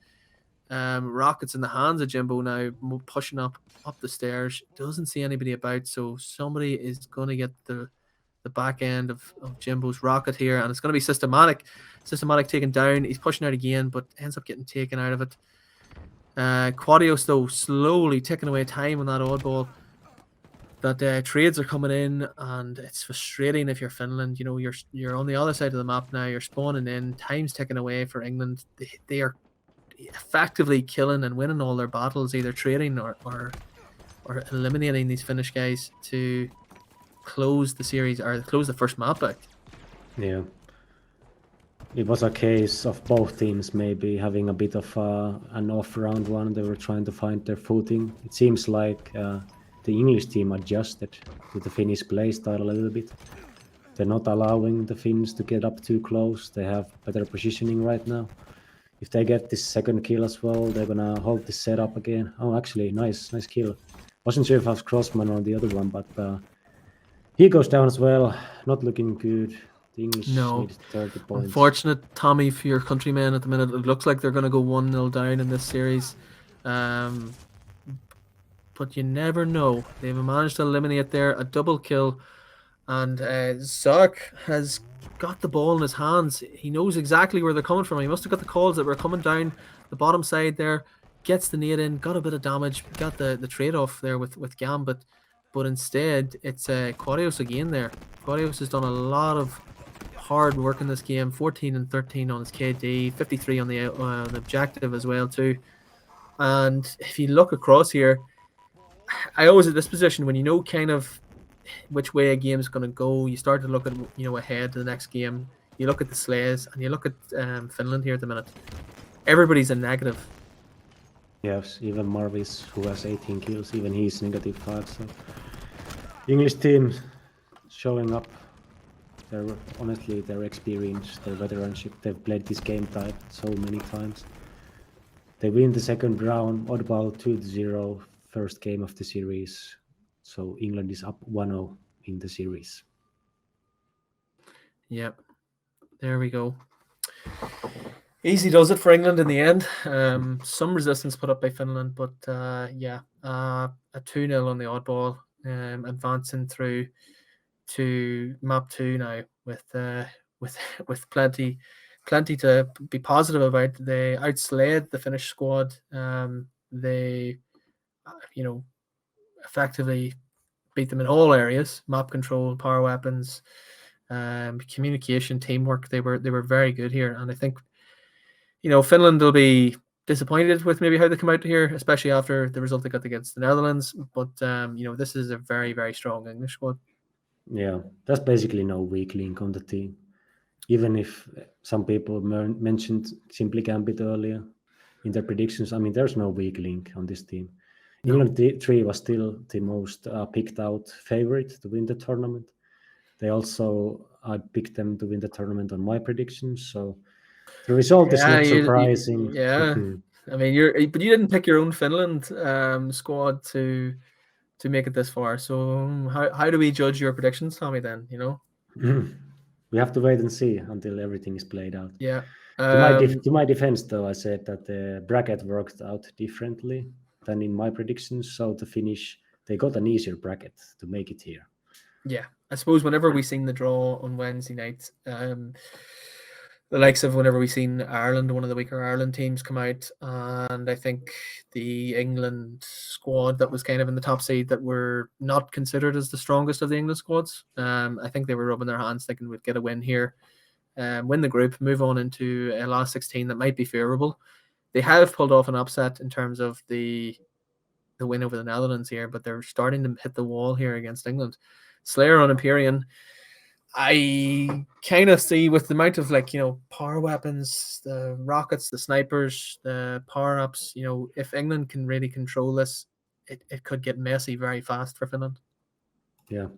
Rockets in the hands of Jimbo now, pushing up the stairs. Doesn't see anybody about, so somebody is going to get the back end of Jimbo's rocket here, and it's going to be systematic taken down. He's pushing out again, but ends up getting taken out of it. Quadios, though, slowly ticking away time on that oddball. That trades are coming in, and it's frustrating if you're Finland. You're on the other side of the map now. You're spawning in. Time's ticking away for England. They are effectively killing and winning all their battles, either trading or eliminating these Finnish guys to close the series or close the first map out. Yeah. It was a case of both teams maybe having a bit of an off round one. They were trying to find their footing. It seems like the English team adjusted to the Finnish play style a little bit. They're not allowing the Finns to get up too close. They have better positioning right now. If they get this second kill as well, they're gonna hold the setup again. Oh, actually, nice kill. Wasn't sure if I was Crossman or the other one, but he goes down as well. Not looking good. The English need 30 points. Unfortunate, Tommy, for your countrymen at the minute. It looks like they're going to go 1-0 down in this series. But you never know. They've managed to eliminate there a double kill. And Zark has got the ball in his hands. He knows exactly where they're coming from. He must have got the calls that were coming down the bottom side there. Gets the nade in, got a bit of damage, got the trade-off there with Gambit. But instead, it's Quadios again there. Quadios has done a lot of hard work in this game. 14 and 13 on his KD, 53 on the objective as well too. And if you look across here, I always at this position, when you know kind of which way a game is going to go, you start to look at ahead to the next game. You look at the Slays and you look at Finland here at the minute. Everybody's a negative. Yes, even Marvis, who has 18 kills, even he's -5. So English team showing up. Honestly, their experience, their veteranship. They've played this game type so many times. They win the second round, oddball 2-0, first game of the series. So England is up 1-0 in the series. Yep, there we go. Easy does it for England in the end. Some resistance put up by Finland, but a 2-0 on the oddball, advancing through to map 2 now with plenty to be positive about. They outslayed the Finnish squad. They effectively beat them in all areas: map control, power weapons, communication, teamwork. They were very good here, and I think Finland will be disappointed with maybe how they come out here, especially after the result they got against the Netherlands. But this is a very, very strong English squad. Yeah, there's basically no weak link on the team. Even if some people mentioned simply Gambit earlier in their predictions, I mean, there's no weak link on this team. No. England 3 was still the most picked out favorite to win the tournament. They also, I picked them to win the tournament on my predictions, so the result is not surprising. I mean, but you didn't pick your own Finland squad to make it this far. So how do we judge your predictions, Tommy? Then we have to wait and see until everything is played out. Yeah. To my defense, though, I said that the bracket worked out differently than in my predictions. So to finish, they got an easier bracket to make it here. Yeah, I suppose whenever we seen the draw on Wednesday night, the likes of whenever we seen Ireland, one of the weaker Ireland teams, come out, and I think the England squad that was kind of in the top seed that were not considered as the strongest of the England squads. I think they were rubbing their hands thinking we'd get a win here, win the group, move on into a last 16 that might be favourable. They have pulled off an upset in terms of the win over the Netherlands here, but they're starting to hit the wall here against England. Slayer on Empyrean, I kind of see with the amount of power weapons, the rockets, the snipers, the power ups, if England can really control this, it could get messy very fast for Finland. Yeah,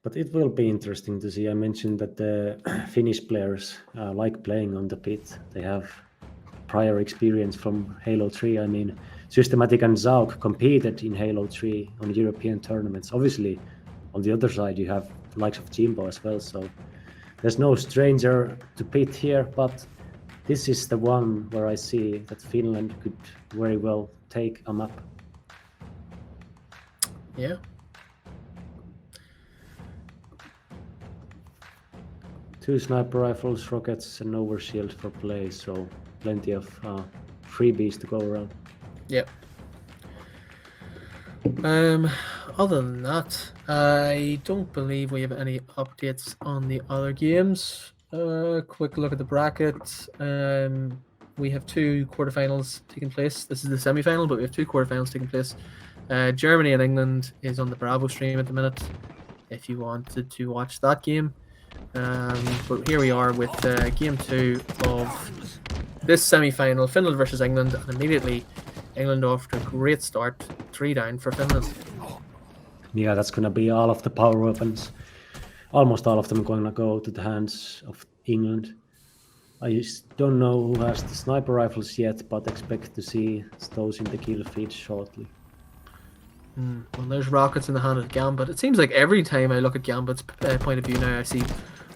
but it will be interesting to see. I mentioned that the Finnish players like playing on the pit. They have prior experience from Halo 3. I mean, Systematic and Zauk competed in Halo 3 on European tournaments. Obviously, on the other side, you have the likes of Jimbo as well. So there's no stranger to pit here, but this is the one where I see that Finland could very well take a map. Yeah. Two sniper rifles, rockets, and overshield for play, so plenty of freebies to go around. Yep. Other than that, I don't believe we have any updates on the other games. Quick look at the bracket. We have two quarterfinals taking place. This is the semi-final, but we have two quarterfinals taking place. Germany and England is on the Bravo stream at the minute, if you wanted to watch that game. But here we are with game 2 of this semi-final, Finland versus England, and immediately England off to a great start, 3 down for Finland. Yeah, that's going to be all of the power weapons. Almost all of them are going to go to the hands of England. I just don't know who has the sniper rifles yet, but expect to see those in the kill feed shortly. Well, there's rockets in the hand of Gambit. It seems like every time I look at Gambit's point of view now, I see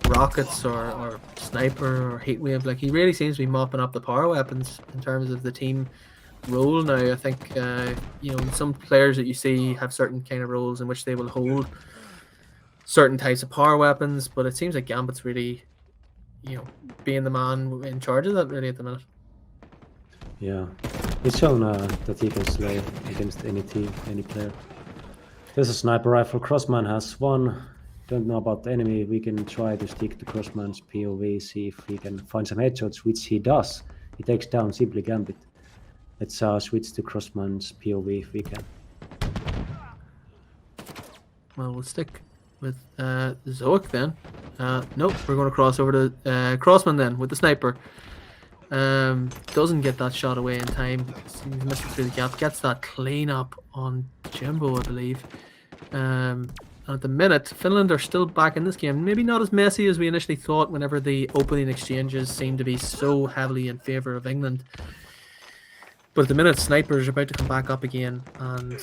rockets or sniper or heatwave. Like, he really seems to be mopping up the power weapons in terms of the team role now. I think some players that you see have certain kind of roles in which they will hold certain types of power weapons, but it seems like Gambit's really being the man in charge of that really at the minute. Yeah, he's shown that he can slay against any team, any player. There's a sniper rifle. Crossman has one. Don't know about the enemy. We can try to stick to Crossman's POV, see if we can find some headshots, which he does. He takes down simply Gambit. Let's switch to Crossman's POV if we can. Well, we'll stick with Zoic then. Nope, we're going to cross over to Crossman then with the sniper. Doesn't get that shot away in time. He's missed it through the gap. Gets that clean up on Jimbo, I believe. And at the minute, Finland are still back in this game. Maybe not as messy as we initially thought whenever the opening exchanges seemed to be so heavily in favour of England. But at the minute, snipers are about to come back up again, and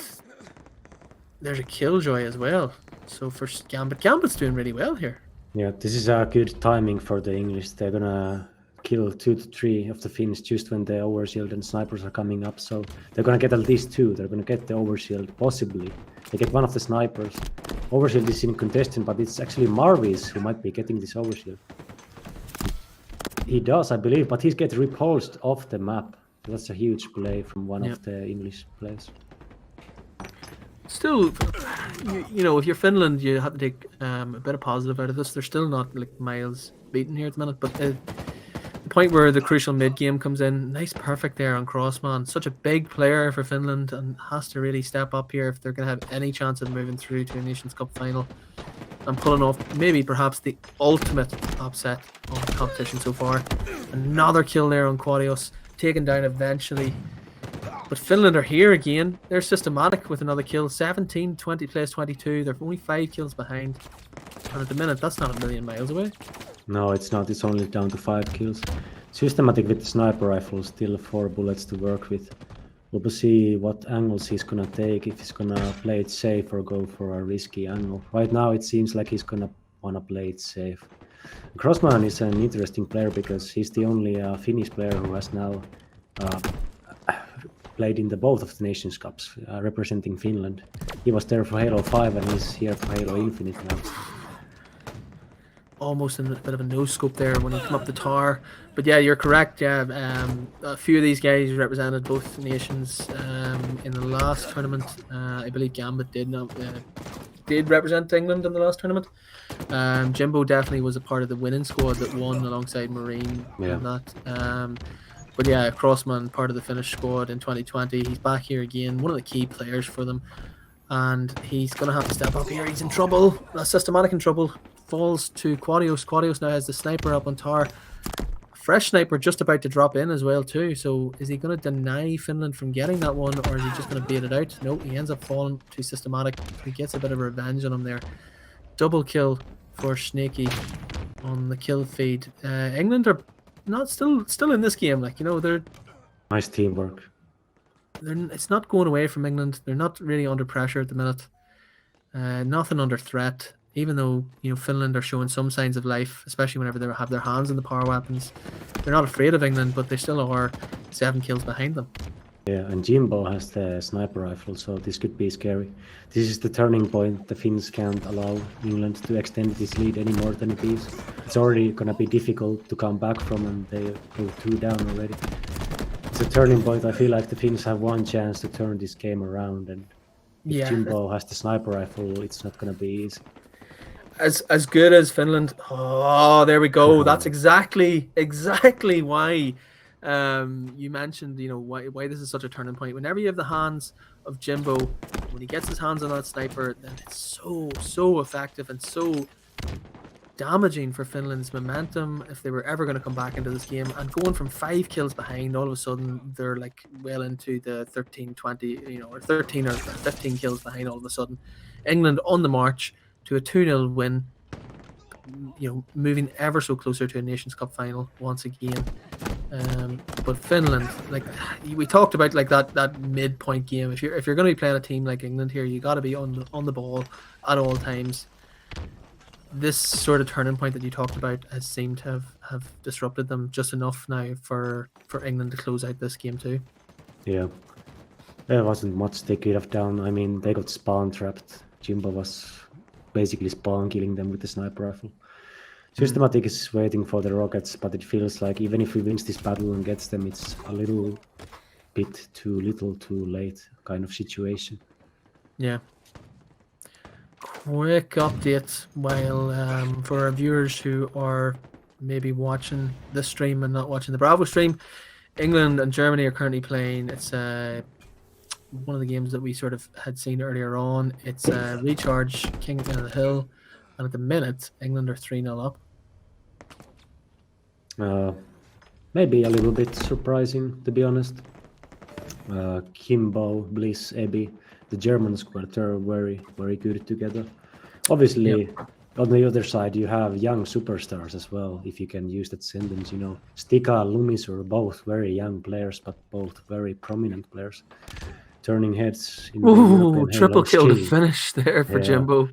there's a killjoy as well. So for Gambit's doing really well here. Yeah, this is a good timing for the English. They're gonna kill 2 to 3 of the Finns just when the overshield and snipers are coming up. So they're gonna get at least 2. They're gonna get the overshield, possibly. They get one of the snipers. Overshield is in contention, but it's actually Marvis who might be getting this overshield. He does, I believe, but he's getting repulsed off the map. That's a huge play from one of the English players. Still, if you're Finland, you have to take a bit of positive out of this. They're still not like miles beaten here at the minute, but the point where the crucial mid game comes in, nice perfect there on Crossman. Such a big player for Finland and has to really step up here if they're going to have any chance of moving through to a Nations Cup final and pulling off maybe perhaps the ultimate upset of the competition so far. Another kill there on Quadios, taken down eventually. But Finland are here again. They're systematic with another kill. 17, 20 plays 22. They're only 5 kills behind. And at the minute, that's not a million miles away. No, it's not. It's only down to 5 kills. Systematic with the sniper rifle, still 4 bullets to work with. We'll see what angles he's gonna take, if he's gonna play it safe or go for a risky angle. Right now, it seems like he's gonna wanna play it safe. Grossman is an interesting player because he's the only Finnish player who has now played in both of the Nations Cups, representing Finland. He was there for Halo 5 and he's here for Halo Infinite now. So. Almost in a bit of a no scope there when he came up the tower, but yeah, you're correct. Yeah, a few of these guys represented both nations in the last tournament. I believe Gambit did represent England in the last tournament. Jimbo definitely was a part of the winning squad that won alongside Marine and that. But yeah, Crossman, part of the Finnish squad in 2020. He's back here again, one of the key players for them, and he's gonna have to step up here. He's in trouble. Systematic in trouble. Falls to Quadios. Quadios now has the sniper up on tower. Fresh sniper just about to drop in as well too. So is he going to deny Finland from getting that one, or is he just going to bait it out? No, he ends up falling to Systematic. He gets a bit of revenge on him there. Double kill for Snaky on the kill feed. England are not still in this game. Like, you know, they're nice teamwork. It's not going away from England. They're not really under pressure at the minute. Nothing under threat. Even though, you know, Finland are showing some signs of life, especially whenever they have their hands on the power weapons. They're not afraid of England, but they still are 7 kills behind them. Yeah, and Jimbo has the sniper rifle, so this could be scary. This is the turning point. The Finns can't allow England to extend this lead any more than it is. It's already going to be difficult to come back from, and they go 2 down already. It's a turning point. I feel like the Finns have one chance to turn this game around, and if Jimbo has the sniper rifle, it's not going to be easy. As good as Finland. Oh, there we go. That's exactly why you mentioned, you know, why this is such a turning point. Whenever you have the hands of Jimbo, when he gets his hands on that sniper, then it's so effective and so damaging for Finland's momentum if they were ever going to come back into this game. And going from 5 kills behind, all of a sudden they're like well into the 13, 20, you know, or 13 or 15 kills behind all of a sudden. England on the march to a 2-0 win, you know, moving ever so closer to a Nations Cup final once again. But Finland, like we talked about, like that midpoint game. If you're going to be playing a team like England here, you got to be on the ball at all times. This sort of turning point that you talked about has seemed to have disrupted them just enough now for England to close out this game too. Yeah, there wasn't much they could have done. I mean, they got spawn trapped. Jimbo was basically spawn killing them with the sniper rifle. Systematic is waiting for the rockets, but it feels like even if he wins this battle and gets them, it's a little bit too little too late kind of situation. Yeah. Quick update while for our viewers who are maybe watching this stream and not watching the Bravo stream. England and Germany are currently playing. It's one of the games that we sort of had seen earlier on. It's Recharge King of the Hill, and at the minute England are 3-0 up. Maybe a little bit surprising, to be honest. Kimbo, Bliss, Ebi, the German squad are very, very good together. Obviously, on the other side, you have young superstars as well, if you can use that sentence. You know, Stika and Lumis are both very young players, but both very prominent players. Turning heads in the European triple Halo kill to scene. finish there for Jimbo.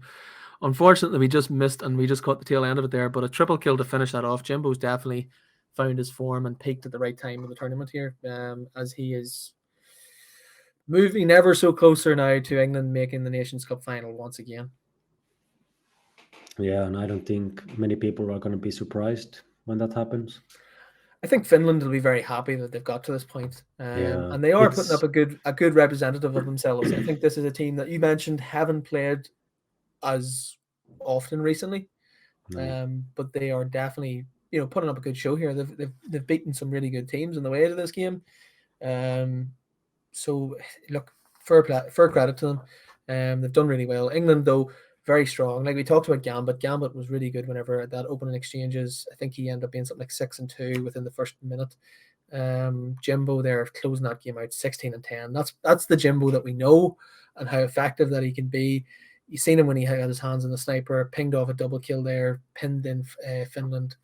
Unfortunately, we just missed and we just caught the tail end of it there, but a triple kill to finish that off. Jimbo's definitely found his form and peaked at the right time of the tournament here, as he is moving ever so closer now to England making the Nations Cup final once again. Yeah, and I don't think many people are going to be surprised when that happens. I think Finland will be very happy that they've got to this point, and they are putting up a good representative of themselves. I think this is a team that you mentioned haven't played as often recently, but they are definitely, you know, putting up a good show here. They've beaten some really good teams on the way to this game. So look, fair credit to them. They've done really well. England, though, very strong. Like we talked about Gambit. Gambit was really good whenever that opening exchanges. I think he ended up being something like 6-2 within the first minute. Jimbo there closing that game out 16-10. That's the Jimbo that we know and how effective that he can be. You've seen him when he had his hands on the sniper, pinged off a double kill there, pinned in Finland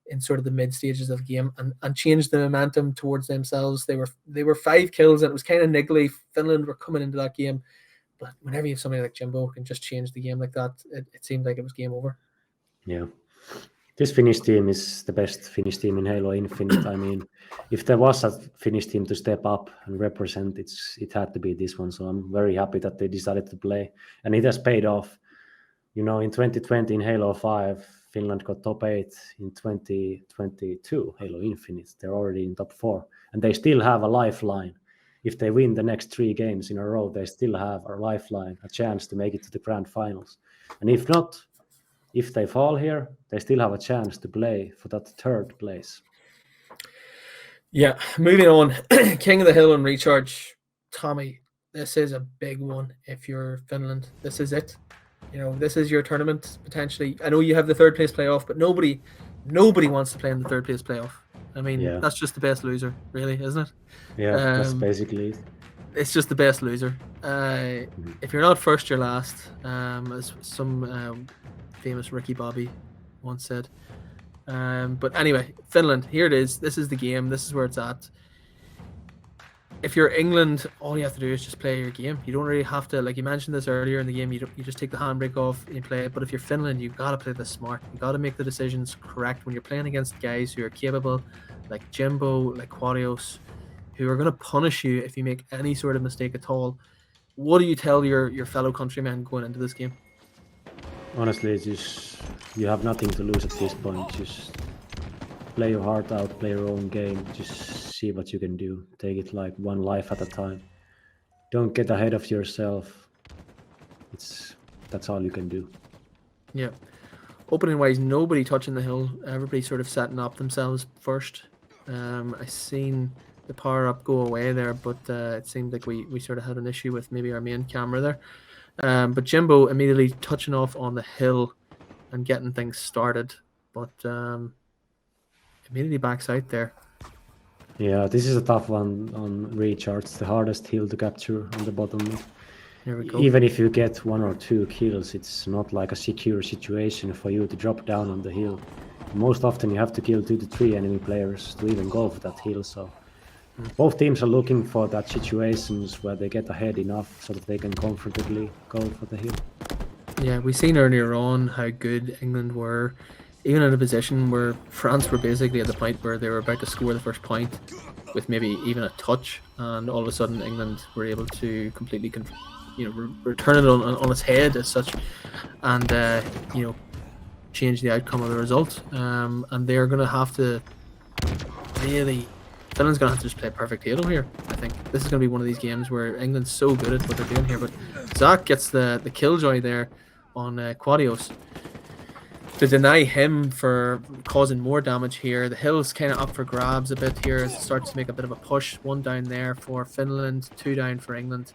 in sort of the mid stages of the game and changed the momentum towards themselves. They were 5 kills and it was kind of niggly. Finland were coming into that game. But whenever you have somebody like Jimbo who can just change the game like that, it seemed like it was game over. Yeah. This Finnish team is the best Finnish team in Halo Infinite. I mean, if there was a Finnish team to step up and represent, it had to be this one. So I'm very happy that they decided to play, and it has paid off. In 2020 in Halo 5, Finland got top 8. In 2022 Halo Infinite, they're already in top 4, and they still have a lifeline. If they win the next 3 games in a row, they still have a lifeline, a chance to make it to the grand finals. And if not, if they fall here, they still have a chance to play for that 3rd place. Yeah, moving on. King of the Hill and Recharge. Tommy, this is a big one if you're Finland. This is it. This is your tournament, potentially. I know you have the 3rd place playoff, but nobody wants to play in the 3rd place playoff. I mean, That's just the best loser, really, isn't it? Yeah, that's basically it. It's just the best loser. If you're not first, you're last, as some famous Ricky Bobby once said. But anyway, Finland, here it is. This is the game. This is where it's at. If you're England, all you have to do is just play your game. You don't really have to, like you mentioned this earlier in the game, you just take the handbrake off and you play it. But if you're Finland, you've got to play this smart. You've got to make the decisions correct when you're playing against guys who are capable, like Jimbo, like Quadios, who are going to punish you if you make any sort of mistake at all. What do you tell your fellow countrymen going into this game? Honestly, you have nothing to lose at this point. Just play your heart out, play your own game, just see what you can do. Take it like one life at a time. Don't get ahead of yourself. That's all you can do. Yeah. Opening wise, nobody touching the hill. Everybody sort of setting up themselves first. I seen the power up go away there, but it seemed like we sort of had an issue with maybe our main camera there. But Jimbo immediately touching off on the hill and getting things started, but immediately backs out there. Yeah, this is a tough one on Recharge. It's the hardest hill to capture on the bottom. Here we go. Even if you get 1 or 2 kills, it's not like a secure situation for you to drop down on the hill. Most often you have to kill 2 to 3 enemy players to even go for that hill. So both teams are looking for that situations where they get ahead enough so that they can comfortably go for the hill. Yeah, we seen earlier on how good England were, even in a position where France were basically at the point where they were about to score the first point with maybe even a touch, and all of a sudden England were able to completely return it on its head as such, and change the outcome of the result. And they're going to have to Finland's going to have to just play perfect Halo here. I think this is going to be one of these games where England's so good at what they're doing here. But Zach gets the killjoy there on Quadios to deny him for causing more damage here. The hill's kind of up for grabs a bit here as it starts to make a bit of a push. 1 down there for Finland, 2 down for England.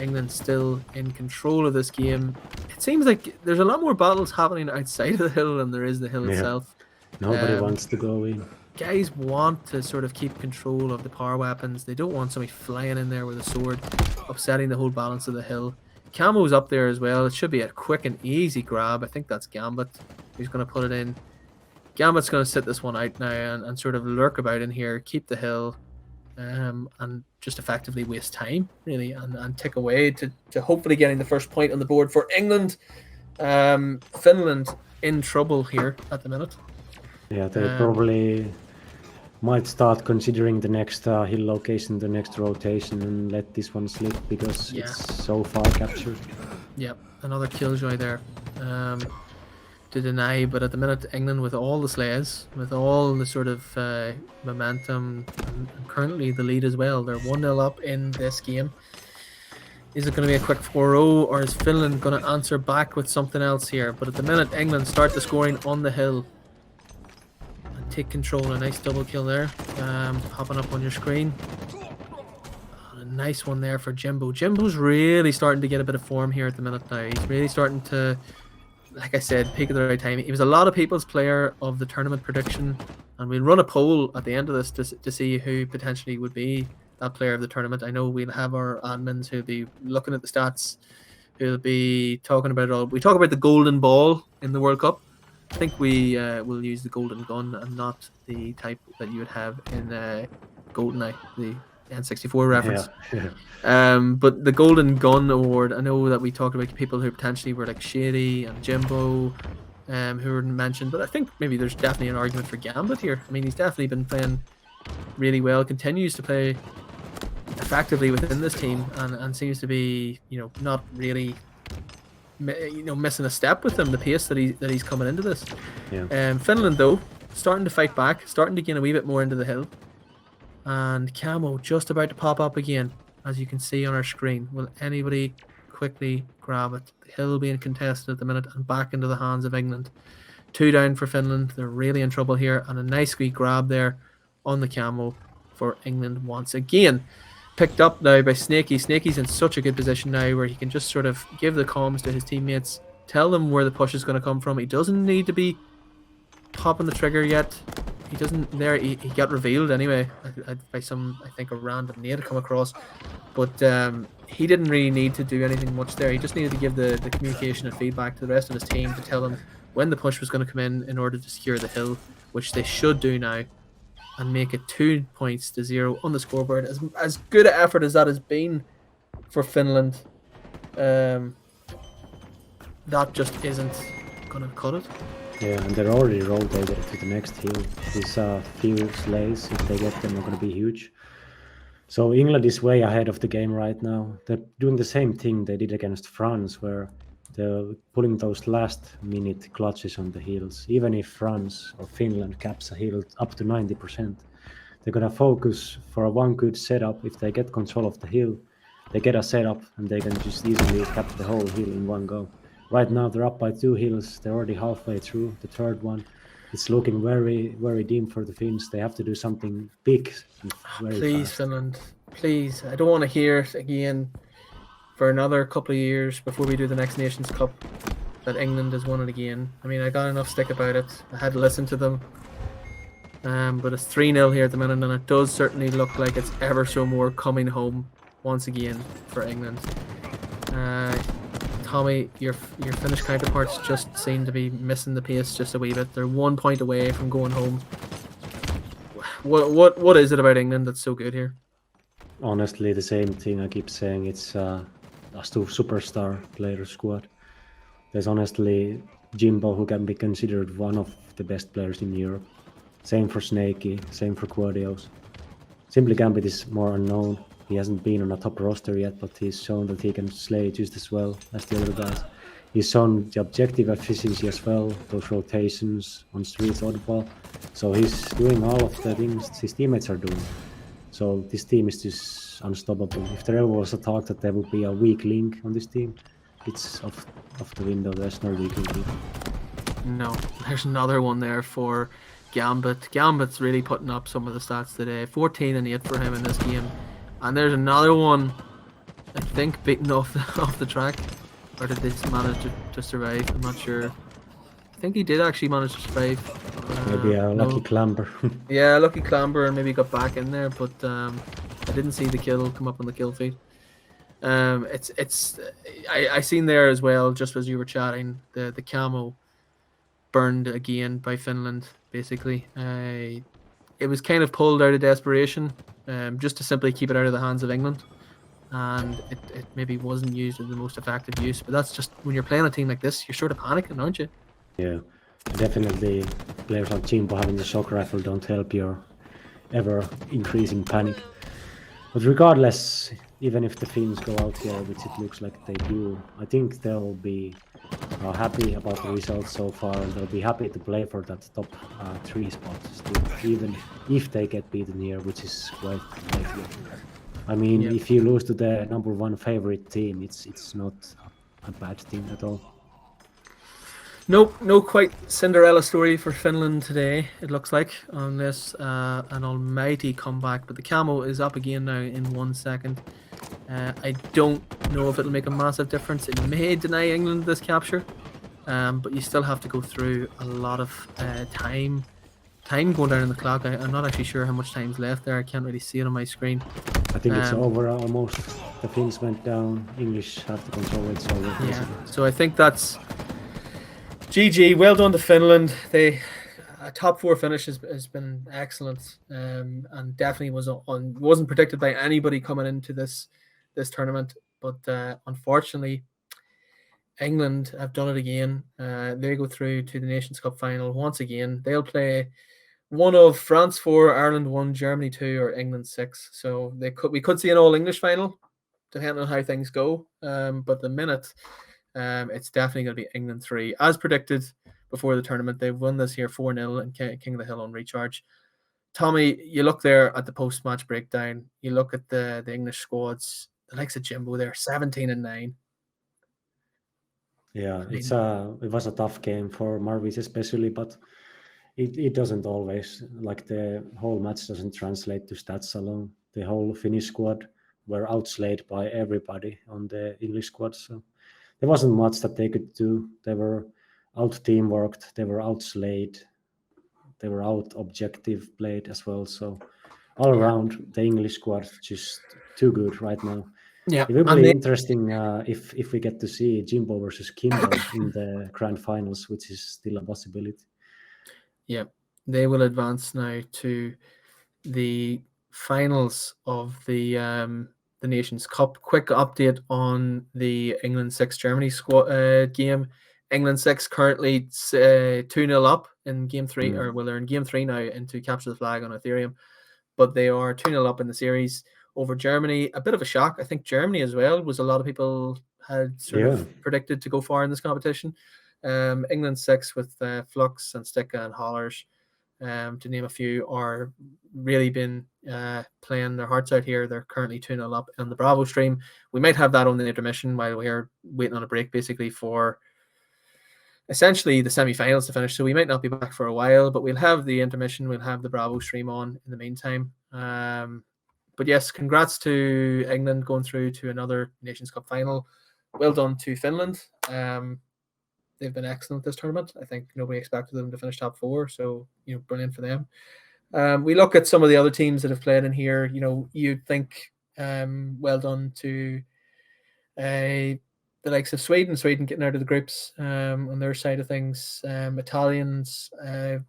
England still in control of this game. It seems like there's a lot more battles happening outside of the hill than there is the hill itself. Nobody wants to go in. Guys want to sort of keep control of the power weapons. They don't want somebody flying in there with a sword, upsetting the whole balance of the hill. Camo's up there as well. It should be a quick and easy grab. I think that's Gambit who's going to put it in. Gambit's going to sit this one out now and sort of lurk about in here, keep the hill, and just effectively waste time, really, and tick away to hopefully getting the first point on the board for England. Finland in trouble here at the minute. Yeah, they probably might start considering the next hill location, the next rotation, and let this one slip because it's so far captured. Yep, another killjoy there to deny, but at the minute England with all the slays, with all the sort of momentum, and currently the lead as well. They're 1-0 up in this game. Is it going to be a quick 4-0, or is Finland going to answer back with something else here? But at the minute England start the scoring on the hill. Take control. A nice double kill there, popping up on your screen. A nice one there for Jimbo. Jimbo's really starting to get a bit of form here at the minute now. He's really starting to, like I said, peak at the right time. He was a lot of people's player of the tournament prediction, and we'll run a poll at the end of this to see who potentially would be that player of the tournament. I know we'll have our admins who'll be looking at the stats, who'll be talking about it all. We talk about the golden ball in the World Cup. I think we will use the golden gun and not the type that you would have in GoldenEye, the N64 reference. Yeah. But the golden gun award, I know that we talked about people who potentially were like Shady and Jimbo, who were mentioned, but I think maybe there's definitely an argument for Gambit here. I mean, he's definitely been playing really well, continues to play effectively within this team, and seems to be, not really, missing a step with him. The pace that he's coming into this. Yeah. Finland though, starting to fight back, starting to gain a wee bit more into the hill, and Camo just about to pop up again, as you can see on our screen. Will anybody quickly grab it? The hill being contested at the minute and back into the hands of England. 2 down for Finland. They're really in trouble here, and a nice wee grab there on the Camo for England once again. Picked up now by Snakey. Snakey's in such a good position now where he can just sort of give the comms to his teammates, tell them where the push is going to come from. He doesn't need to be popping the trigger yet. He doesn't there. He got revealed anyway by some, I think, a random nade come across. But he didn't really need to do anything much there. He just needed to give the communication and feedback to the rest of his team to tell them when the push was going to come in order to secure the hill, which they should do now, and make it 2 points to 0 on the scoreboard. As good an effort as that has been for Finland, that just isn't going to cut it. Yeah, and they're already rotated to the next hill. These few slays, if they get them, are going to be huge. So England is way ahead of the game right now. They're doing the same thing they did against France, where they're pulling those last-minute clutches on the hills. Even if France or Finland caps a hill up to 90%, they're going to focus for one good setup. If they get control of the hill, they get a setup, and they can just easily cap the whole hill in one go. Right now, they're up by 2 hills. They're already halfway through the third one. It's looking very, very dim for the Finns. They have to do something big. Please, fast. Finland. Please. I don't want to hear it again for another couple of years before we do the next Nations Cup that England has won it again. I mean, I got enough stick about it. I had to listen to them. But it's 3-0 here at the minute, and it does certainly look like it's ever so more coming home once again for England. Tommy, your Finnish counterparts just seem to be missing the pace just a wee bit. They're 1 point away from going home. What is it about England that's so good here? Honestly, the same thing I keep saying. It's a superstar player squad. There's honestly Jimbo, who can be considered one of the best players in Europe. Same for Snakey, same for Quadios. Simply Gambit is more unknown. He hasn't been on a top roster yet, but he's shown that he can slay just as well as the other guys. He's shown the objective efficiency as well, those rotations on streets, oddball. So he's doing all of the things his teammates are doing. So this team is just unstoppable. If there ever was a talk that there would be a weak link on this team, it's off the window. There's no weak link here. No, there's another one there for Gambit. Gambit's really putting up some of the stats today. 14 and 8 for him in this game. And there's another one, I think, beaten off the track. Or did they manage to survive? I'm not sure. I think he did actually manage to survive. Maybe a lucky clamber. Yeah, lucky clamber, and maybe got back in there, but I didn't see the kill come up on the kill feed. I seen there as well, just as you were chatting, the Camo burned again by Finland, basically. It was kind of pulled out of desperation, just to simply keep it out of the hands of England. And it maybe wasn't used as the most effective use, but that's just when you're playing a team like this, you're sort of panicking, aren't you? Yeah, definitely. Players like Jimbo having the shock rifle don't help your ever increasing panic. But regardless, even if the Finns go out here, which it looks like they do, I think they'll be happy about the results so far, and they'll be happy to play for that top 3 spot still, even if they get beaten here, which is quite likely. I mean, if you lose to the number 1 favorite team, it's not a bad thing at all. Nope, no quite Cinderella story for Finland today, it looks like, unless an almighty comeback. But the Camo is up again now in 1 second. I don't know if it'll make a massive difference. It may deny England this capture, but you still have to go through a lot of time going down in the clock. I'm not actually sure how much time's left there. I can't really see it on my screen. I think it's over almost. The Finns went down. English have the control. It's over. Yeah. So I think that's GG. Well done to Finland. A top 4 finish has been excellent, and definitely wasn't predicted by anybody coming into this tournament. But unfortunately, England have done it again. They go through to the Nations Cup final once again. They'll play one of France 4, Ireland 1, Germany 2, or England 6. So we could see an all English final, depending on how things go. But the minute, it's definitely going to be England 3, as predicted before the tournament. They've won this here 4-0 in King of the Hill on recharge. Tommy, you look there at the post-match breakdown. You look at the English squads. The likes of Jimbo there, 17-9. Yeah, it was a tough game for Marvis especially, but it doesn't always, like the whole match doesn't translate to stats alone. The whole Finnish squad were outslayed by everybody on the English squad, so there wasn't much that they could do. They were out teamworked, they were outslayed, they were out objective played as well. So all around, the English squad just too good right now. Yeah, It will be interesting if we get to see Jimbo versus Kimbo in the grand finals, which is still a possibility. Yeah, they will advance now to the finals of the Nations Cup. Quick update on the England 6 Germany squad game. England 6 currently 2-0 up in game 3, or well, they're in game 3 now into Capture the Flag on Ethereum, but they are 2-0 up in the series over Germany. A bit of a shock. I think Germany as well was a lot of people had sort of predicted to go far in this competition. England 6 with Flux and Sticka and Hollers, to name a few, are really been playing their hearts out here. They're currently 2-0 up on the Bravo stream. We might have that on the intermission while we're waiting on a break, basically, for essentially the semi-finals to finish. So we might not be back for a while, but we'll have the intermission. We'll have the Bravo stream on in the meantime. But yes, congrats to England going through to another Nations Cup final. Well done to Finland. They've been excellent this tournament. I think nobody expected them to finish top 4, so brilliant for them. We look at some of the other teams that have played in here. You'd think well done to the likes of Sweden. Sweden getting out of the groups on their side of things. Italians. I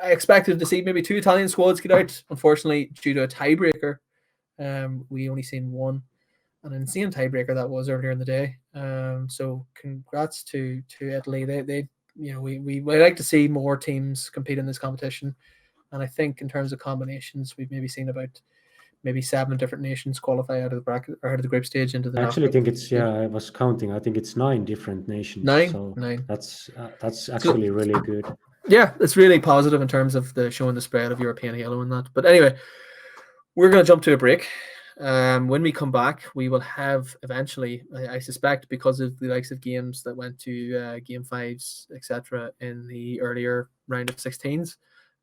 expected to see maybe 2 Italian squads get out. Unfortunately, due to a tiebreaker, we only seen one. An insane tiebreaker that was earlier in the day. So congrats to Italy. We like to see more teams compete in this competition, and I think in terms of combinations, we've maybe seen about 7 different nations qualify out of the bracket or out of the group stage into the. I actually think it's I was counting. I think it's 9 different nations. 9. So 9. That's actually really good. Yeah, it's really positive in terms of showing the spread of European Halo and that. But anyway, we're going to jump to a break. When we come back, we will have eventually, I suspect, because of the likes of games that went to game 5s, etc., in the earlier round of 16s.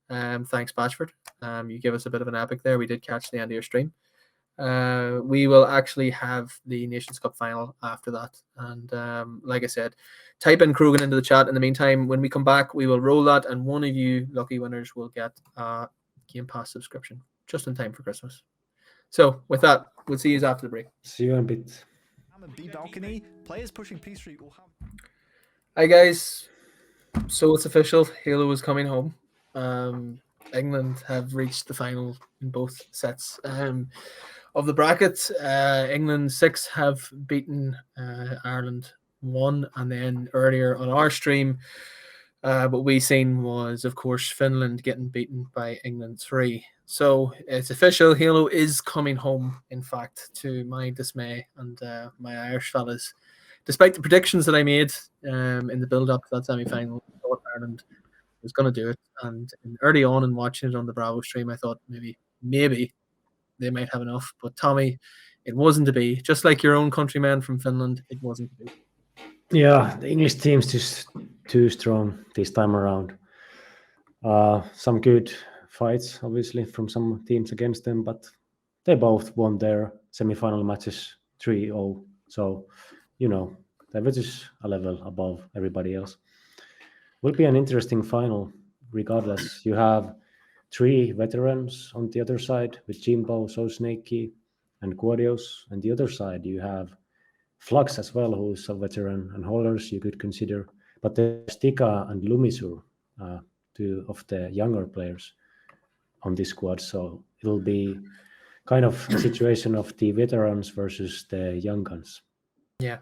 Thanks, Batchford. You give us a bit of an epic there. We did catch the end of your stream. We will actually have the Nations Cup final after that. And like I said, type in Krogan into the chat. In the meantime, when we come back, we will roll that, and one of you lucky winners will get a Game Pass subscription just in time for Christmas. So with that, we'll see you after the break. See you in a bit. B balcony, players pushing P Street will have. Hi guys, so it's official. Halo is coming home. England have reached the final in both sets of the bracket. England 6 have beaten Ireland 1, and then earlier on our stream, what we seen was, of course, Finland getting beaten by England 3. So it's official. Halo is coming home, in fact, to my dismay and my Irish fellas. Despite the predictions that I made in the build-up to that semi-final, I thought Ireland was going to do it. And early on in watching it on the Bravo stream, I thought maybe they might have enough. But Tommy, it wasn't to be. Just like your own countryman from Finland, it wasn't to be. Yeah, the English team's just too strong this time around. Some good fights, obviously, from some teams against them, but they both won their semi-final matches 3-0. So, they were just a level above everybody else. Will be an interesting final, regardless. You have 3 veterans on the other side with Jimbo, So Snaky, and Quadios. And the other side, you have Flux as well, who's a veteran, and Hollers you could consider. But there's Stika and Lumisur, 2 of the younger players on this squad. So it'll be kind of a situation of the veterans versus the young guns. Yeah.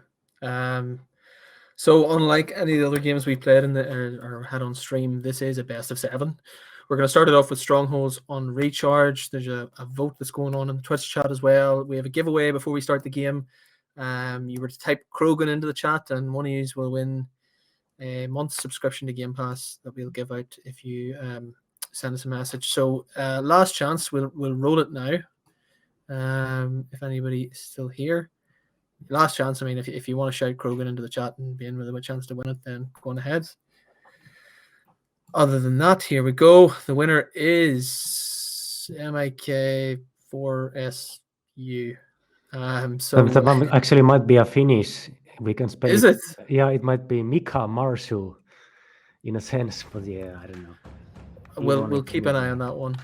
So unlike any of the other games we played in the or had on stream, this is a best of 7. We're going to start it off with strongholds on recharge. There's a vote that's going on in the Twitch chat as well. We have a giveaway before we start the game. You were to type Krogan into the chat, and one of you will win a month's subscription to Game Pass that we'll give out if you send us a message. So last chance, we'll roll it now. If anybody is still here. Last chance. I mean, if you want to shout Krogan into the chat and be in with a chance to win it, then go on ahead. Other than that, here we go. The winner is MIK4SU. So actually might be a Finnish. We can spell is it? Yeah, it might be Mika Marsu in a sense, but yeah, I don't know. We'll keep an eye on that one.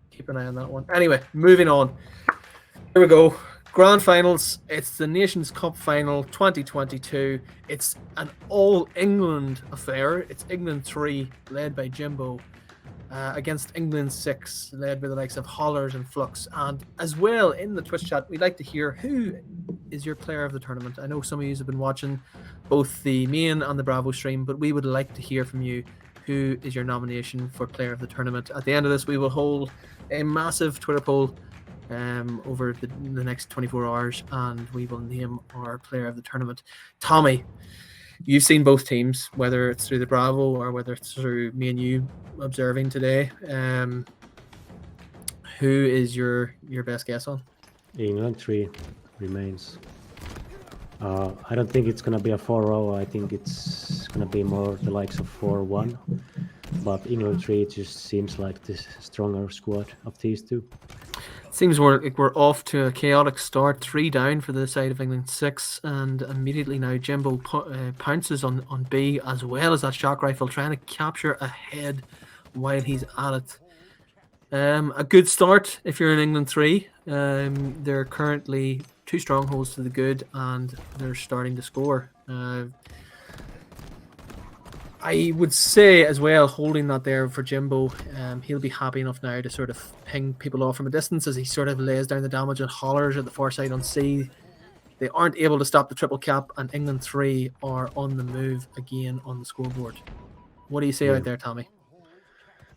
Keep an eye on that one. Anyway, moving on. Here we go. Grand Finals. It's the Nations Cup Final 2022. It's an all-England affair. It's England 3, led by Jimbo, against England 6, led by the likes of Hollers and Flux. And as well, in the Twitch chat, we'd like to hear who is your player of the tournament. I know some of you have been watching both the main and the Bravo stream, but we would like to hear from you. Who is your nomination for player of the tournament? At the end of this, we will hold a massive Twitter poll over the next 24 hours, and we will name our player of the tournament. Tommy, you've seen both teams, whether it's through the Bravo or whether it's through me and you observing today. Who is your best guess on? England 3 remains. I don't think it's going to be a 4-0. I think it's going to be more the likes of 4-1. But England 3 just seems like the stronger squad of these two. Seems we're off to a chaotic start. 3 down for the side of England 6, and immediately now Jimbo pounces on B, as well as that shock rifle, trying to capture a head while he's at it. A good start if you're in England 3. They're currently 2 strongholds to the good, and they're starting to score. I would say as well, holding that there for Jimbo, he'll be happy enough now to sort of ping people off from a distance as he sort of lays down the damage and Hollers at the far side on C. They aren't able to stop the triple cap, and England 3 are on the move again on the scoreboard. What do you say out there, Tommy?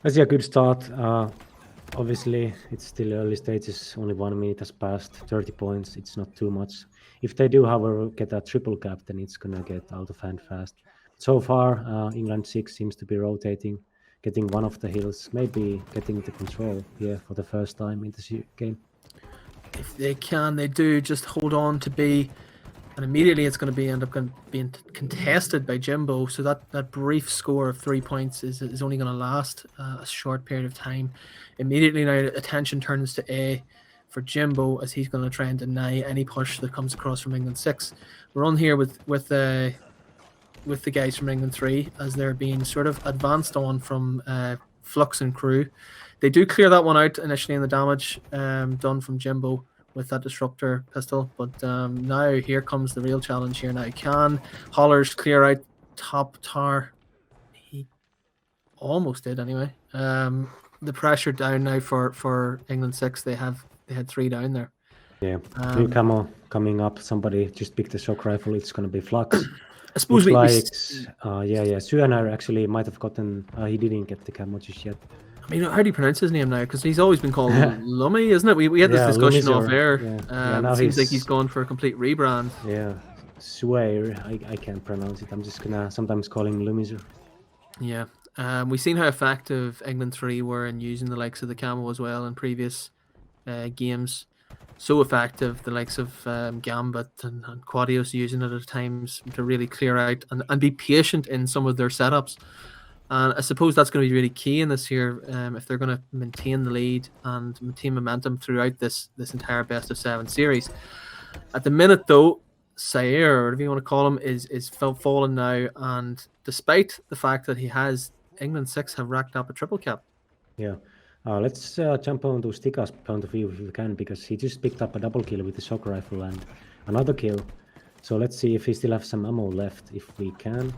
I see a good start. Obviously, it's still early stages. Only 1 minute has passed. 30 points. It's not too much. If they do, however, get a triple cap, then it's gonna get out of hand fast. So far, England 6 seems to be rotating, getting one of the hills, maybe getting the control here for the first time in this game. If they can, they do just hold on to B, and immediately it's going to end up being contested by Jimbo. So that brief score of 3 points is only going to last a short period of time. Immediately now, attention turns to A for Jimbo as he's going to try and deny any push that comes across from England 6. We're on here with the guys from England 3 as they're being sort of advanced on from Flux and crew. They do clear that one out initially in the damage done from Jimbo with that disruptor pistol, but now here comes the real challenge here. Now can Hollers clear out top tower? He almost did anyway. The pressure down now for England 6. They had 3 down there. Yeah, new camo coming up. Somebody just picked the shock rifle. It's going to be Flux. I suppose Suanar actually might have gotten. He didn't get the camo just yet. I mean, how do you pronounce his name now? Because he's always been called Lummy, isn't it? We had this discussion off air. Now it seems like he's gone for a complete rebrand. Yeah, Suair. I can't pronounce it. I'm just gonna sometimes call him Lumizer. Yeah, we've seen how effective England 3 were in using the likes of the camo as well in previous games. So effective, the likes of Gambit and Quadios using it at times to really clear out and be patient in some of their setups. And I suppose that's going to be really key in this year if they're going to maintain the lead and maintain momentum throughout this entire best of 7 series. At the minute, though, Sayer, or whatever you want to call him, is fallen now, and despite the fact that he has England 6 have racked up a triple cap. Yeah. Let's jump on to Stika's point of view if we can, because he just picked up a double kill with the shock rifle and another kill. So let's see if he still has some ammo left, if we can.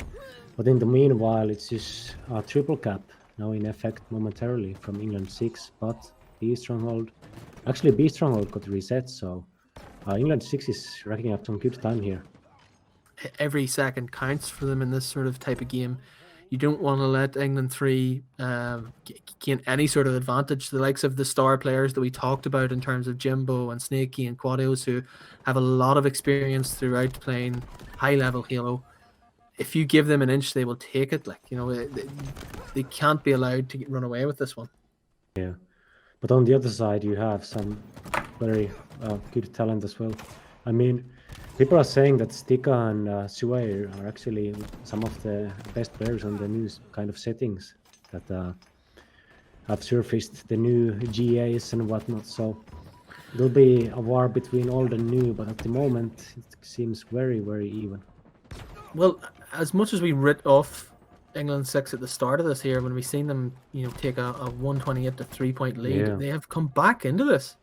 But in the meanwhile, it's just a triple cap now in effect momentarily from England 6, but B stronghold. Actually, B stronghold got reset, so England 6 is racking up some good time here. every second counts for them in this sort of type of game. You don't want to let England 3 gain any sort of advantage. The likes of the star players that we talked about in terms of Jimbo and Snakey and Quadios, who have a lot of experience throughout playing high-level Halo. If you give them an inch, they will take it. Like, you know, they can't be allowed to run away with this one. Yeah, but on the other side, you have some very good talent as well. I mean, people are saying that Stika and Suair are actually some of the best players on the new kind of settings that have surfaced, the new GAs and whatnot. So there'll be a war between old and new, but at the moment, it seems very, very even. Well, as much as we writ off England 6 at the start of this here, when we seen them, you know, take a 128 to 3-point lead, Yeah. they have come back into this.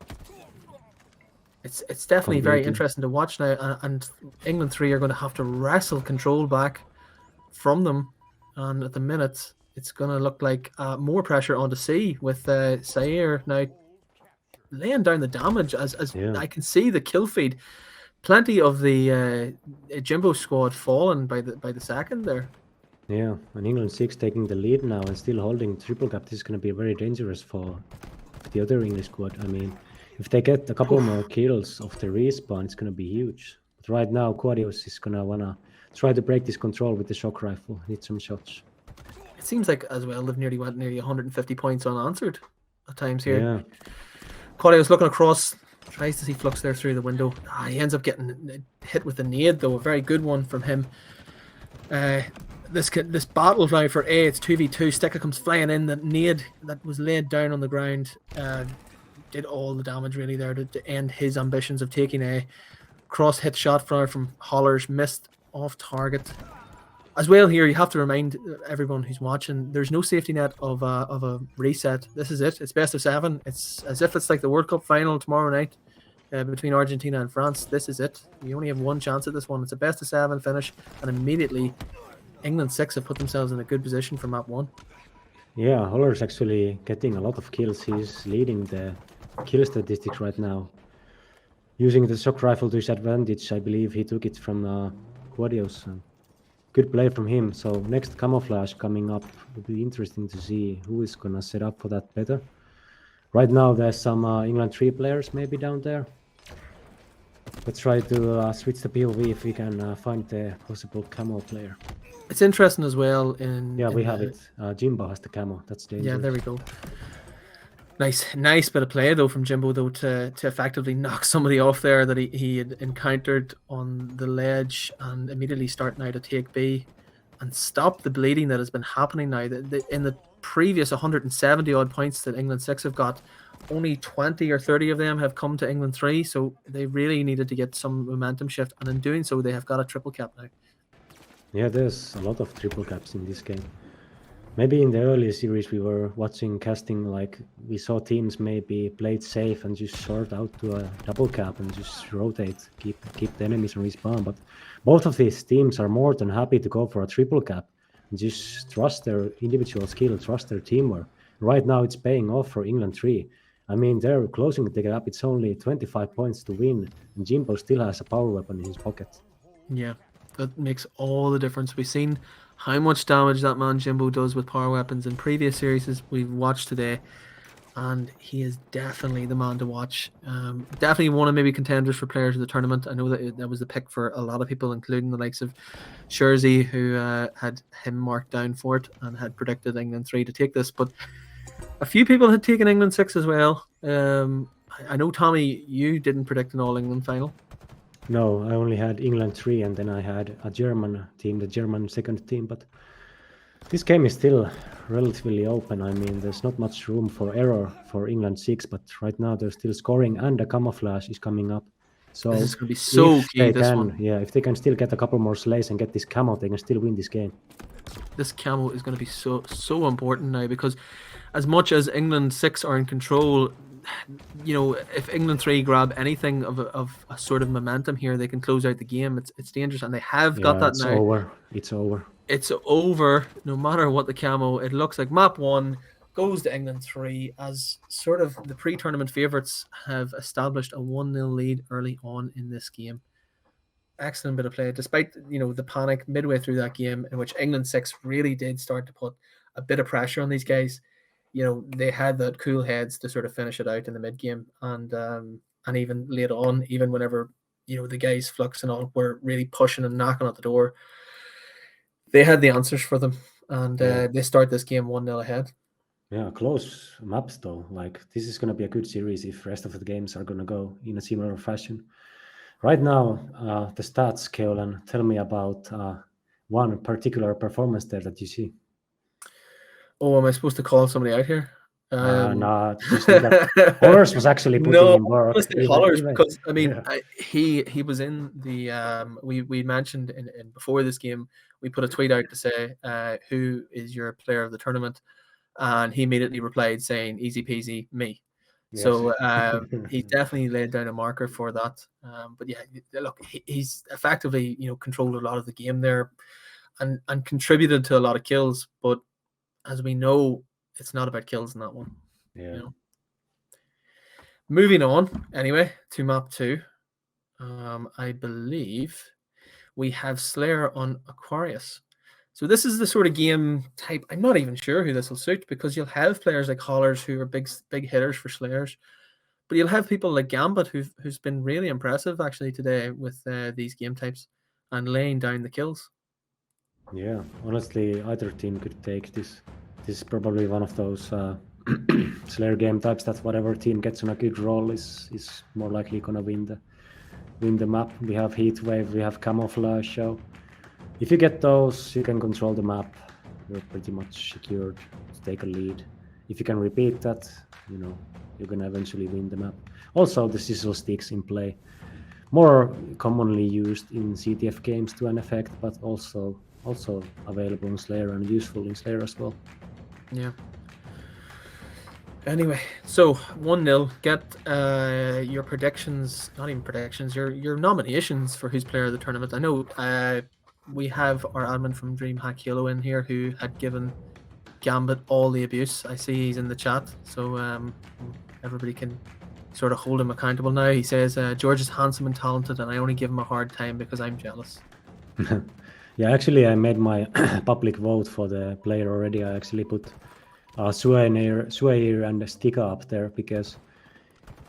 It's definitely very Completely. interesting to watch now, and England 3 are going to have to wrestle control back from them, and at the minute it's going to look like more pressure on the C with Sayer now laying down the damage as Yeah. I can see the kill feed. Plenty of the Jimbo squad fallen by the second there. Yeah, and England 6 taking the lead now and still holding triple cap. This is going to be very dangerous for the other English squad. I mean, if they get a couple more kills off the respawn, it's going to be huge. But right now, Quadios is going to want to try to break this control with the shock rifle. Hit some shots. It seems like as well they've nearly 150 points unanswered at times here. Yeah, Quadio's looking across, tries to see Flux there through the window. He ends up getting hit with a nade, though. A very good one from him. This battle now for A, it's 2v2. Stika comes flying in. The nade that was laid down on the ground did all the damage really there to end his ambitions of taking A. Cross hit shot from Hollers, missed off target. As well here, you have to remind everyone who's watching, there's no safety net of a reset. This is it. It's best of 7. It's as if it's like the World Cup final tomorrow night between Argentina and France. This is it. You only have one chance at this one. It's a best of 7 finish, and immediately England 6 have put themselves in a good position for map 1. yeah, Holler's actually getting a lot of kills. He's leading the kill statistics right now. Using the shock rifle to his advantage, I believe he took it from Quadios. Good play from him. So next camouflage coming up. Will be interesting to see who is gonna set up for that better. Right now there's some England 3 players maybe down there. Let's try to switch the POV if we can find the possible camo player. It's interesting as well. Yeah, we have it. Jimbo has the camo. That's dangerous. Yeah, there we go. Nice bit of play though from Jimbo though to effectively knock somebody off there that he had encountered on the ledge and immediately start now to take B and stop the bleeding that has been happening now. In the previous 170 odd points that England 6 have got, only 20 or 30 of them have come to England 3, so they really needed to get some momentum shift, and in doing so they have got a triple cap now. Yeah, there's a lot of triple caps in this game. Maybe in the earlier series we were watching casting, like we saw teams maybe played safe and just short out to a double cap and just rotate, keep the enemies on respawn. But both of these teams are more than happy to go for a triple cap and just trust their individual skill, trust their teamwork. Right now it's paying off for England 3. I mean, they're closing the gap. It's only 25 points to win, and Jimbo still has a power weapon in his pocket. Yeah, that makes all the difference. We've seen how much damage that man Jimbo does with power weapons in previous series we've watched today, and he is definitely the man to watch. Definitely one of maybe contenders for players of the tournament. I know that was the pick for a lot of people, including the likes of Scherzi, who had him marked down for it and had predicted England 3 to take this, but a few people had taken England 6 as well. I know, Tommy, you didn't predict an all-England final. No, I only had England 3, and then I had a German team, the German second team. But this game is still relatively open. I mean, there's not much room for error for England 6, but right now they're still scoring, and the camouflage is coming up. So this is going to be so key, this one. Yeah, if they can still get a couple more slays and get this camo, they can still win this game. This camo is going to be so important now, because as much as England 6 are in control, you know, if England 3 grab anything of a sort of momentum here, they can close out the game. It's dangerous, and they have got that now. It's over. It's over, no matter what the camo. It looks like map 1 goes to England 3 as sort of the pre-tournament favourites have established a 1-0 lead early on in this game. excellent bit of play, despite the panic midway through that game, in which England 6 really did start to put a bit of pressure on these guys. They had that cool heads to sort of finish it out in the mid game, and even later on, even whenever the guys Flux and all were really pushing and knocking at the door, they had the answers for them, and they start this game 1-0 ahead. Yeah, close maps though. Like, this is going to be a good series if rest of the games are going to go in a similar fashion. Right now, the stats, Keolan, tell me about one particular performance there that you see. Oh, am I supposed to call somebody out here? No, just look at Hollers was actually putting in work. Honestly, Hollers, because I mean, yeah. he was in the we mentioned in before this game, we put a tweet out to say who is your player of the tournament, and he immediately replied saying easy peasy, me. Yes. So he's definitely laid down a marker for that. But yeah, look, he's effectively controlled a lot of the game there, and contributed to a lot of kills. But as we know, it's not about kills in that one. Yeah. Moving on, anyway, to map 2. I believe we have Slayer on Aquarius. So this is the sort of game type. I'm not even sure who this will suit, because you'll have players like Hollers who are big hitters for Slayers, but you'll have people like Gambit who's been really impressive actually today with these game types and laying down the kills. Yeah, honestly, either team could take this. This is probably one of those Slayer game types that whatever team gets on a good roll is more likely gonna win the map. We have Heat Wave, we have Camouflage. So if you get those, you can control the map. You're pretty much secured to take a lead. If you can repeat that, you're gonna eventually win the map. Also, the sizzle sticks in play, more commonly used in CTF games to an effect, but also available in Slayer and useful in Slayer as well. Yeah. Anyway, so 1-0. Get your predictions, not even predictions, your nominations for who's player of the tournament. I know we have our admin from DreamHack Halo in here who had given Gambit all the abuse. I see he's in the chat, so everybody can sort of hold him accountable now. He says, George is handsome and talented, and I only give him a hard time because I'm jealous. Yeah, actually, I made my public vote for the player already. I actually put Suair and Stika up there, because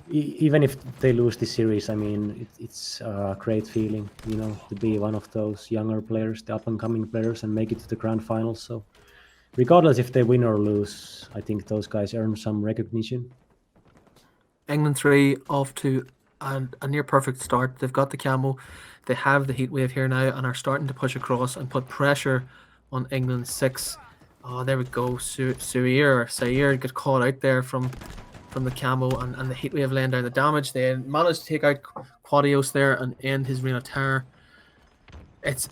even if they lose this series, I mean, it's a great feeling, to be one of those younger players, the up-and-coming players, and make it to the grand finals. So regardless if they win or lose, I think those guys earn some recognition. England 3 off to a near perfect start. They've got the camo, they have the heat wave here now, and are starting to push across and put pressure on England 6. Oh, there we go. Sair got caught out there from the camo, and the heat wave laying down the damage. They managed to take out Quadios there and end his reign of terror. It's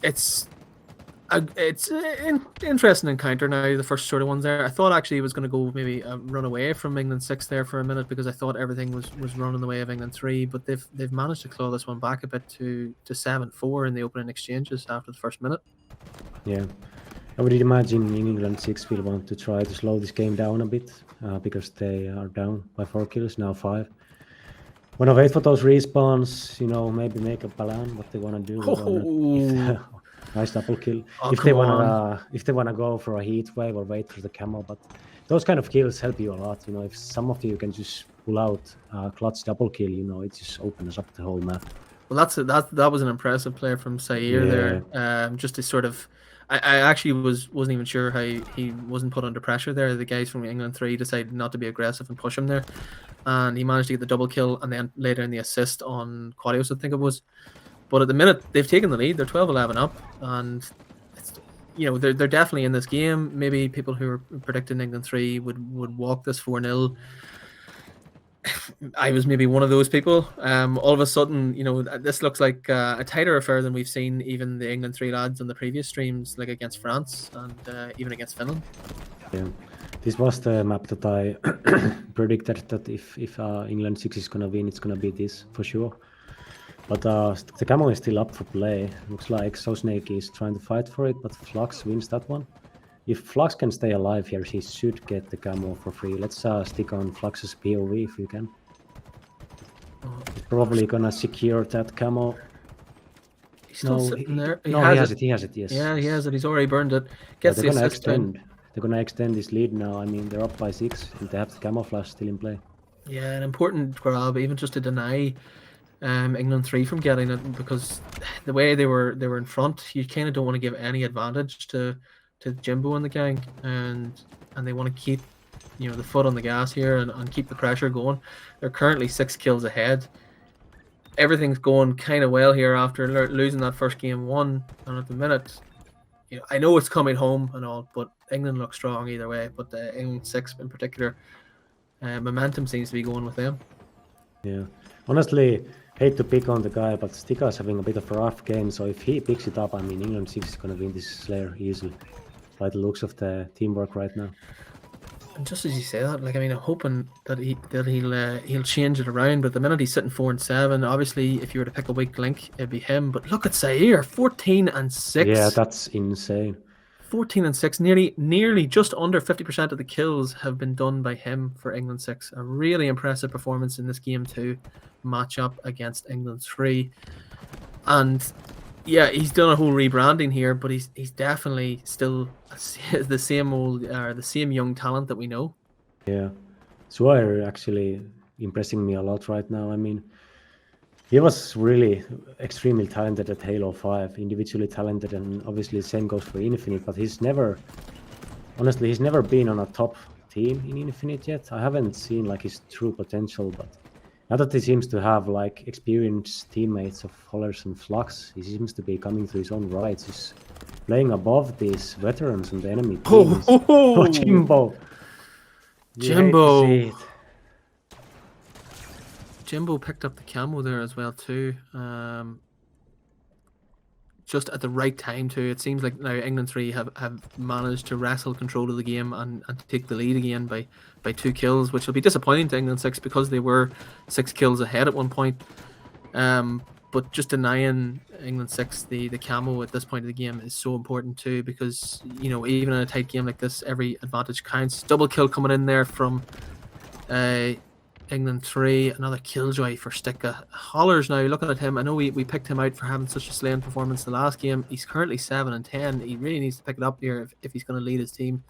an interesting encounter now, the first sort of ones there. I thought actually it was going to go maybe run away from England 6 there for a minute, because I thought everything was running the way of England 3, but they've managed to claw this one back a bit to 7-4 in the opening exchanges after the first minute. Yeah, I would imagine England 6 will want to try to slow this game down a bit, because they are down by 4 kills, now 5. Wanna wait for those respawns, maybe make a plan what they wanna do. Nice double kill. Oh, if they wanna go for a heat wave or wait for the camo, but those kind of kills help you a lot. If some of you can just pull out clutch double kill, it just opens up the whole map. Well, that was an impressive play from Sair there. Just to sort of, I actually wasn't even sure how he wasn't put under pressure there. The guys from England 3 decided not to be aggressive and push him there, and he managed to get the double kill, and then later in the assist on Quadios, I think it was. But at the minute, they've taken the lead. They're 12-11 up, and they're definitely in this game. Maybe people who are predicting England 3 would walk this 4-0. I was maybe one of those people. All of a sudden, this looks like a tighter affair than we've seen even the England 3 lads on the previous streams, like against France and even against Finland. Yeah, this was the map that I predicted that if England 6 is gonna win, it's gonna be this for sure. But the camo is still up for play. Looks like So Snake is trying to fight for it, but Flux wins that one. If Flux can stay alive here, he should get the camo for free. Let's stick on Flux's POV if we can. He's probably gonna secure that camo. He's still No, sitting there. he has it. He has it. Yes. Yeah, he has it. He's already burned it. Yeah, Gets they're the gonna assist down. extend. They're gonna extend this lead now. I mean, they're up by 6, and they have the camouflage still in play. Yeah, an important grab, even just to deny England 3 from getting it, because the way they were in front, you kind of don't want to give any advantage to Jimbo and the gang, and they want to keep the foot on the gas here and keep the pressure going. They're currently 6 kills ahead. Everything's going kind of well here after losing that first game 1, and at the minute, I know it's coming home and all, but England looks strong either way. But England 6 in particular, momentum seems to be going with them. Yeah, honestly, hate to pick on the guy, but Stika's having a bit of a rough game. So if he picks it up, I mean, England 6 is gonna win this Slayer easily, by the looks of the teamwork right now. And just as you say that, like, I mean, I'm hoping that he'll change it around. But the minute he's sitting 4 and 7, obviously, if you were to pick a weak link, it'd be him. But look at Zaire, 14 and 6. Yeah, that's insane. 14 and 6, nearly just under 50% of the kills have been done by him for England 6. A really impressive performance in this game 2 matchup against England 3. And yeah, he's done a whole rebranding here, but he's definitely still the same young talent that we know. Yeah, Swire actually impressing me a lot right now. I mean, he was really extremely talented at Halo 5, individually talented, and obviously the same goes for Infinite, but he's never been on a top team in Infinite yet. I haven't seen like his true potential, but now that he seems to have like experienced teammates of Hollers and Flux, he seems to be coming to his own rights. He's playing above these veterans and the enemy teams. Oh, Jimbo! Jimbo! Jimbo picked up the camo there as well too. Just at the right time too. It seems like now England 3 have managed to wrestle control of the game and take the lead again by 2 kills, which will be disappointing to England 6 because they were 6 kills ahead at one point. But just denying England 6 the camo at this point of the game is so important too, because even in a tight game like this, every advantage counts. Double kill coming in there from England 3, another killjoy for Stika. Hollers now, looking at him, I know we picked him out for having such a slaying performance the last game. He's currently 7 and 10. He really needs to pick it up here if he's going to lead his team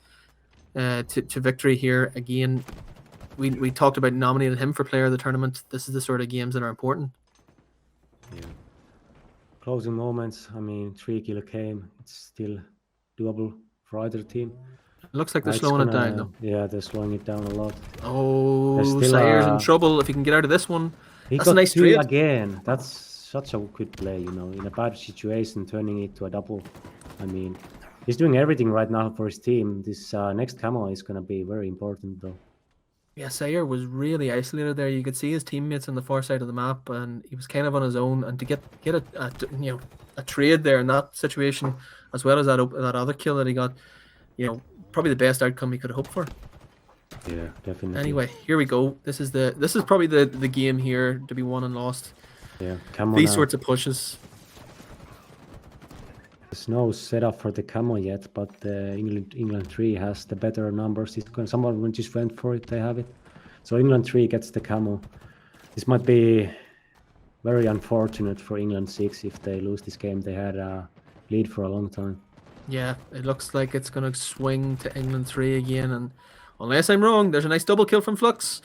to victory here. Again, we talked about nominating him for player of the tournament. This is the sort of games that are important. Yeah. Closing moments, I mean, 3 kill came. It's still doable for either team. It looks like they're slowing it down though. Yeah, they're slowing it down a lot. Oh, Sayer's in trouble if he can get out of this one. That's a nice trade. Again. That's such a good play, in a bad situation, turning it to a double. I mean, he's doing everything right now for his team. This next camo is going to be very important though. Yeah, Sayer was really isolated there. You could see his teammates on the far side of the map, and he was kind of on his own. And to get a trade there in that situation, as well as that other kill that he got, probably the best outcome he could have hoped for. Yeah, definitely. Anyway, here we go. This is probably the game here to be won and lost. Yeah, camo. These sorts of pushes. There's no setup for the camo yet, but England 3 has the better numbers. Someone just went for it, they have it. So England 3 gets the camo. This might be very unfortunate for England 6 if they lose this game. They had a lead for a long time. Yeah, it looks like it's going to swing to England 3 again. And unless I'm wrong, there's a nice double kill from Flux.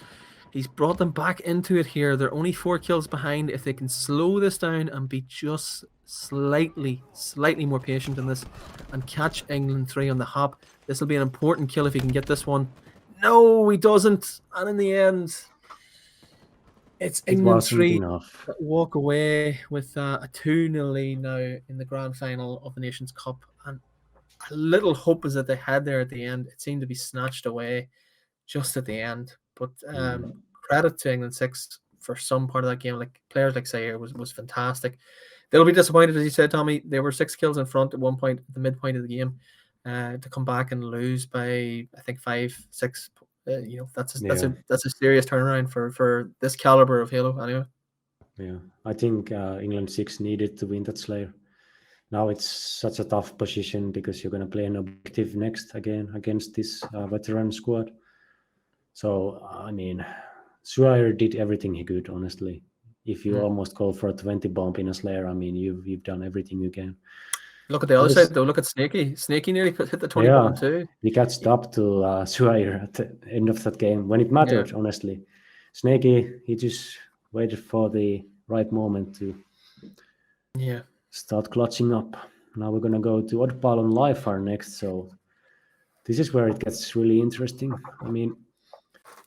He's brought them back into it here. They're only 4 kills behind. If they can slow this down and be just slightly more patient in this and catch England 3 on the hop, this will be an important kill if he can get this one. No, he doesn't. And in the end, it's England 3 that walk away with a 2-0 lead now in the grand final of the Nations Cup. And a little hope is that they had there at the end. It seemed to be snatched away just at the end. But credit to England 6 for some part of that game. Like players like Sayer was fantastic. They'll be disappointed, as you said, Tommy. They were 6 kills in front at one point at the midpoint of the game. To come back and lose by I think 5, 6. That's a serious turnaround for this caliber of Halo. Anyway. Yeah, I think England 6 needed to win that Slayer. Now it's such a tough position because you're going to play an objective next again against this veteran squad. So, I mean, Suaire did everything he could, honestly. if you almost go for a 20 bomb in a Slayer, I mean, you've done everything you can. Look at the other Yes. side though. Look at Snaky. Snaky nearly hit the 20 Yeah, bomb too. he catched up to Swire at the end of that game when it mattered, honestly. Snaky, he just waited for the right moment to start clutching up. Now we're gonna go to Oddball on Lifefire next, so this is where it gets really interesting. I mean,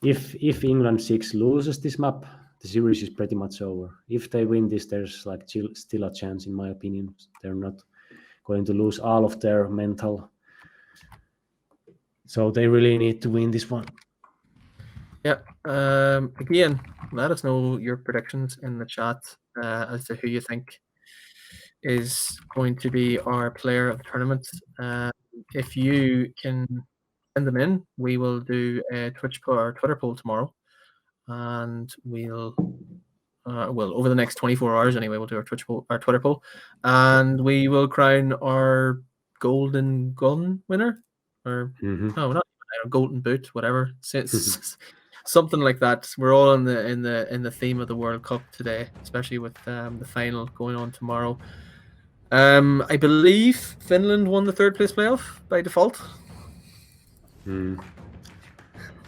if England 6 loses this map, the series is pretty much over. If they win this, there's like still a chance, in my opinion. They're not going to lose all of their mental. So they really need to win this one. Yeah. Again, let us know your predictions in the chat as to who you think is going to be our player of the tournament. If you can send them in, we will do a Twitch poll or Twitter poll tomorrow, and we'll over the next 24 hours anyway, we'll do our Twitter poll, and we will crown our golden gun winner, or no, not golden boot, whatever. Something like that. We're all in the theme of the World Cup today, especially with the final going on tomorrow. I believe Finland won the third place playoff by default.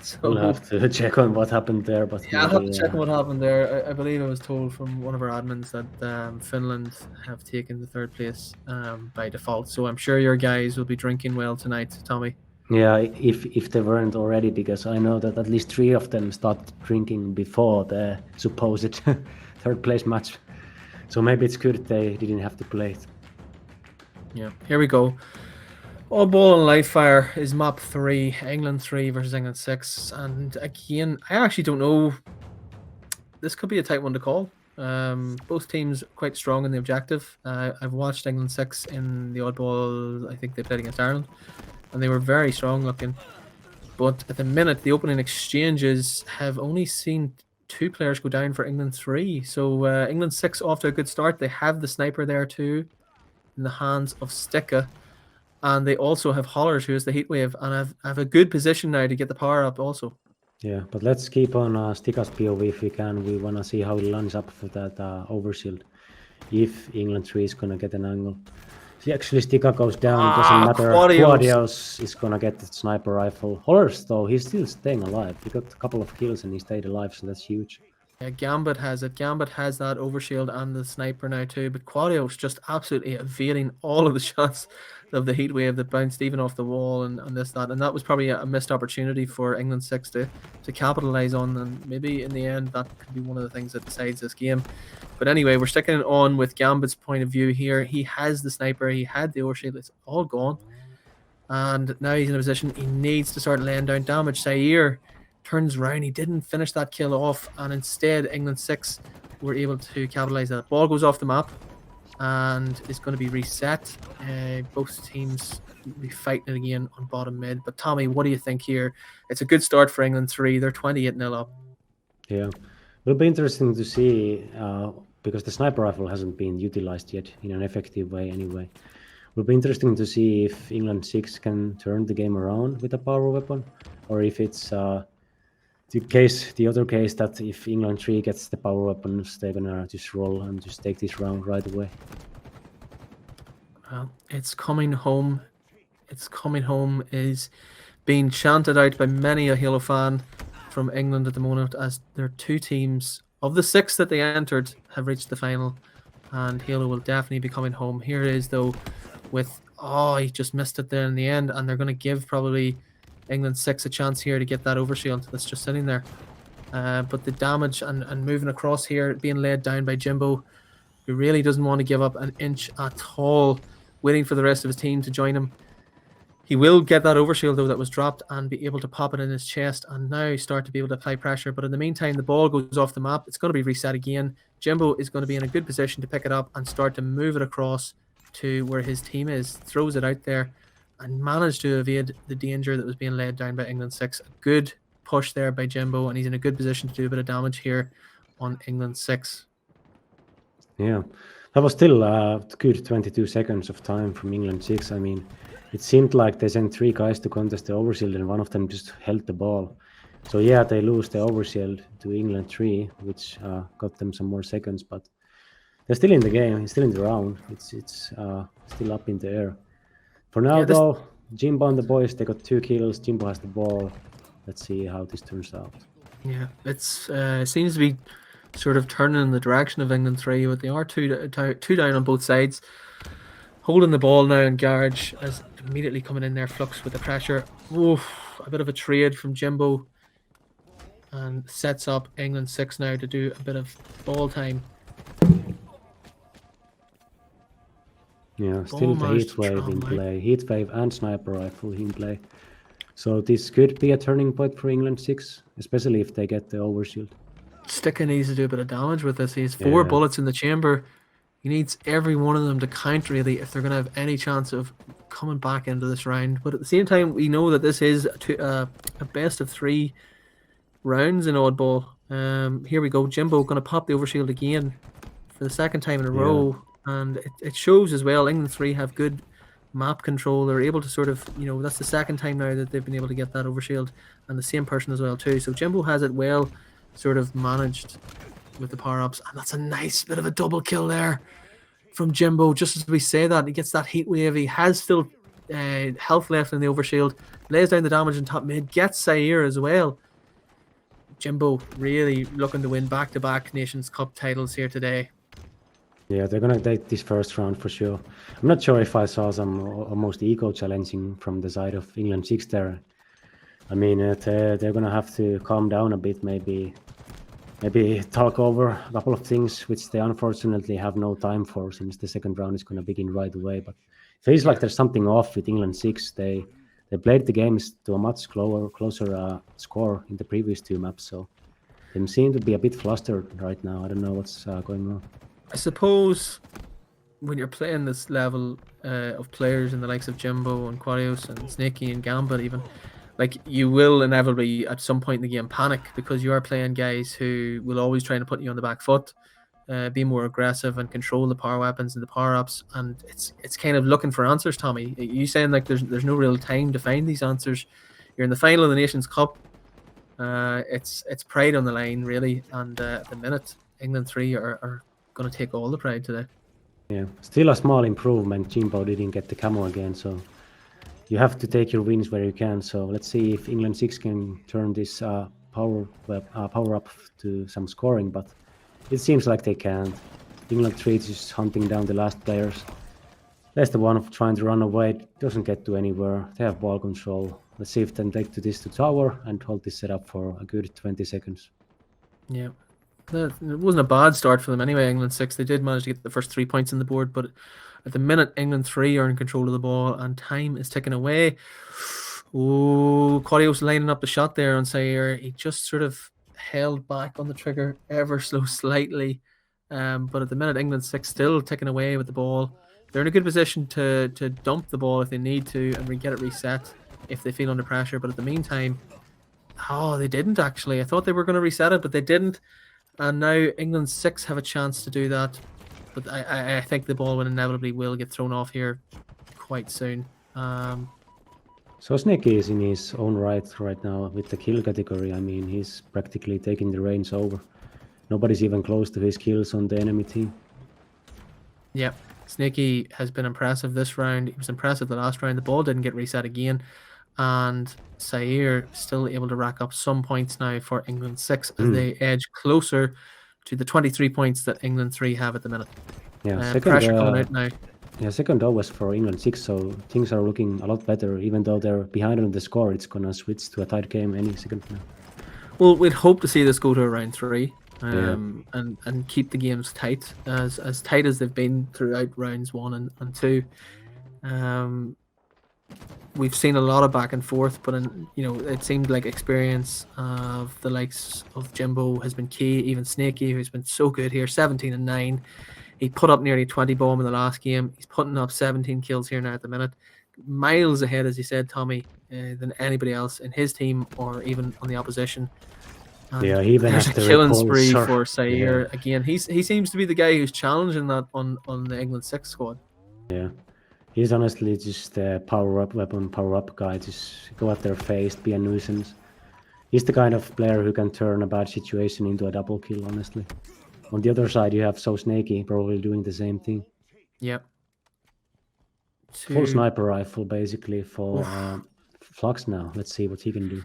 So we'll have to check on what happened there. But yeah, I'll have to check on what happened there. I believe I was told from one of our admins that Finland have taken the third place by default. So I'm sure your guys will be drinking well tonight, Tommy. Yeah, if they weren't already, because I know that at least 3 of them started drinking before the supposed third place match. So maybe it's good they didn't have to play it. Yeah, here we go. Oddball and Lifefire is map 3, England 3 versus England 6. And again, I actually don't know. This could be a tight one to call. Both teams quite strong in the objective. I've watched England 6 in the Oddball. I think they played against Ireland, and they were very strong looking. But at the minute, the opening exchanges have only seen 2 players go down for England 3. So England 6 off to a good start. They have the sniper there too, in the hands of Sticka. And they also have Hollers, who is the Heatwave, and have a good position now to get the power up also. Yeah, but let's keep on Sticka's POV if we can. We want to see how he lines up for that overshield. If England 3 is going to get an angle. See, actually, Sticka goes down. It doesn't matter. Quadios is going to get the sniper rifle. Hollers, though, he's still staying alive. He got a couple of kills and he stayed alive, so that's huge. Yeah, Gambit has it. Gambit has that overshield and the sniper now too. But Quadios just absolutely evading all of the shots of the Heatwave that bounced even off the wall and this, that. And that was probably a missed opportunity for England 6 to capitalize on. And maybe in the end, that could be one of the things that decides this game. But anyway, we're sticking it on with Gambit's point of view here. He has the sniper. He had the overshield. It's all gone. And now he's in a position he needs to start laying down damage. Zaire turns around. He didn't finish that kill off, and instead England 6 were able to capitalize that. Ball goes off the map and is going to be reset. Both teams will be fighting it again on bottom mid. But Tommy, what do you think here? It's a good start for England 3. They're 28-0 up. Yeah, it'll be interesting to see because the sniper rifle hasn't been utilized yet in an effective way anyway. It'll be interesting to see if England 6 can turn the game around with a power weapon, or if it's the other case that if England 3 gets the power weapons, they're gonna just roll and just take this round right away. Well, it's coming home. It's coming home is being chanted out by many a Halo fan from England at the moment, as their 2 teams of the 6 that they entered have reached the final, and Halo will definitely be coming home. Here it is though, with he just missed it there in the end, and they're going to give probably England 6 a chance here to get that overshield that's just sitting there. But the damage and moving across here, being laid down by Jimbo, who really doesn't want to give up an inch at all, waiting for the rest of his team to join him. He will get that overshield though that was dropped and be able to pop it in his chest and now start to be able to apply pressure. But in the meantime, the ball goes off the map. It's going to be reset again. Jimbo is going to be in a good position to pick it up and start to move it across to where his team is. Throws it out there and managed to evade the danger that was being laid down by England 6. A good push there by Jimbo, and he's in a good position to do a bit of damage here on England 6. Yeah, that was still a good 22 seconds of time from England 6. I mean, it seemed like they sent 3 guys to contest the overshield and one of them just held the ball. So yeah, they lose the overshield to England 3, which got them some more seconds, but they're still in the game, still in the round. It's still up in the air. For now, Yeah, though, Jimbo and the boys, they got 2 kills. Jimbo has the ball. Let's see how this turns out. Yeah, it's it seems to be sort of turning in the direction of England 3, but they are two down on both sides. Holding the ball now, and Garge is immediately coming in there, Flux with the pressure. Oof, a bit of a trade from Jimbo, and sets up England 6 now to do a bit of ball time. Yeah, still the managed heat to wave travel in out. play. Heat wave and sniper rifle in play. So this could be a turning point for England 6, especially if they get the overshield. Sticker needs to do a bit of damage with this. He has 4 Yeah. bullets in the chamber. He needs every one of them to count, really, if they're going to have any chance of coming back into this round. But at the same time, we know that this is a best of 3 rounds in oddball. Here we go. Jimbo going to pop the overshield again for the second time in a row, and it shows as well. England 3 have good map control. They're able to sort of, that's the second time now that they've been able to get that overshield, and the same person as well too. So Jimbo has it well sort of managed with the power-ups, and that's a nice bit of a double kill there from Jimbo. Just as we say that, he gets that heat wave. He has still health left in the overshield, lays down the damage in top mid, gets Zaire as well. Jimbo really looking to win back-to-back Nations Cup titles here today. Yeah, they're gonna take this first round for sure. I'm not sure if I saw some almost ego challenging from the side of England 6 there. I mean, they're gonna have to calm down a bit, maybe talk over a couple of things, which they unfortunately have no time for, since the second round is gonna begin right away. But it feels like there's something off with England 6. They played the games to a much closer score in the previous 2 maps, so they seem to be a bit flustered right now. I don't know what's going on. I suppose when you're playing this level of players in the likes of Jimbo and Quarios and Snakey and Gambit even, like, you will inevitably at some point in the game panic, because you are playing guys who will always try to put you on the back foot, be more aggressive and control the power weapons and the power-ups, and it's kind of looking for answers, Tommy. You saying like there's no real time to find these answers. You're in the final of the Nations Cup. It's pride on the line, really, and at the minute England 3 are going to take all the pride today. Yeah, still a small improvement. Jimbo didn't get the camo again, so you have to take your wins where you can. So let's see if England 6 can turn this power up to some scoring, but it seems like they can't. England 3 is just hunting down the last players. That's the one of trying to run away. Doesn't get to anywhere. They have ball control. Let's see if they take to this to tower and hold this setup for a good 20 seconds. Yeah. It wasn't a bad start for them anyway, England 6. They did manage to get the first 3 points on the board, but at the minute, England 3 are in control of the ball, and time is ticking away. Oh, Quarios lining up the shot there on Zaire. He just sort of held back on the trigger ever so slightly. But at the minute, England 6 still ticking away with the ball. They're in a good position to dump the ball if they need to and get it reset if they feel under pressure. But at the meantime, they didn't actually. I thought they were going to reset it, but they didn't. And now England 6 have a chance to do that. But I think the ball inevitably will get thrown off here quite soon. So Snakey is in his own right now with the kill category. I mean, he's practically taking the reins over. Nobody's even close to his kills on the enemy team. Yeah, Snakey has been impressive this round. He was impressive the last round. The ball didn't get reset again. And Zaire still able to rack up some points now for England 6 as they edge closer to the 23 points that England 3 have at the minute. Yeah, pressure coming out now. Yeah, second was for England 6, so things are looking a lot better. Even though they're behind on the score, it's gonna switch to a tight game any second now. Well, we'd hope to see this go to a round 3. And keep the games tight, as tight as they've been throughout rounds 1 and 2. We've seen a lot of back and forth, but it seemed like experience of the likes of Jimbo has been key. Even Snakey, who's been so good here, 17-9. He put up nearly 20 bomb in the last game. He's putting up 17 kills here now at the minute. Miles ahead, as you said, Tommy, than anybody else in his team or even on the opposition. And yeah, even there's a after killing spree for Zaire. Yeah. Again, he seems to be the guy who's challenging that on the England 6 squad. Yeah, he's honestly just a power up weapon, power up guy. Just go at their face, be a nuisance. He's the kind of player who can turn a bad situation into a double kill, honestly. On the other side, you have So Snaky probably doing the same thing. Yep. Full sniper rifle, basically, for Flux now. Let's see what he can do.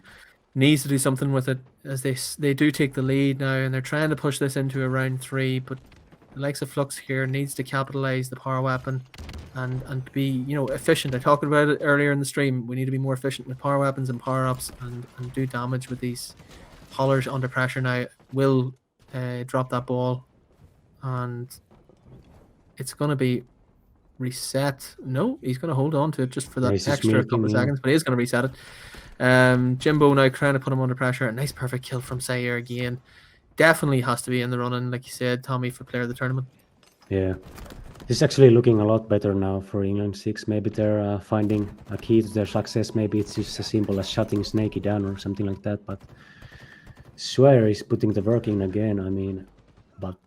Needs to do something with it, as they do take the lead now, and they're trying to push this into a round 3, but the likes of Flux here needs to capitalize the power weapon and be, efficient. I talked about it earlier in the stream. We need to be more efficient with power weapons and power-ups and do damage with these haulers under pressure now. Will drop that ball, and it's going to be reset. No, he's going to hold on to it just for that extra couple of seconds, but he is going to reset it. Jimbo now trying to put him under pressure. A nice perfect kill from Sayer again. Definitely has to be in the running, like you said, Tommy, for player of the tournament. Yeah. This is actually looking a lot better now for England 6. Maybe they're finding a key to their success. Maybe it's just as simple as shutting Snaky down or something like that. But Swear is putting the work in again, I mean. But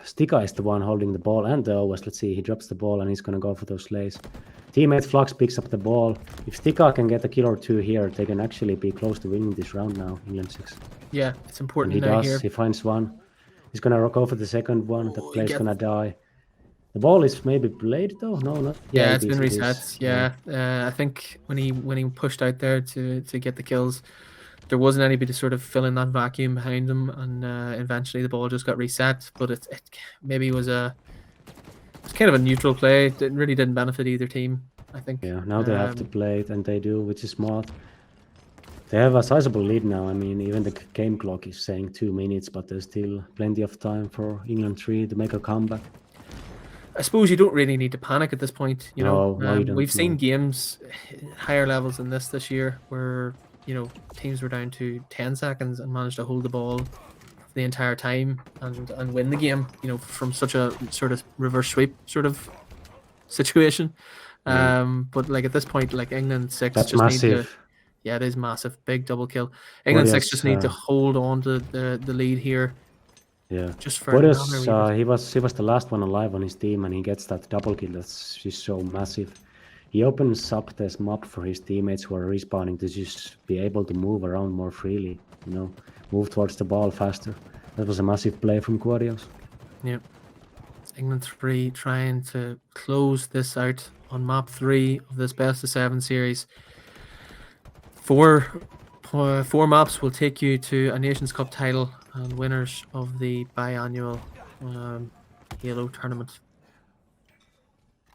Stika is the one holding the ball and the OS. Let's see, he drops the ball and he's going to go for those slays. Teammate Flux picks up the ball. If Stika can get a kill or two here, they can actually be close to winning this round now, England 6. Yeah, it's important. And he does. Here. He finds one. He's going to go for the second one. That player's going to die. The ball is maybe played though? No, not. Yeah, it's been reset. Yeah. I think when he pushed out there to get the kills, there wasn't anybody to sort of fill in that vacuum behind him, and eventually the ball just got reset. But it maybe was it's kind of a neutral play. It really didn't benefit either team, I think. Yeah, now they have to play it, and they do, which is smart. They have a sizable lead now. I mean, even the game clock is saying 2 minutes, but there's still plenty of time for England 3 to make a comeback. I suppose you don't really need to panic at this point. No, you don't, we've seen games higher levels than this year where teams were down to 10 seconds and managed to hold the ball the entire time and win the game. From such a sort of reverse sweep sort of situation. But like at this point, like England 6 that's just massive. need to. Yeah, it is massive, big double kill. England 6 just need to hold on to the lead here. Yeah, just for he was the last one alive on his team, and he gets that double kill. That's just so massive. He opens up this map for his teammates who are respawning to just be able to move around more freely. Move towards the ball faster. That was a massive play from Quarios. Yeah, it's England 3 trying to close this out on map 3 of this best of 7 series. Four maps will take you to a Nations Cup title and winners of the biannual Halo tournament.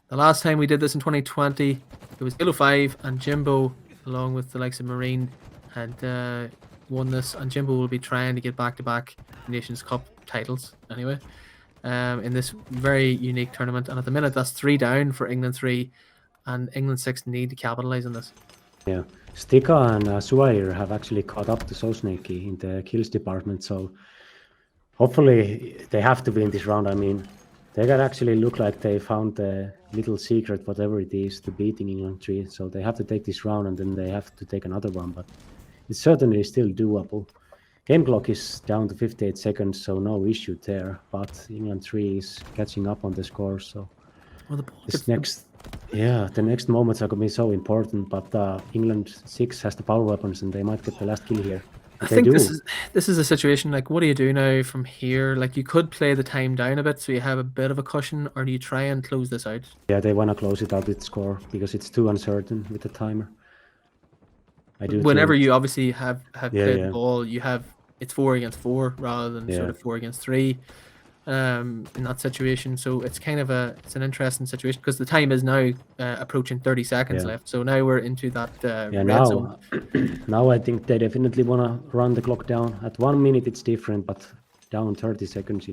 The last time we did this in 2020, it was Halo 5, and Jimbo, along with the likes of Marine, had won this, and Jimbo will be trying to get back-to-back Nations Cup titles anyway in this very unique tournament. And at the minute, that's 3 down for England 3, and England 6 need to capitalise on this. Yeah, Stika and Suair have actually caught up to So Snaky in the kills department, so hopefully they have to win this round. I mean, they can actually look like they found the little secret, whatever it is, to beating England 3, so they have to take this round and then they have to take another one, but it's certainly still doable. Game clock is down to 58 seconds, so no issue there, but England 3 is catching up on the score, so the next moments are going to be so important, but England 6 has the power weapons and they might get the last kill here. I think this is a situation like, what do you do now from here? Like, you could play the time down a bit so you have a bit of a cushion, or do you try and close this out? Yeah, they want to close it out with score because it's too uncertain with the timer. Whenever you obviously have played the ball, it's 4 against 4 rather than sort of 4 against 3 in that situation. So it's kind of it's an interesting situation because the time is now approaching 30 seconds left. So now we're into that red zone. Now I think they definitely want to run the clock down. At 1 minute it's different, but down 30 seconds,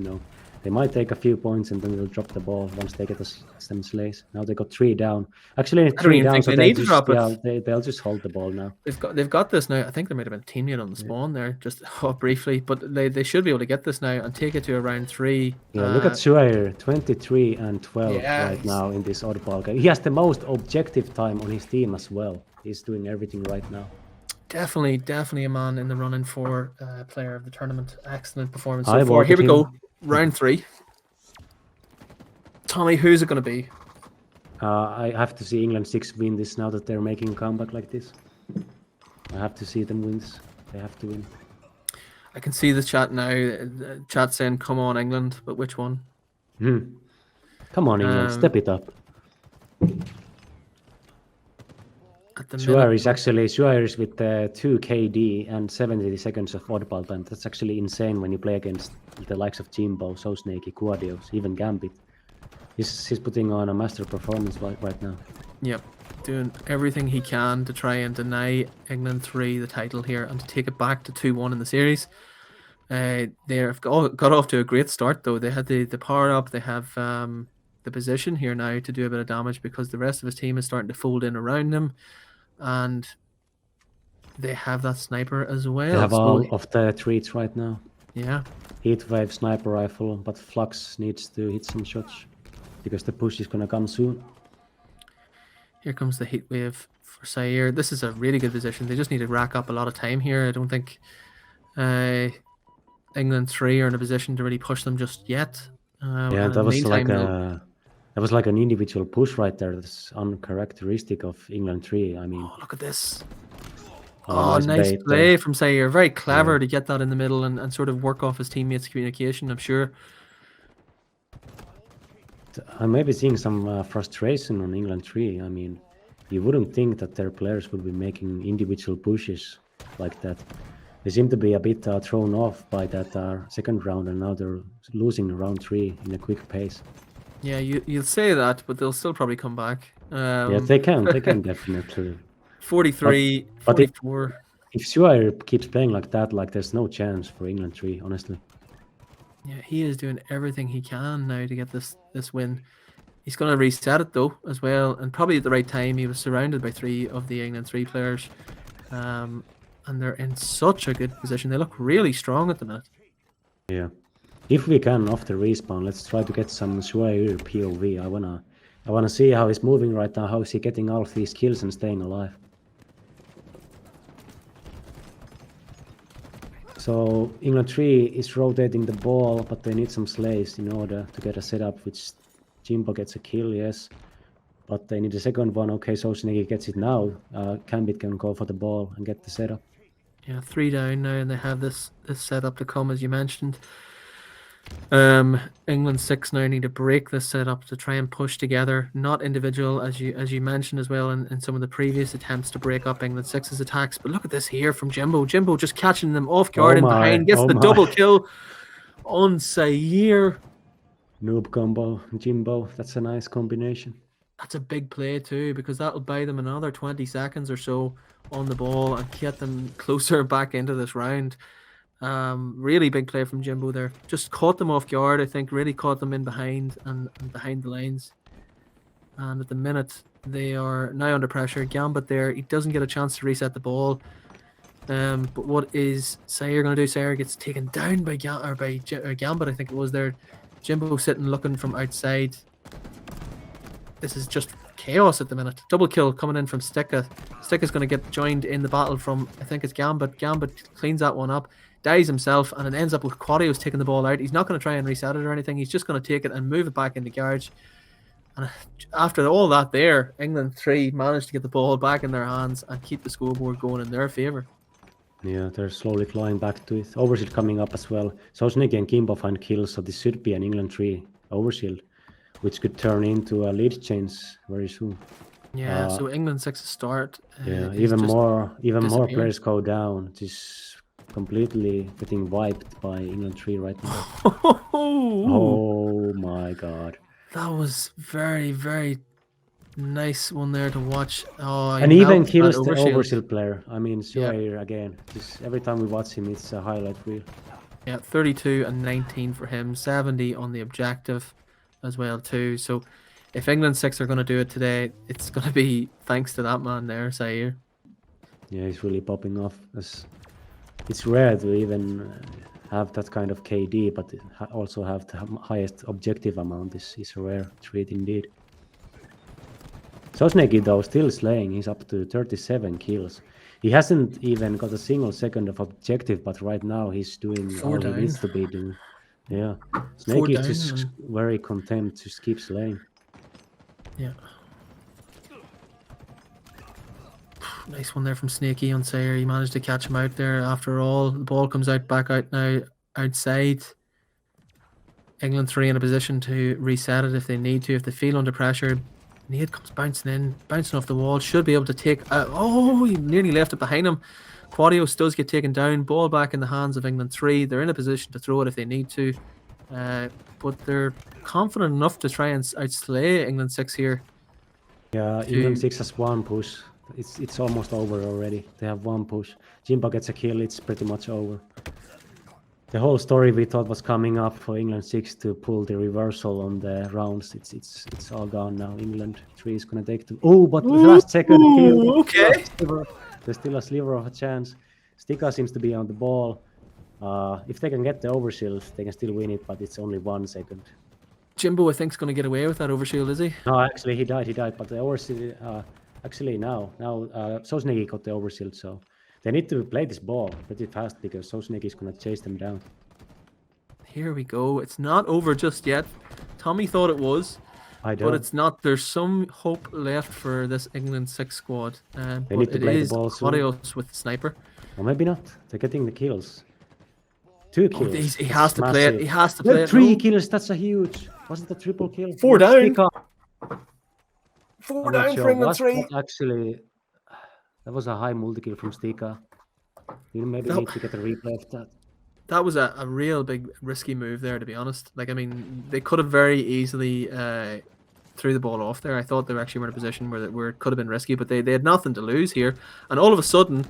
they might take a few points and then they'll drop the ball once they get some slays. Now they got 3 down. Actually, 3 down, so they need to drop it. They'll just hold the ball now. They've got this now. I think there might have been a teammate on the spawn there, just briefly, but they should be able to get this now and take it to around 3. Yeah, look at Suair, 23 and 12 right now in this oddball game. He has the most objective time on his team as well. He's doing everything right now. Definitely a man in the running for player of the tournament. Excellent performance so far. Here we go. Round 3. Tommy, who's it going to be? I have to see England 6 win this now that they're making a comeback like this. I have to see them wins. They have to win. I can see the chat now. The chat saying, "Come on, England," but which one? Come on, England, step it up. At the Shuair minute, is with 2 KD and 70 seconds of oddball time. That's actually insane when you play against the likes of Jimbo, So Snaky, Guardios, even Gambit. He's putting on a master performance right now. yep, doing everything he can to try and deny England 3 the title here and to take it back to 2-1 in the series. They've got off to a great start though. They had the power up. They have the position here now to do a bit of damage because the rest of his team is starting to fold in around him, and they have that sniper as well. They have all of the threats right now. Yeah. Heatwave, sniper rifle, but Flux needs to hit some shots because the push is gonna come soon. Here comes the heat wave for Zaire. This is a really good position. They just need to rack up a lot of time here. I don't think England 3 are in a position to really push them just yet. Yeah, that was like an individual push right there. That's uncharacteristic of England 3. I mean, look at this. nice nice play from Zaire. Very clever to get that in the middle and sort of work off his teammates' communication, I'm sure. I'm maybe seeing some frustration on England 3. I mean, you wouldn't think that their players would be making individual pushes like that. They seem to be a bit thrown off by that second round, and now they're losing round 3 in a quick pace. Yeah, you'll say that, but they'll still probably come back. Yeah, they can definitely. 43, but 44. If Shuair keeps playing like that, there's no chance for England 3, honestly. Yeah, he is doing everything he can now to get this win. He's going to reset it though as well, and probably at the right time. He was surrounded by 3 of the England 3 players, and they're in such a good position. They look really strong at the minute. Yeah, if we can after respawn, let's try to get some Shuair POV. I wanna see how he's moving right now. How is he getting all of these kills and staying alive? So England 3 is rotating the ball, but they need some slaves in order to get a setup, which Jimbo gets a kill, yes. But they need a second one. Okay, so Sneggy gets it now. Gambit can go for the ball and get the setup. Yeah, 3 down now, and they have this setup to come, as you mentioned. England 6 now need to break this setup to try and push together, not individual, as you mentioned as well in some of the previous attempts to break up England 6's attacks. But look at this here from Jimbo. Jimbo just catching them off guard and behind, gets the double kill on Zaire. Noob combo, Jimbo. That's a nice combination. That's a big play too, because that'll buy them another 20 seconds or so on the ball and get them closer back into this round. Really big play from Jimbo there. Just caught them off guard, I think. Really caught them in behind and behind the lines. And at the minute, they are now under pressure. Gambit there, he doesn't get a chance to reset the ball. But what is Zaire going to do? Zaire gets taken down by Gambit, I think it was there. Jimbo sitting looking from outside. This is just chaos at the minute. Double kill coming in from Sticka. Sticka's going to get joined in the battle from, I think it's Gambit. Gambit cleans that one up, dies himself, and it ends up with Quadios taking the ball out. He's not going to try and reset it or anything. He's just going to take it and move it back in the garage. And after all that there, England 3 managed to get the ball back in their hands and keep the scoreboard going in their favour. Yeah, they're slowly clawing back to it. Overshield coming up as well. So Snake and Kimbo find kills, so this should be an England 3 overshield, which could turn into a lead change very soon. Yeah, so England 6's start. Yeah, even more players go down. Just completely getting wiped by England 3 right now. Oh my god. That was very, very nice one there to watch. Oh, and even kills the overshield player. I mean, Shuair again. Just every time we watch him, it's a highlight reel. Yeah, 32 and 19 for him. 70 on the objective as well too. So if England 6 are going to do it today, it's going to be thanks to that man there, Zaire. Yeah, he's really popping off. It's rare to even have that kind of KD, but also have the highest objective amount is a rare treat indeed. Sosneki though still slaying. He's up to 37 kills. He hasn't even got a single second of objective, but right now he's doing all he needs to be doing. Yeah, Snake is just very content to keep slaying. Yeah. Nice one there from Snaky on Sayer. He managed to catch him out there after all. The ball comes back out now outside. England 3 in a position to reset it if they need to, if they feel under pressure. Nate comes bouncing off the wall. Should be able to take. He nearly left it behind him. Quadios does get taken down. Ball back in the hands of England 3. They're in a position to throw it if they need to. But they're confident enough to try and outslay England 6 here. Yeah, England 6 has one push. It's almost over already. They have one push. Jimba gets a kill, it's pretty much over. The whole story we thought was coming up for England 6 to pull the reversal on the rounds. It's all gone now. England 3 is gonna take the but the last second kill. Okay. There's still a sliver of a chance. Stika seems to be on the ball. If they can get the overshield, they can still win it, but it's only 1 second. Jimbo, I think, is going to get away with that overshield, is he? No, actually he died, but the overshield, now Sosnegi got the overshield, so they need to play this ball pretty fast because Sosnegi is going to chase them down. Here we go. It's not over just yet. Tommy thought it was, but it's not. There's some hope left for this England 6 squad. They need to play the ball soon. Quadios with the sniper. Or maybe not. They're getting the kills. 2 kills. He has to play it. He has to play it. 3 kills. That's a huge. Was it a triple kill? 4 down. 4 down for England 3. Actually, that was a high multi-kill from Stika. You maybe need to get a replay of that. That was a real big risky move there, to be honest. Like, I mean, they could have very easily threw the ball off there. I thought they actually were in a position where it could have been risky, but they had nothing to lose here. And all of a sudden,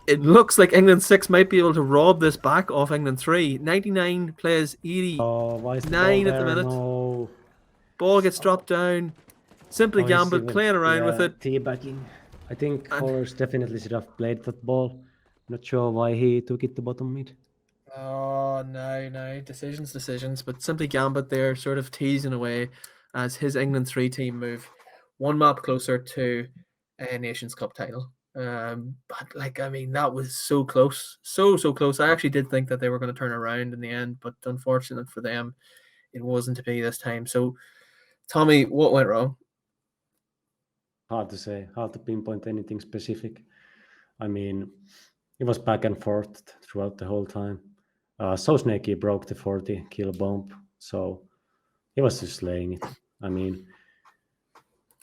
it looks like England 6 might be able to rob this back off England 3. 99 plays 89 at the minute. No. Ball gets dropped down. Simply Gambit playing around with it. Teabagging. I think Horus definitely should have played that ball. Not sure why he took it to bottom mid. Oh, no. Decisions. But Simply Gambit there sort of teasing away as his England 3 team move 1 map closer to a Nations Cup title. But like, I mean, that was so close. So close. I actually did think that they were going to turn around in the end, but unfortunate for them, it wasn't to be this time. So, Tommy, what went wrong? Hard to say. Hard to pinpoint anything specific. I mean, it was back and forth throughout the whole time. Sosneki broke the 40 kill bomb, so he was just slaying it. I mean,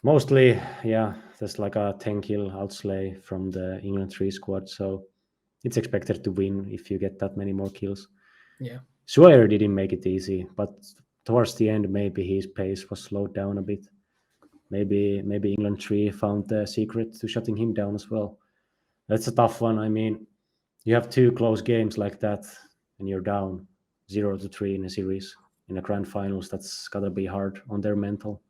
mostly, yeah, there's like a 10 kill outslay from the England 3 squad, so it's expected to win if you get that many more kills. Yeah. Swear didn't make it easy, but towards the end, maybe his pace was slowed down a bit. Maybe England 3 found the secret to shutting him down as well. That's a tough one. I mean, you have 2 close games like that, and you're down 0-3 in a series in the grand finals. That's gotta be hard on their mental.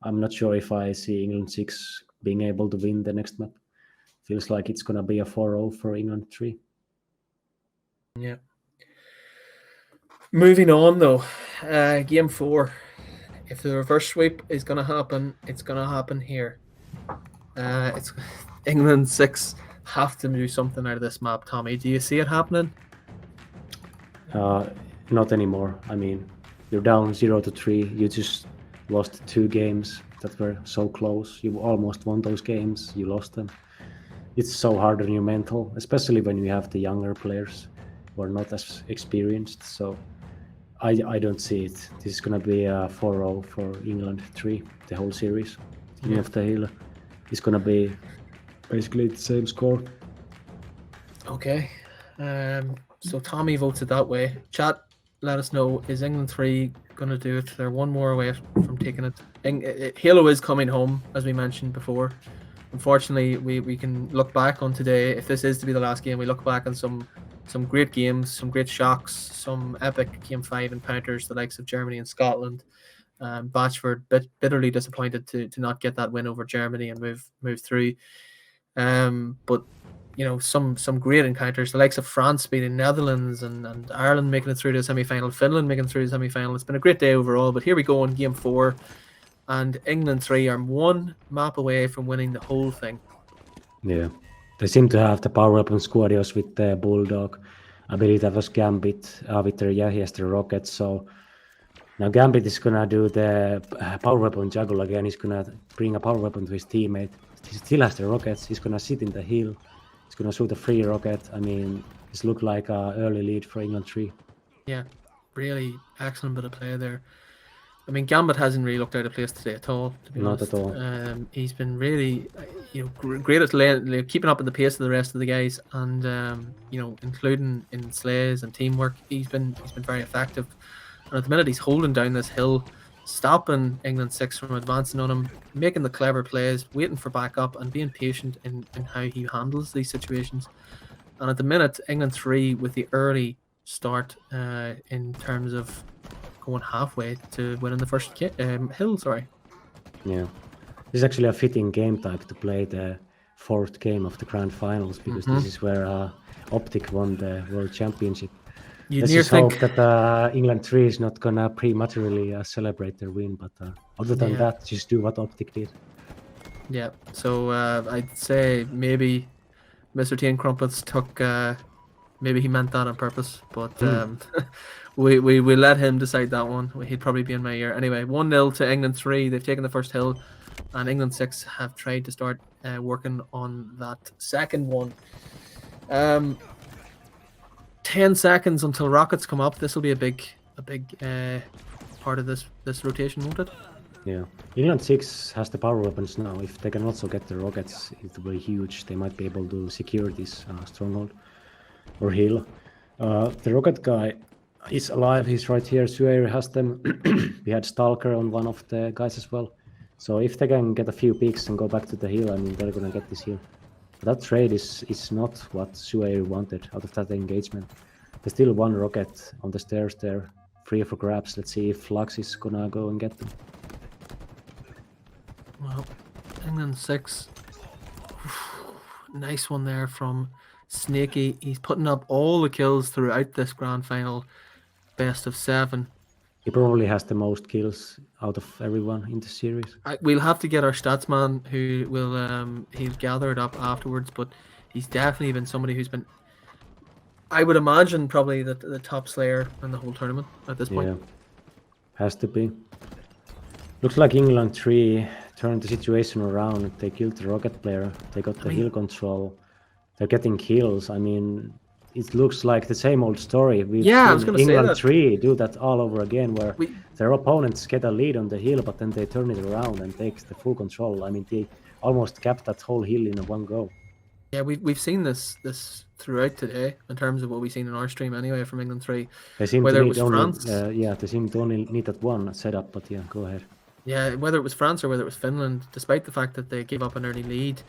I'm not sure if I see England 6 being able to win the next map. Feels like it's gonna be a 4-0 for England 3. Yeah. Moving on though, game 4. If the reverse sweep is going to happen, it's going to happen here. It's England 6 have to do something out of this map. Tommy, do you see it happening? Not anymore. I mean, you're down 0-3. You just lost 2 games that were so close. You almost won those games. You lost them. It's so hard on your mental, especially when you have the younger players who are not as experienced. So I don't see it. This is going to be a 4-0 for England 3, the whole series. King of the Hill is going to be basically the same score. Okay. So Tommy votes it that way. Chat, let us know, is England 3 going to do it? They're 1 more away from taking it. Halo is coming home, as we mentioned before. Unfortunately, we can look back on today. If this is to be the last game, we look back on some great games, some great shocks, some epic Game 5 encounters, the likes of Germany and Scotland. Batchford bitterly disappointed to not get that win over Germany and move through. But you know, some great encounters, the likes of France beating Netherlands and Ireland making it through to the semi-final, Finland making it through the semi-final. It's been a great day overall. But here we go in Game 4, and England 3 are 1 map away from winning the whole thing. Yeah. They seem to have the power weapon squadios with the Bulldog. I believe that was Gambit with their he has the rocket. So now Gambit is gonna do the power weapon juggle again. He's gonna bring a power weapon to his teammate. he still has the rockets. He's gonna sit in the hill. He's gonna shoot a free rocket. I mean, this looked like an early lead for England 3. Yeah, really excellent bit of play there. I mean, Gambit hasn't really looked out of place today at all, to be Not honest. at all. He's been really, great at keeping up with the pace of the rest of the guys, and including in slays and teamwork. He's been very effective. And at the minute, he's holding down this hill, stopping England 6 from advancing on him, making the clever plays, waiting for backup, and being patient in how he handles these situations. And at the minute, England 3 with the early start in terms of going halfway to winning the first hill. Sorry. Yeah. This is actually a fitting game type to play the 4th game of the grand finals, because this is where Optic won the World Championship. Let's just hope that England 3 is not gonna prematurely celebrate their win, but other than that, just do what Optic did. Yeah, so I'd say maybe Mr. T and Crumpets took, maybe he meant that on purpose, but we let him decide that one. He'd probably be in my ear. Anyway, 1-0 to England 3. They've taken the first hill, and England 6 have tried to start working on that second one. 10 seconds until rockets come up. This will be a big part of this rotation, won't it? Yeah. England 6 has the power weapons now. If they can also get the rockets, it will be huge. They might be able to secure this stronghold or hill. The rocket guy is alive. He's right here. Suair has them. We had Stalker on one of the guys as well. So if they can get a few picks and go back to the hill, I mean, they're gonna get this hill. That trade is not what Suair wanted out of that engagement. There's still one rocket on the stairs there, free for grabs. Let's see if Flux is gonna go and get them. Well, England 6. Nice one there from Snaky. He's putting up all the kills throughout this grand final. Best of 7. He probably has the most kills out of everyone in the series. We'll have to get our stats man, who will he'll gather it up afterwards, but he's definitely been somebody who's been, I would imagine, probably the top slayer in the whole tournament at this point. Yeah, has to be. Looks like England 3 turned the situation around. They killed the rocket player. They got the hill control. They're getting kills. I mean, it looks like the same old story. We've I was going to say that. England 3 do that all over again, where their opponents get a lead on the hill, but then they turn it around and take the full control. I mean, they almost capped that whole hill in one go. Yeah, we've seen this throughout today in terms of what we've seen in our stream anyway from England 3. They seem whether to it was only, France. they seem to only need that one setup, but yeah, go ahead. Yeah, whether it was France or whether it was Finland, despite the fact that they gave up an early lead,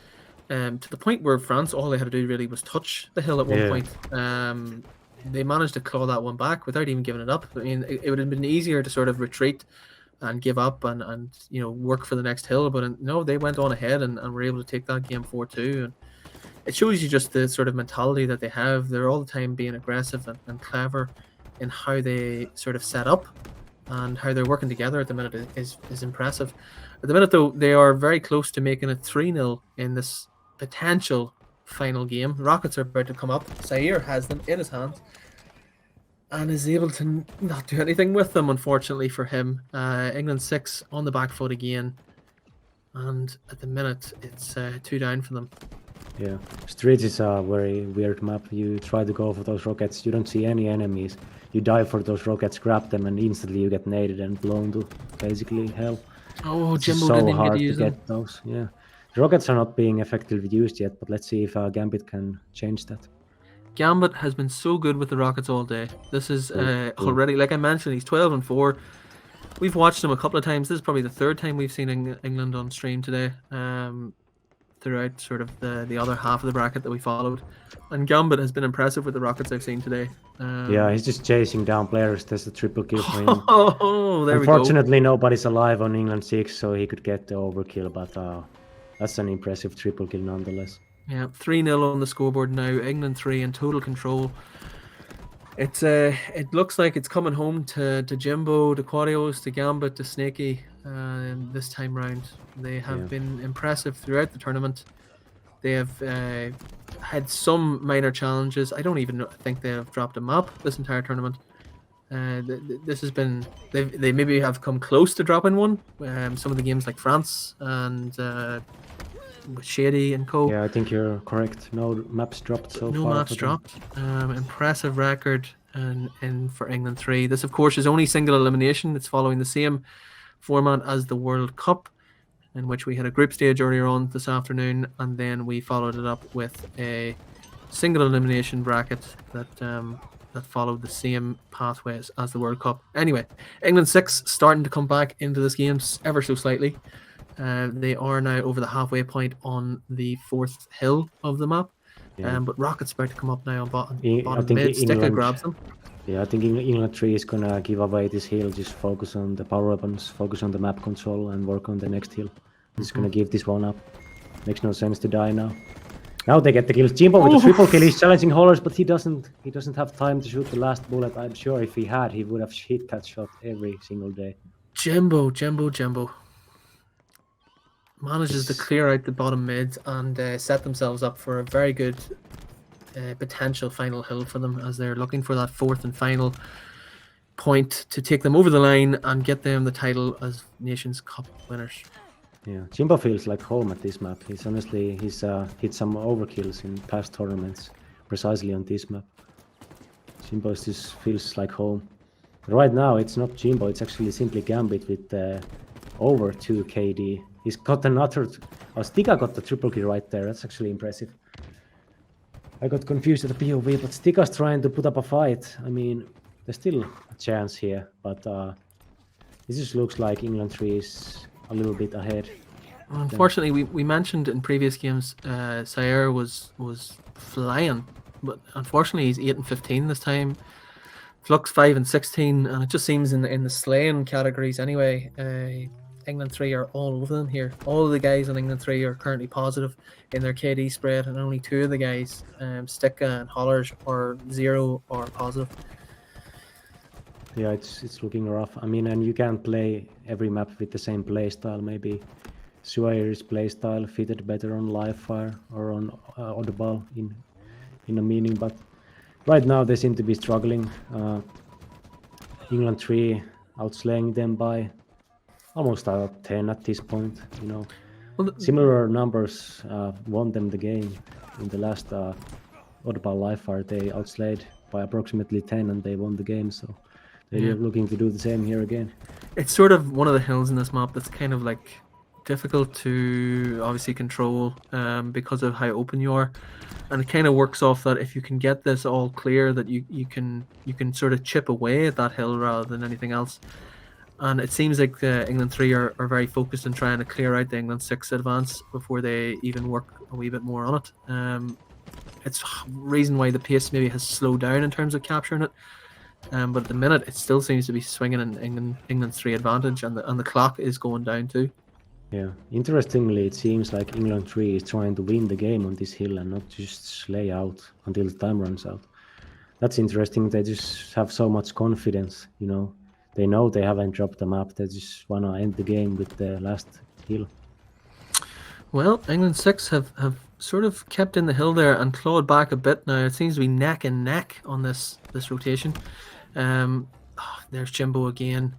to the point where France, all they had to do really was touch the hill at one point. They managed to claw that one back without even giving it up. I mean, it would have been easier to sort of retreat and give up and work for the next hill, but no, they went on ahead and were able to take that game 4-2. And it shows you just the sort of mentality that they have. They're all the time being aggressive and clever in how they sort of set up, and how they're working together at the minute is impressive. At the minute, though, they are very close to making it 3-0 in this potential final game. Rockets are about to come up. Zaire has them in his hands and is able to not do anything with them, unfortunately for him. England 6 on the back foot again, and at the minute it's 2 down for them. Yeah, Streets is a very weird map. You try to go for those rockets, you don't see any enemies. You dive for those rockets, grab them, and instantly you get naded and blown to basically hell. Oh, Jimbo it's so didn't hard get to to use get those. Yeah, the rockets are not being effectively used yet, but let's see if Gambit can change that. Gambit has been so good with the Rockets all day. This is already, like I mentioned, he's 12-4. We've watched him a couple of times. This is probably the 3rd time we've seen England on stream today. Throughout sort of the other half of the bracket that we followed, and Gambit has been impressive with the Rockets I've seen today. Yeah, he's just chasing down players. There's a triple kill for him. Oh, there we go. Unfortunately, nobody's alive on England 6, so he could get the overkill, but that's an impressive triple kill nonetheless. Yeah, 3-0 on the scoreboard now. England 3 in total control. It's it looks like it's coming home to Jimbo, to Quadios, to Gambit, to Snaky. This time round, they have been impressive throughout the tournament. They have had some minor challenges. I don't even think they have dropped a map this entire tournament. This has been they maybe have come close to dropping one. Some of the games like France and with Shady and co. Yeah, I think you're correct. No maps dropped so No far. maps for them. dropped. Impressive record and for England 3. This, of course, is only single elimination. It's following the same format as the World Cup, in which we had a group stage earlier on this afternoon, and then we followed it up with a single elimination bracket that followed the same pathways as the World Cup. Anyway, England 6 starting to come back into this game ever so slightly. They are now over the halfway point on the 4th hill of the map. Yeah. But Rocket's about to come up now on bottom I think mid. Sticka England grabs them. Yeah, I think England 3 is gonna give away this hill, just focus on the power weapons, focus on the map control, and work on the next hill. He's gonna give this one up. Makes no sense to die now. Now they get the kills. Jimbo with the triple kill, he's challenging haulers, but he doesn't have time to shoot the last bullet. I'm sure if he had, he would have hit that shot every single day. Jimbo manages to clear out the bottom mids and set themselves up for a very good potential final hill for them, as they're looking for that 4th and final point to take them over the line and get them the title as Nations Cup winners. Yeah, Jimbo feels like home at this map. He's hit some overkills in past tournaments, precisely on this map. Jimbo just feels like home. But right now, it's not Jimbo, it's actually simply Gambit with over 2 KD. He's got another... Oh, Stika got the triple kill right there. That's actually impressive. I got confused at the POV, but Stika's trying to put up a fight. I mean, there's still a chance here, but this just looks like England 3 is a little bit ahead. Unfortunately, we mentioned in previous games, Sayer was flying, but unfortunately he's 8 and 15 this time. Flux 5 and 16, and it just seems in the slaying categories anyway. England 3 are all over them here. All of the guys on England 3 are currently positive in their KD spread, and only 2 of the guys, Sticka and Hollers, are 0 or positive. Yeah, it's looking rough. I mean, and you can't play every map with the same playstyle. Maybe Suayer's playstyle fitted better on live fire or on Audible in a meaning, but right now they seem to be struggling. England 3 outslaying them by almost out of 10 at this point. You know, Well, similar numbers won them the game in the last Audible live fire. They outslayed by approximately 10 and they won the game. So they're looking to do the same here again. it's sort of one of the hills in this map that's kind of like difficult to obviously control because of how open you are, and it kind of works off that if you can get this all clear, that you can sort of chip away at that hill rather than anything else. And it seems like England 3 are very focused in trying to clear out the England 6 advance before they even work a wee bit more on it. It's reason why the pace maybe has slowed down in terms of capturing it. But at the minute, it still seems to be swinging in England's 3 advantage, and the clock is going down too. Yeah, interestingly, it seems like England 3 is trying to win the game on this hill and not just slay out until the time runs out. That's interesting. They just have so much confidence, you know. They know they haven't dropped the map. They just want to end the game with the last hill. Well, England 6 have sort of kept in the hill there and clawed back a bit now. It seems to be neck and neck on this rotation. There's Jimbo again.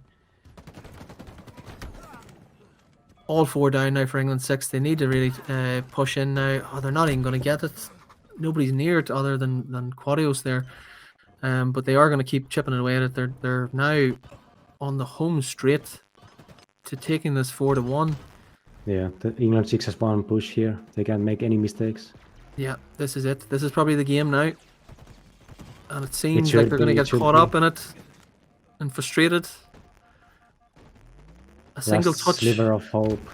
All 4 down now for England 6. They need to really push in now. Oh, they're not even going to get it. Nobody's near it other than Quadios there. But they are going to keep chipping it away at it. They're now on the home straight to taking this 4-1. Yeah, the England 6 has one push here. They can't make any mistakes. Yeah, this is it. This is probably the game now. And it seems should like they're going to be, get it should caught be. up in it and frustrated. A single Last touch. sliver of hope.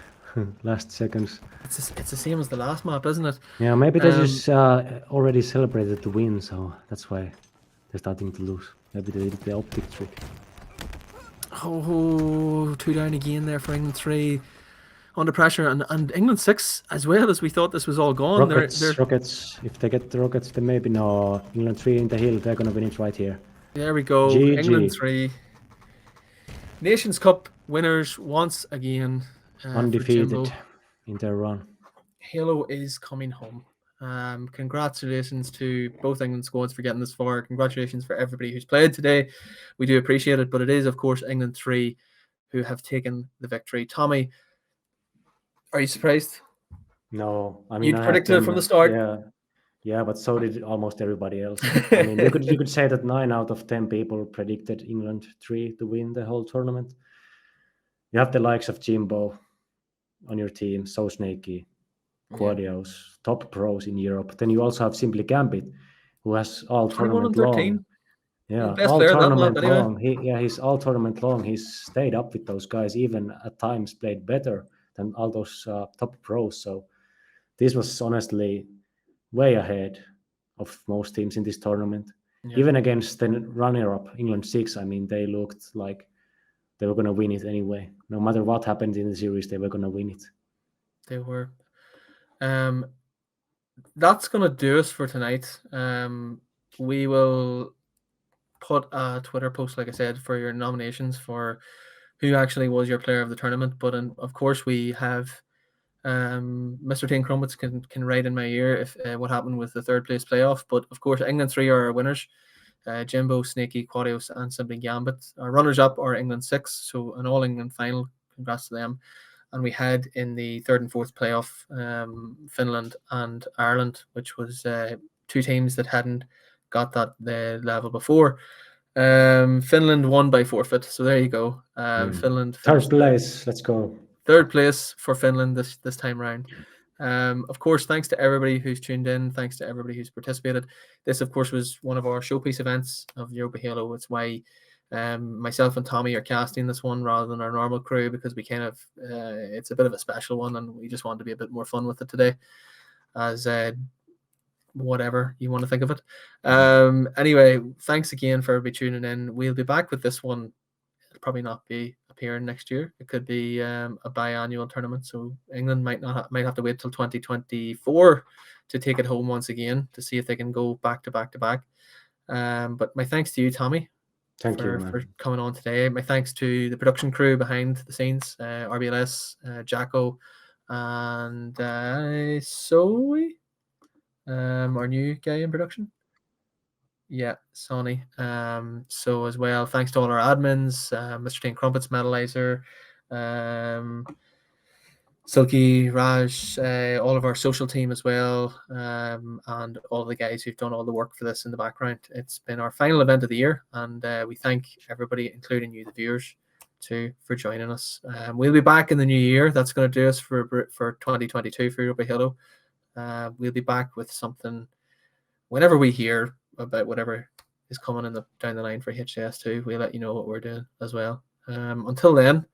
Last seconds. It's the same as the last map, isn't it? Yeah, maybe they just already celebrated the win, so that's why they're starting to lose. Maybe they did the optic trick. Oh, 2 down again there for England 3. Under pressure, and England 6 as well, as we thought this was all gone. Rockets. If they get the Rockets, then maybe no. England 3 in the hill, they're gonna win it right here. There we go. GG. England 3. Nations Cup winners once again. for Undefeated Jimbo. in their run. Halo is coming home. Congratulations to both England squads for getting this far. Congratulations for everybody who's played today. We do appreciate it, but it is, of course, England 3 who have taken the victory. Tommy, are you surprised? No, I mean You'd I had predicted it them. from the start. Yeah, but so did almost everybody else. I mean, you could say that 9 out of 10 people predicted England 3 to win the whole tournament. You have the likes of Jimbo on your team, so snaky, Quadios, top pros in Europe. Then you also have Simply Gambit, who has all 21 and tournament long. 13. Yeah, Best all player of that map, tournament anyway. long. He's all tournament long. He's stayed up with those guys, even at times played better than all those top pros. So this was honestly way ahead of most teams in this tournament. Yeah. Even against the runner-up England 6, I mean, they looked like they were going to win it anyway. No matter what happened in the series, they were going to win it. They were. That's going to do us for tonight. We will put a Twitter post, like I said, for your nominations for who actually was your player of the tournament. But of course, we have Mr. Tain Crumpets can write in my ear if what happened with the third place playoff. But of course, England 3 are our winners. Jimbo, Snaky, Quadios, and Simply Gambit. Our runners up are England 6, so an All England final. Congrats to them. And we had in the third and fourth playoff Finland and Ireland, which was 2 teams that hadn't got that level before. Finland won by forfeit, so there you go. Finland third place. Let's go. Third place for Finland this time round. Of course, thanks to everybody who's tuned in. Thanks to everybody who's participated. This, of course, was one of our showpiece events of Europa Halo. It's why myself and Tommy are casting this one rather than our normal crew, because we kind of it's a bit of a special one, and we just wanted to be a bit more fun with it today, as whatever you want to think of it. Anyway, thanks again for everybody tuning in. We'll be back with this one. It'll probably not be appearing next year. It could be a biannual tournament, so England might have to wait till 2024 to take it home once again to see if they can go back to back to back. But my thanks to you, Tommy. Thank you, man. For coming on today. My thanks to the production crew behind the scenes, RBLS, Jacko, and Zoe, our new guy in production. Yeah, Sonny. So as well, thanks to all our admins, Mr. Tain Crumpets, Metalizer, Silky, Raj, all of our social team as well, and all the guys who've done all the work for this in the background. It's been our final event of the year, and we thank everybody, including you, the viewers, too, for joining us. We'll be back in the new year. That's going to do us for 2022 for Europa Halo. We'll be back with something whenever we hear about whatever is coming down the line for HJS2. We'll let you know what we're doing as well. Until then,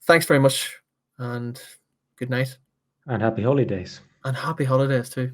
thanks very much, and good night. And happy holidays. And happy holidays too.